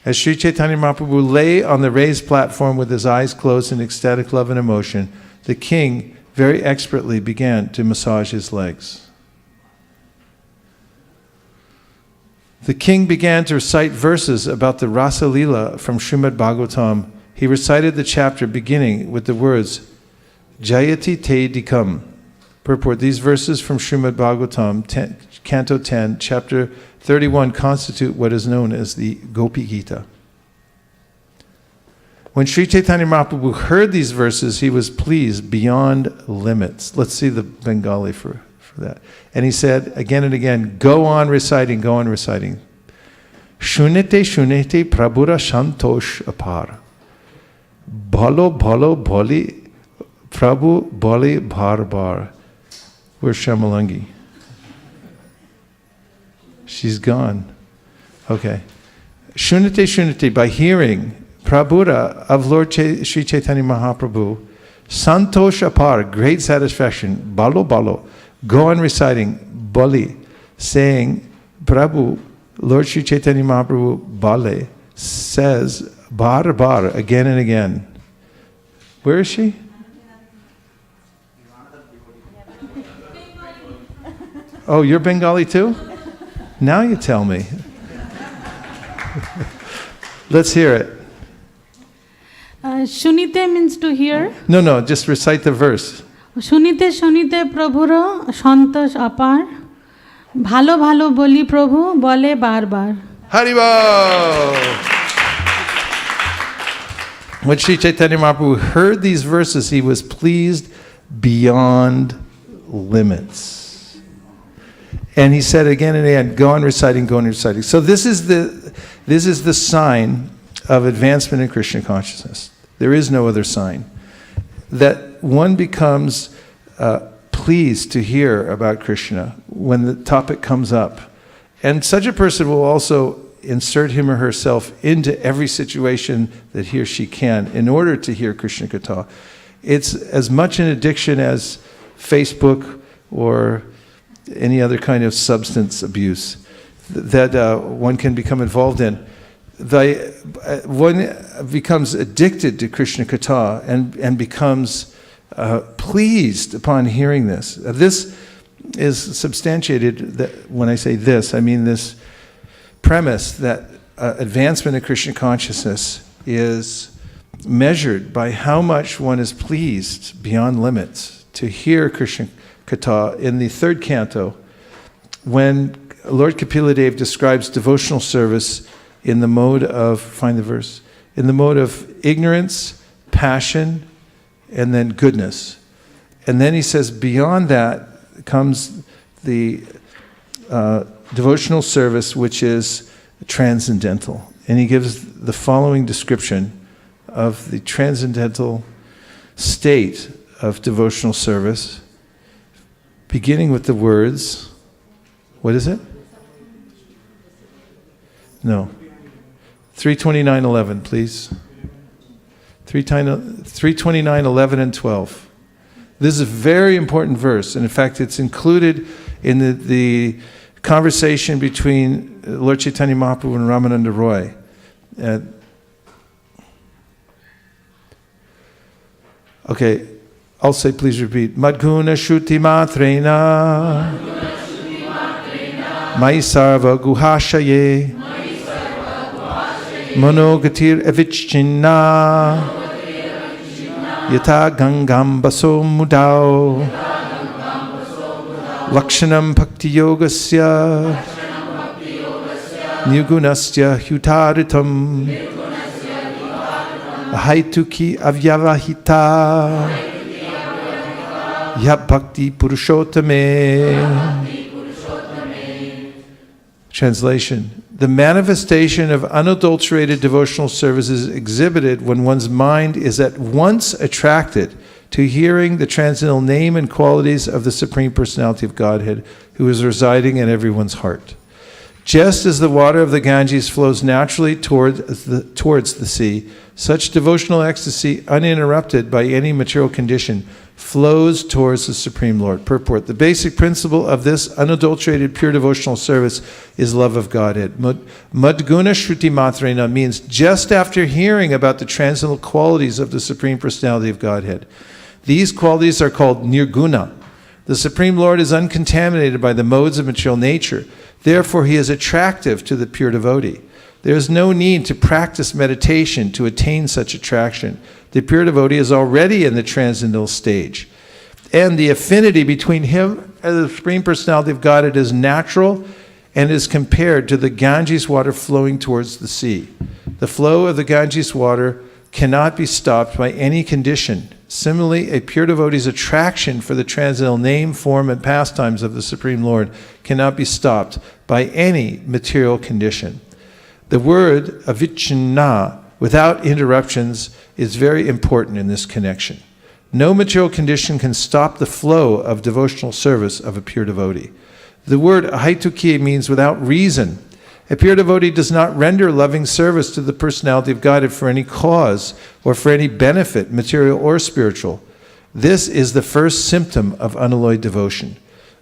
As Sri Chaitanya Mahaprabhu lay on the raised platform with his eyes closed in ecstatic love and emotion, the king very expertly began to massage his legs. The king began to recite verses about the Rasa Leela from Srimad Bhagavatam. He recited the chapter beginning with the words, Jayati te dikam. Purport, these verses from Srimad Bhagavatam, Canto 10, Chapter 31, constitute what is known as the Gopi Gita. When Sri Chaitanya Mahaprabhu heard these verses, he was pleased beyond limits. Let's see the Bengali for that. And he said again and again, go on reciting, go on reciting. Shunete shunete prabhura shantosh apar. Bhalo bhalo bholi prabhu bholi bhar bar. Where's Shamalangi? She's gone. Okay. Shunate shunate, by hearing Prabhupada of Lord Sri Chaitanya Mahaprabhu, Santosh apar, great satisfaction, balo balo, go on reciting, bali, saying, Prabhu, Lord Sri Chaitanya Mahaprabhu, bale, says, bar bar, again and again. Where is she? Oh, you're Bengali too? Now you tell me. শুনিতে means to hear. No, just recite the verse. শুনিতে শুনিতে প্রভুর সন্তোষ অপার, ভালো ভালো বলি প্রভু বলে বারবার। Haribo! When Sri Chaitanya Mahaprabhu heard these verses, he was pleased beyond limits. And he said again and again, go on reciting, go on reciting. So this is the sign of advancement in Krishna consciousness. There is no other sign. That one becomes pleased to hear about Krishna when the topic comes up. And such a person will also insert him or herself into every situation that he or she can in order to hear Krishna Katha. It's as much an addiction as Facebook or any other kind of substance abuse that one can become involved in. One becomes addicted to Krishna Katha and becomes pleased upon hearing this. This is substantiated, that when I say this, I mean this premise that advancement in Krishna consciousness is measured by how much one is pleased beyond limits to hear Krishna Katha in the third canto, when Lord Kapila Dev describes devotional service in the mode of, find the verse, in the mode of ignorance, passion, and then goodness. And then he says beyond that comes the devotional service, which is transcendental. And he gives the following description of the transcendental state of devotional service, beginning with the words, what is it? No. 329:11, please. 329:11 and 12. This is a very important verse, and in fact it's included in the conversation between Lord Chaitanya Mahaprabhu and Ramananda Roy. Okay, I'll say, please repeat. Madguna Shruti Matrena Mai Sarva Guhashaye Monogatir Evichchinna Yata Gangam Baso Mudao Lakshanam Bhakti Yogasya Nirgunasya Hutaritam Haituki Avyavahita Yat Bhakti Purushottame. Translation: the manifestation of unadulterated devotional service is exhibited when one's mind is at once attracted to hearing the transcendental name and qualities of the Supreme Personality of Godhead, who is residing in everyone's heart. Just as the water of the Ganges flows naturally towards the sea, such devotional ecstasy, uninterrupted by any material condition, flows towards the Supreme Lord. Purport: the basic principle of this unadulterated pure devotional service is love of Godhead. Madguna Shruti Matrena means just after hearing about the transcendental qualities of the Supreme Personality of Godhead. These qualities are called nirguna. The Supreme Lord is uncontaminated by the modes of material nature. Therefore, he is attractive to the pure devotee. There is no need to practice meditation to attain such attraction. The pure devotee is already in the transcendental stage. And the affinity between him and the Supreme Personality of Godhead is natural and is compared to the Ganges water flowing towards the sea. The flow of the Ganges water cannot be stopped by any condition. Similarly, a pure devotee's attraction for the transcendental name, form, and pastimes of the Supreme Lord cannot be stopped by any material condition. The word avichinna, without interruptions, is very important in this connection. No material condition can stop the flow of devotional service of a pure devotee. The word ahaituki means without reason. A pure devotee does not render loving service to the personality of Godhead for any cause or for any benefit, material or spiritual. This is the first symptom of unalloyed devotion.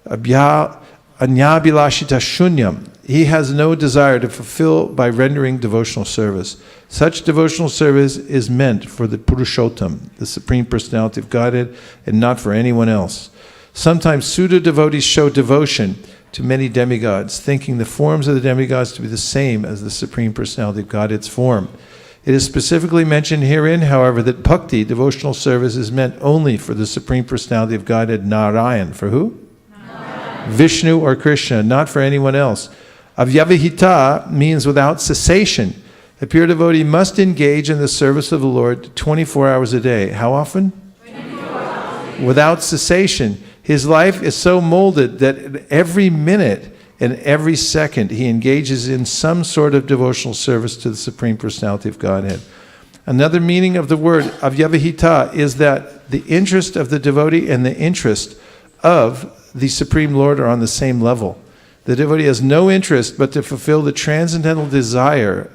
Anyabilashita shunyam. He has no desire to fulfill by rendering devotional service. Such devotional service is meant for the Purushottam, the Supreme Personality of Godhead, and not for anyone else. Sometimes pseudo-devotees show devotion to many demigods, thinking the forms of the demigods to be the same as the Supreme Personality of Godhead's form. It is specifically mentioned herein, however, that bhakti, devotional service, is meant only for the Supreme Personality of Godhead, Narayan. For who? Narayan. Vishnu or Krishna, not for anyone else. Avyavahita means without cessation. The pure devotee must engage in the service of the Lord 24 hours a day. How often? 24 hours. Without cessation. His life is so molded that every minute and every second he engages in some sort of devotional service to the Supreme Personality of Godhead. Another meaning of the word avyavahita is that the interest of the devotee and the interest of the Supreme Lord are on the same level. The devotee has no interest but to fulfill the transcendental desire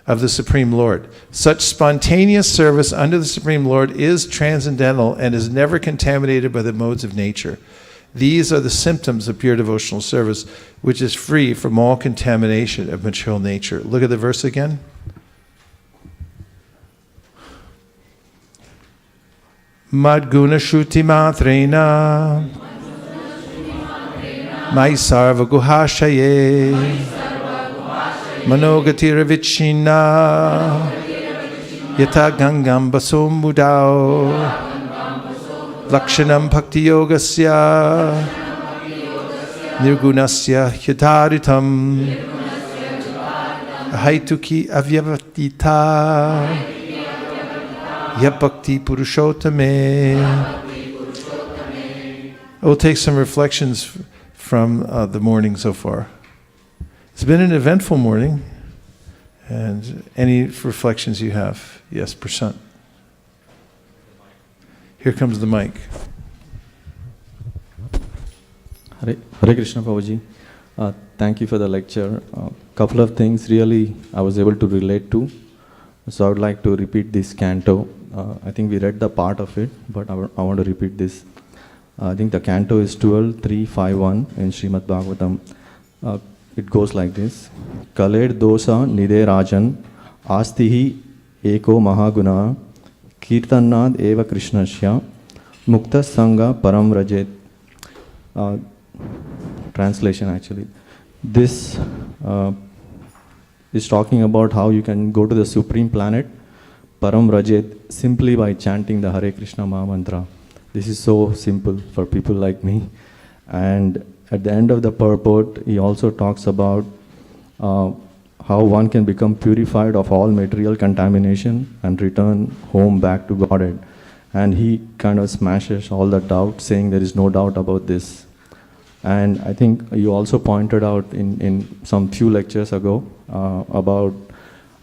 of the Supreme Lord. Such spontaneous service under the Supreme Lord is transcendental and is never contaminated by the modes of nature. These are the symptoms of pure devotional service, which is free from all contamination of material nature. Look at the verse again. Madguna Shruti Matrena Maisarva Guhashaye Manogatira Vichina Yata Gangam Basom Mudao Lakshanam Bhakti Yogasya Nirgunasya Hyadharitam Haituki Avyavatita Yapakti Purushottame. We'll take some reflections from the morning so far. It's been an eventful morning. And any reflections you have? Yes, Prashant. Here comes the mic. Hare Krishna Prabhuji. Thank you for the lecture. Couple of things really I was able to relate to. So I would like to repeat this canto. I think we read the part of it, but I want to repeat this. I think the canto is 12.351 in Srimad Bhagavatam. It goes like this. Kaled dosa nide rajan astihi eko mahaguna kirtanad eva krishnasya mukta sangha param rajet. Translation actually. This is talking about how you can go to the supreme planet Param Rajet simply by chanting the Hare Krishna Maha Mantra. This is so simple for people like me. And at the end of the purport, he also talks about how one can become purified of all material contamination and return home back to Godhead. And he kind of smashes all the doubt, saying there is no doubt about this. And I think you also pointed out in some few lectures ago about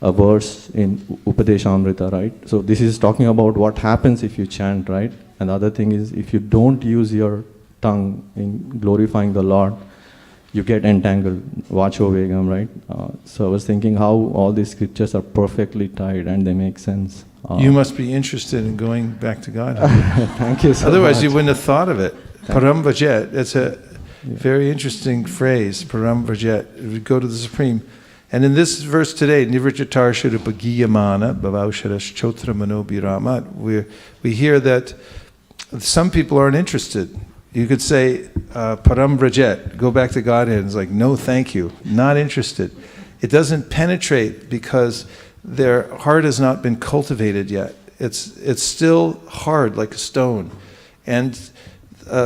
a verse in Upadeshamrita, right? So this is talking about what happens if you chant, right? And the other thing is, if you don't use your tongue in glorifying the Lord, you get entangled. Vacho Vegam, right? So I was thinking how all these scriptures are perfectly tied and they make sense. You must be interested in going back to God. Thank you so Otherwise, much. you wouldn't have thought of it. Param Vajet, that's a very interesting phrase, Param Vajet. It would go to the Supreme. And in this verse today, Nivrichatar Shurupagiyamana Bhavausharash Chotra Mano Biramat, we hear that some people aren't interested. You could say, Param Vrajet, go back to Godhead. It's like, no, thank you, not interested. It doesn't penetrate because their heart has not been cultivated yet. It's still hard like a stone. And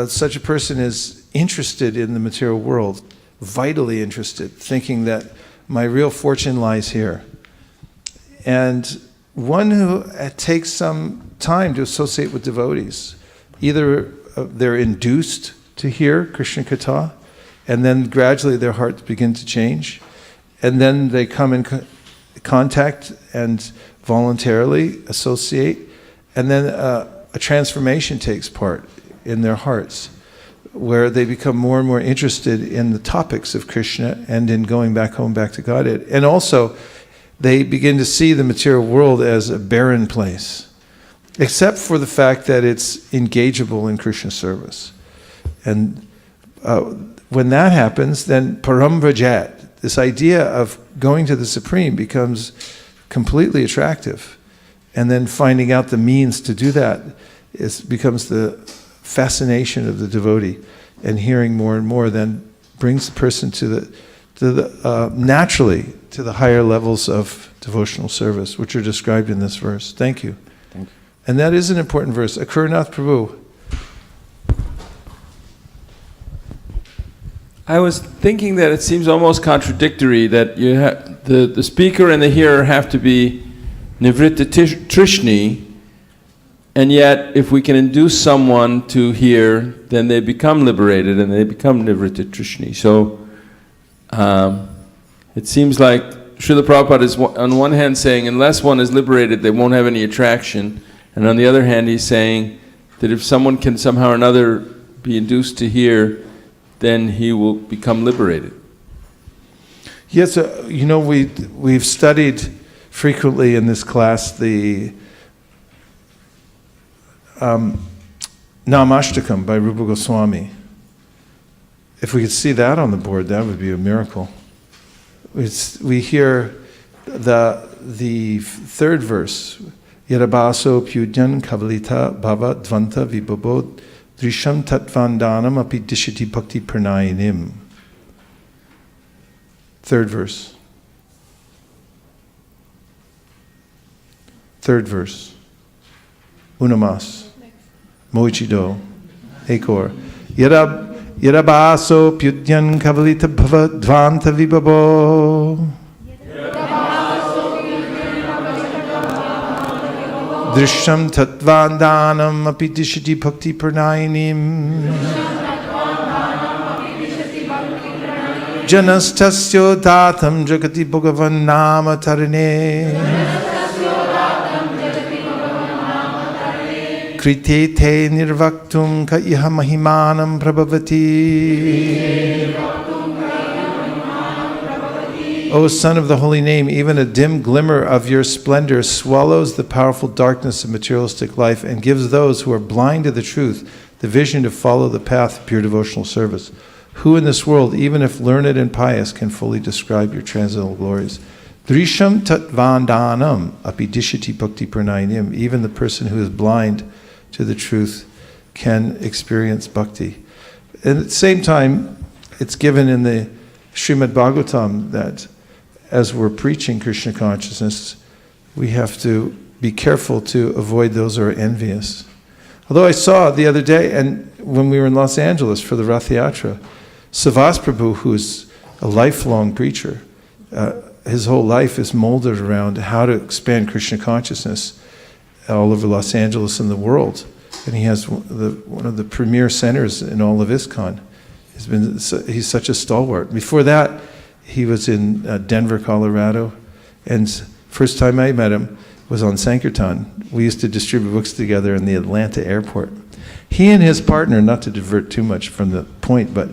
such a person is interested in the material world, vitally interested, thinking that my real fortune lies here. And one who takes some time to associate with devotees, either they're induced to hear Krishna Katha, and then gradually their hearts begin to change, and then they come in contact and voluntarily associate, and then a transformation takes part in their hearts, where they become more and more interested in the topics of Krishna and in going back home, back to Godhead. And also, they begin to see the material world as a barren place, except for the fact that it's engageable in Krishna service. And when that happens, then Param Vrajat, this idea of going to the Supreme, becomes completely attractive. And then finding out the means to do that becomes the fascination of the devotee, and hearing more and more then brings the person to naturally to the higher levels of devotional service, which are described in this verse. Thank you. Thank you. And that is an important verse. Akurnath Prabhu. I was thinking that it seems almost contradictory that you have the speaker and the hearer have to be Nivritta Trishni, and yet if we can induce someone to hear, then they become liberated and they become Nivritta Trishni. So it seems like Srila Prabhupada is on one hand saying unless one is liberated they won't have any attraction, and on the other hand he's saying that if someone can somehow or another be induced to hear, then he will become liberated. Yes, we've studied frequently in this class the Namashtakam by Rupa Goswami. If we could see that on the board, that would be a miracle. We hear the third verse, Yadabaso Pyudyan Kavalita Bhava Dvanta Vibhabo Drisham Tatvandanam Api Dishiti Bhakti Pranayinim. Third verse. Third verse. Unamas. Moichido. Ekor. Yadabaso Pyudyan Kavalita Bhava Dvanta Vibhabo Drisham Tatvandanam Api Dishiti Bhakti Pranayinim Janastasyo Datam Jagati Bhagavan Nama Tarine Kritete Nirvaktum Ka Iha Mahimanam Prabhavati. O Son of the Holy Name, even a dim glimmer of your splendor swallows the powerful darkness of materialistic life and gives those who are blind to the truth the vision to follow the path of pure devotional service. Who in this world, even if learned and pious, can fully describe your transcendental glories? Drisham tatvandanam apidishiti bhakti pranayinim. Even the person who is blind to the truth can experience bhakti. And at the same time, it's given in the Srimad Bhagavatam that as we're preaching Krishna consciousness, we have to be careful to avoid those who are envious. Although I saw the other day, and when we were in Los Angeles for the Rath Yatra, Savas Prabhu, who's a lifelong preacher, his whole life is molded around how to expand Krishna consciousness all over Los Angeles and the world. And he has one of the premier centers in all of ISKCON. He's such a stalwart. Before that, he was in Denver, Colorado, and first time I met him was on Sankirtan. We used to distribute books together in the Atlanta airport. He and his partner, not to divert too much from the point, but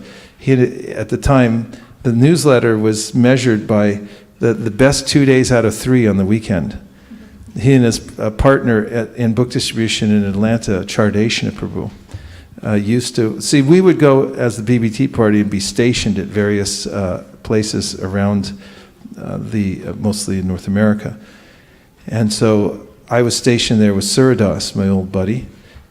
at the time, the newsletter was measured by the best 2 days out of 3 on the weekend. He and his partner in book distribution in Atlanta, Chardeshna Prabhu, used to see. We would go as the BBT party and be stationed at various places around mostly in North America, and so I was stationed there with Suradas, my old buddy,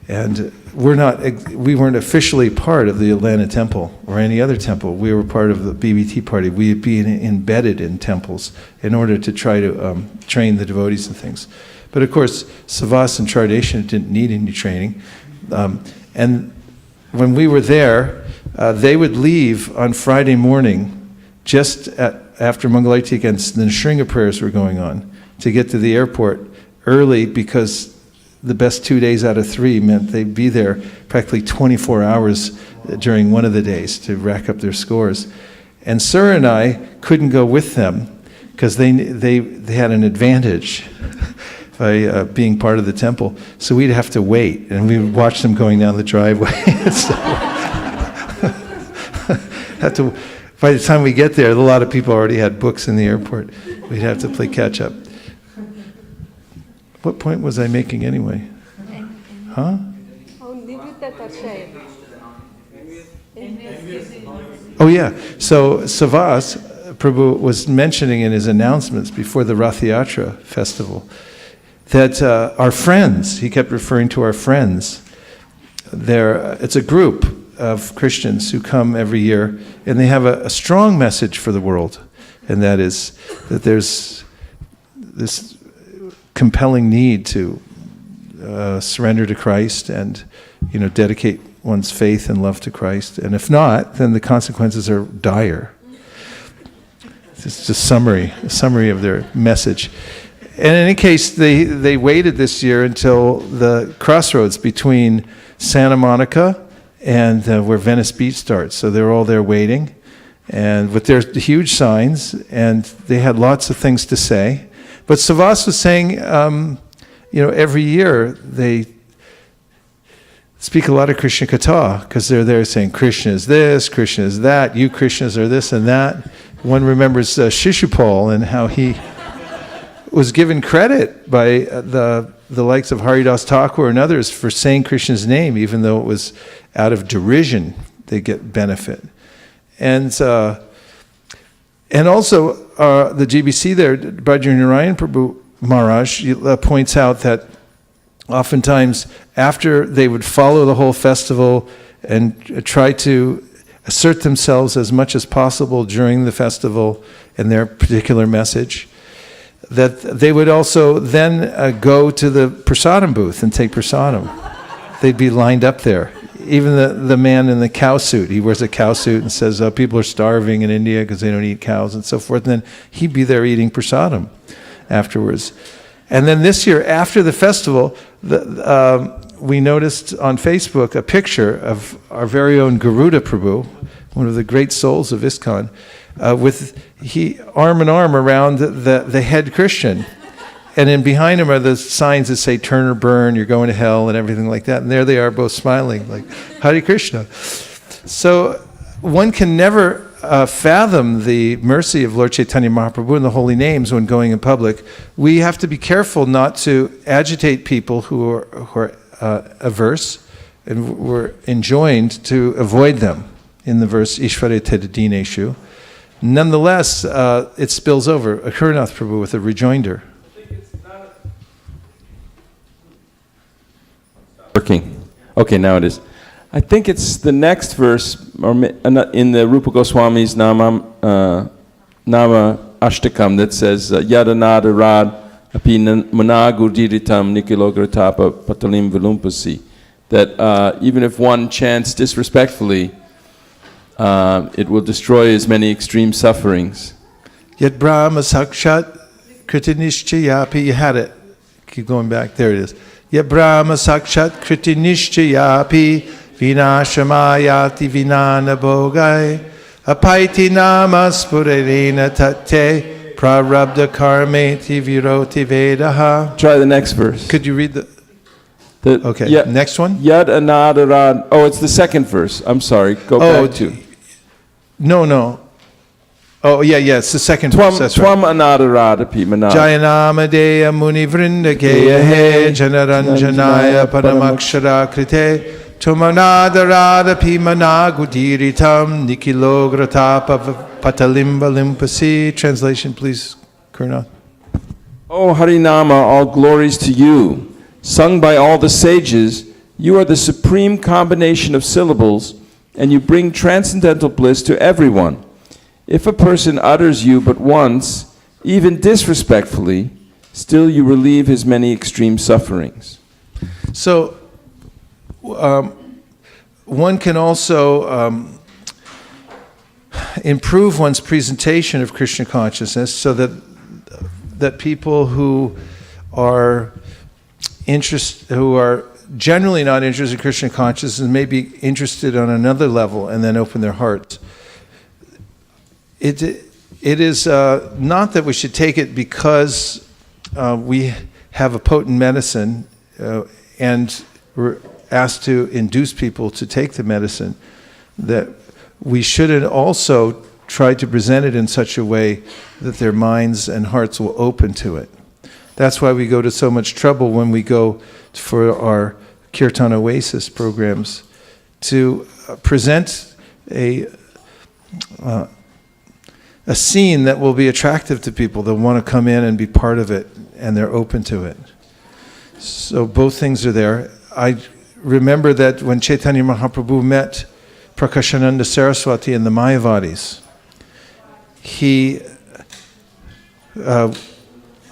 and we weren't officially part of the Atlanta temple or any other temple. We were part of the BBT party. We had been embedded in temples in order to try to train the devotees and things. But of course, Savas and Chardeshna didn't need any training. And when we were there, they would leave on Friday morning, just after Mangalarti and the Nrsimha prayers were going on, to get to the airport early, because the best 2 days out of 3 meant they'd be there practically 24 hours during one of the days to rack up their scores. And Sir and I couldn't go with them because they had an advantage by being part of the temple. So we'd have to wait, and we would watch them going down the driveway. By the time we get there, a lot of people already had books in the airport. We'd have to play catch up. What point was I making anyway? Huh? Oh yeah, so Savas Prabhu was mentioning in his announcements before the Rath Yatra festival that our friends, he kept referring to our friends, it's a group of Christians who come every year, and they have a strong message for the world, and that is that there's this compelling need to surrender to Christ and, dedicate one's faith and love to Christ. And if not, then the consequences are dire. It's just a summary of their message. And in any case, they waited this year until the crossroads between Santa Monica and where Venice Beach starts. So they're all there waiting, and with their huge signs, and they had lots of things to say. But Savas was saying, every year they speak a lot of Krishna Katha, because they're there saying Krishna is this, Krishna is that, you Krishnas are this and that. One remembers Shishupal and how he was given credit by the likes of Haridas Thakur and others for saying Krishna's name, even though it was out of derision. They get benefit. And also the GBC there, Bhajanarayan Prabhu Maharaj points out that oftentimes after they would follow the whole festival and try to assert themselves as much as possible during the festival and their particular message, that they would also then go to the prasadam booth and take prasadam. They'd be lined up there. Even the man in the cow suit, he wears a cow suit and says, people are starving in India because they don't eat cows and so forth. And then he'd be there eating prasadam afterwards. And then this year, after the festival, we noticed on Facebook a picture of our very own Garuda Prabhu, one of the great souls of ISKCON, with arm in arm around the head Christian. And then behind him are the signs that say turn or burn, you're going to hell, and everything like that. And there they are both smiling, like, Hare Krishna. So one can never fathom the mercy of Lord Chaitanya Mahaprabhu and the holy names when going in public. We have to be careful not to agitate people who are averse, and we're enjoined to avoid them in the verse Ishvare Tedineshu. Nonetheless, it spills over. Akurnath Prabhu with a rejoinder. Working. Okay, now it is. I think it's the next verse in the Rupa Goswami's Nama Ashtakam that says Yadanada Rad Api Managurdiritam Nikilogratapa Patalim Vilumpasi. That even if one chants disrespectfully, it will destroy as many extreme sufferings. Yet Brahma Sakshat Kritinishchayapi, you had it. Keep going back, there it is. Yet Brahma Sakshat Kritinishchayapi Vinashamayati Vinana Bogai Apaiti Nama Spurerena Tate Prarabdha Karmeti Viroti Vedaha. Try the next verse. Could you read the okay, next one? Yad Anadarad. Oh, it's the second verse. I'm sorry. Go back to. No. Oh, yeah, it's the second verse. That's right. Twam Anadaradapi Manad. Jayanamadeya Muni Vrindakeya He Janaranjanaya Paramakshara Krite Tumanadaradhapi Managudiritam Nikilogratapa Patalimba Limpasi. Translation, please, Kurna. Oh, Harinama, all glories to you. Sung by all the sages, you are the supreme combination of syllables, and you bring transcendental bliss to everyone. If a person utters you but once, even disrespectfully, still you relieve his many extreme sufferings. So, one can also improve one's presentation of Krishna consciousness so that people who are generally not interested in Krishna consciousness may be interested on another level and then open their hearts. It is not that we should take it because we have a potent medicine and we're asked to induce people to take the medicine, that we shouldn't also try to present it in such a way that their minds and hearts will open to it. That's why we go to so much trouble when we go for our Kirtan Oasis programs to present a scene that will be attractive to people. They'll want to come in and be part of it, and they're open to it. So both things are there. I remember that when Chaitanya Mahaprabhu met Prakashananda Saraswati and the Mayavadis. He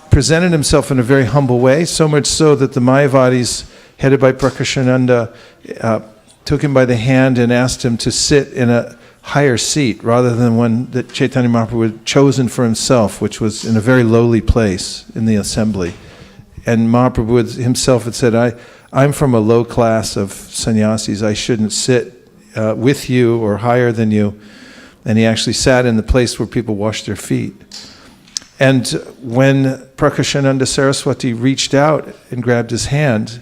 presented himself in a very humble way, so much so that the Mayavadis, headed by Prakashananda, took him by the hand and asked him to sit in a higher seat rather than one that Chaitanya Mahaprabhu had chosen for himself, which was in a very lowly place in the assembly. And Mahaprabhu himself had said, I'm from a low class of sannyasis, I shouldn't sit with you or higher than you. And he actually sat in the place where people wash their feet. And when Prakashananda Saraswati reached out and grabbed his hand,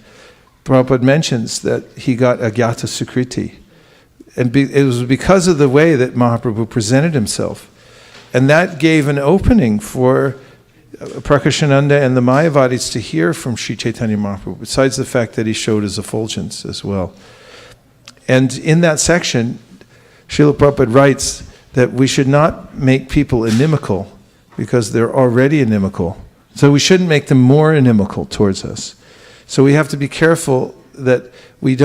Prabhupada mentions that he got agyata sukriti. And it was because of the way that Mahaprabhu presented himself. And that gave an opening for Prakashananda and the Mayavadis to hear from Sri Chaitanya Mahaprabhu, besides the fact that he showed his effulgence as well. And in that section, Srila Prabhupada writes that we should not make people inimical because they're already inimical. So we shouldn't make them more inimical towards us. So we have to be careful that we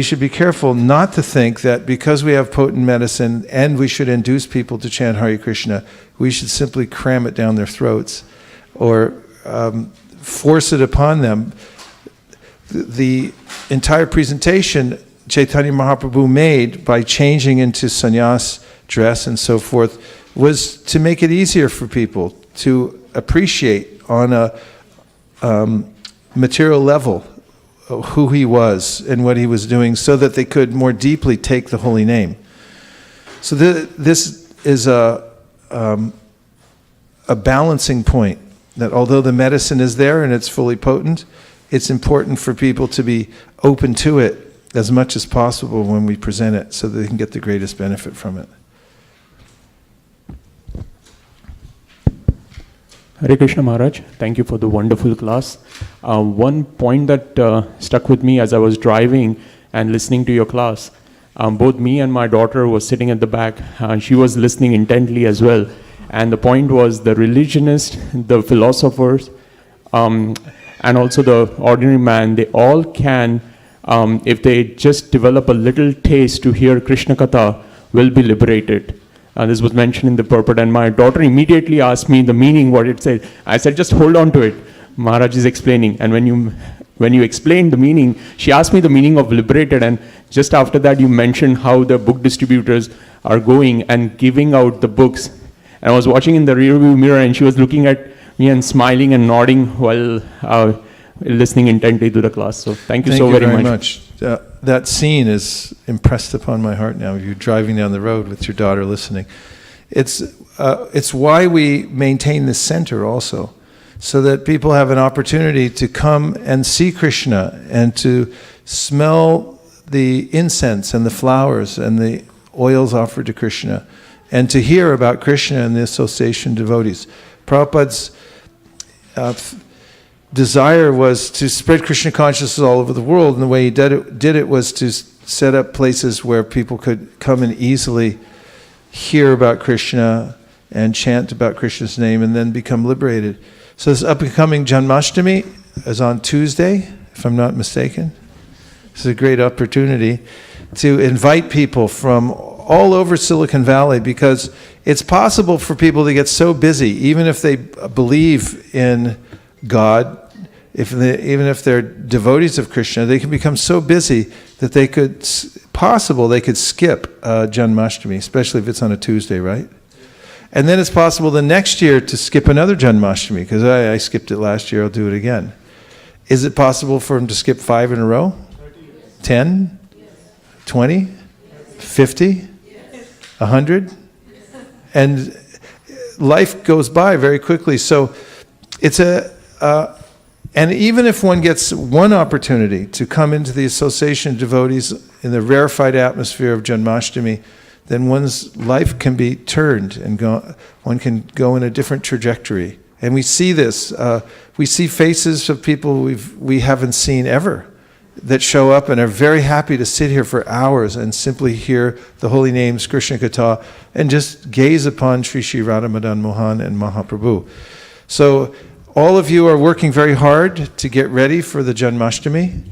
should be careful not to think that because we have potent medicine and we should induce people to chant Hare Krishna, we should simply cram it down their throats or force it upon them. The entire presentation Chaitanya Mahaprabhu made by changing into sannyas dress and so forth was to make it easier for people to appreciate on a material level who he was and what he was doing so that they could more deeply take the holy name. So this is a balancing point, that although the medicine is there and it's fully potent, it's important for people to be open to it as much as possible when we present it so that they can get the greatest benefit from it. Hare Krishna Maharaj, thank you for the wonderful class. One point that stuck with me as I was driving and listening to your class, both me and my daughter was sitting at the back. She was listening intently as well. And the point was the religionists, the philosophers, and also the ordinary man, they all can, if they just develop a little taste to hear Krishna Katha, will be liberated. This was mentioned in the purport, and my daughter immediately asked me the meaning, what it said. I said, just hold on to it. Maharaj is explaining. And when you explained the meaning, she asked me the meaning of liberated, and just after that you mentioned how the book distributors are going and giving out the books. And I was watching in the rearview mirror, and she was looking at me and smiling and nodding while listening intently to the class. So thank you so very much. That scene is impressed upon my heart now. You're driving down the road with your daughter listening. It's why we maintain this center also, so that people have an opportunity to come and see Krishna and to smell the incense and the flowers and the oils offered to Krishna, and to hear about Krishna and the association devotees. Prabhupada's desire was to spread Krishna consciousness all over the world, and the way he did it was to set up places where people could come and easily hear about Krishna and chant about Krishna's name and then become liberated. So this upcoming Janmashtami is on Tuesday, if I'm not mistaken. It's a great opportunity to invite people from all over Silicon Valley, because it's possible for people to get so busy, even if they believe in God, even if they're devotees of Krishna, they can become so busy that they could skip Janmashtami, especially if it's on a Tuesday, right? And then it's possible the next year to skip another Janmashtami, because I skipped it last year, I'll do it again. Is it possible for them to skip 5 in a row? 10? 20? 50? 100? And life goes by very quickly. So it's and even if one gets one opportunity to come into the association of devotees in the rarefied atmosphere of Janmashtami, then one's life can be turned and one can go in a different trajectory. And we see this. We see faces of people we haven't seen ever that show up and are very happy to sit here for hours and simply hear the holy names, Krishna Katha, and just gaze upon Sri Sri Radha Madan Mohan and Mahaprabhu. So all of you are working very hard to get ready for the Janmashtami,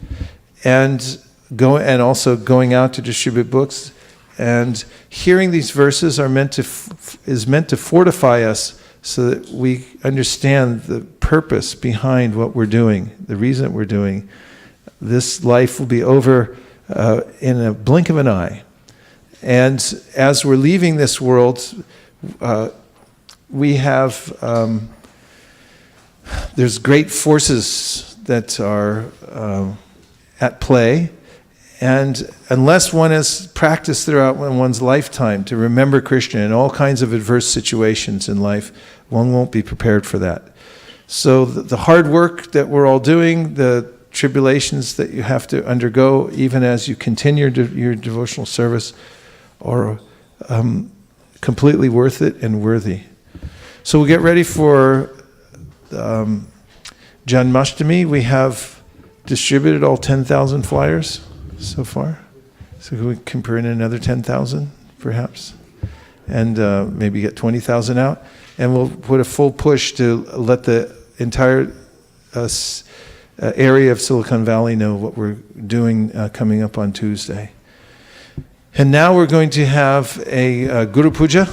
and and also going out to distribute books. And hearing these verses is meant to fortify us so that we understand the purpose behind what we're doing, the reason that we're doing. This life will be over in a blink of an eye. And as we're leaving this world, we have, there's great forces that are at play. And unless one has practiced throughout one's lifetime to remember Krishna in all kinds of adverse situations in life, one won't be prepared for that. So the hard work that we're all doing, the tribulations that you have to undergo, even as you continue your devotional service, are completely worth it and worthy. So we'll get ready for Janmashtami. We have distributed all 10,000 flyers so far. So we can put in another 10,000 perhaps, and maybe get 20,000 out. And we'll put a full push to let the entire area of Silicon Valley know what we're doing coming up on Tuesday. And now we're going to have a Guru Puja,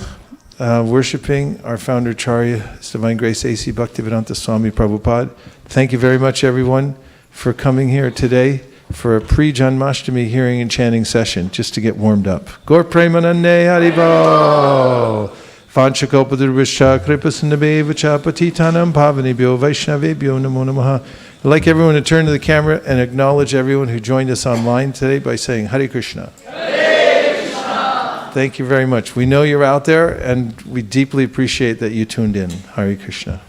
worshiping our founder Acharya, His Divine Grace A.C. Bhaktivedanta Swami Prabhupada. Thank you very much, everyone, for coming here today for a pre-Janmashtami hearing and chanting session, just to get warmed up. Gaur Premanande Haribol! Vanchakopadurvishcha Kripasindabevacha Patitanam Pavanibhyo Vaishnavebhyo Namo Namaha. I'd like everyone to turn to the camera and acknowledge everyone who joined us online today by saying Hare Krishna. Hare Krishna. Thank you very much. We know you're out there, and we deeply appreciate that you tuned in. Hare Krishna.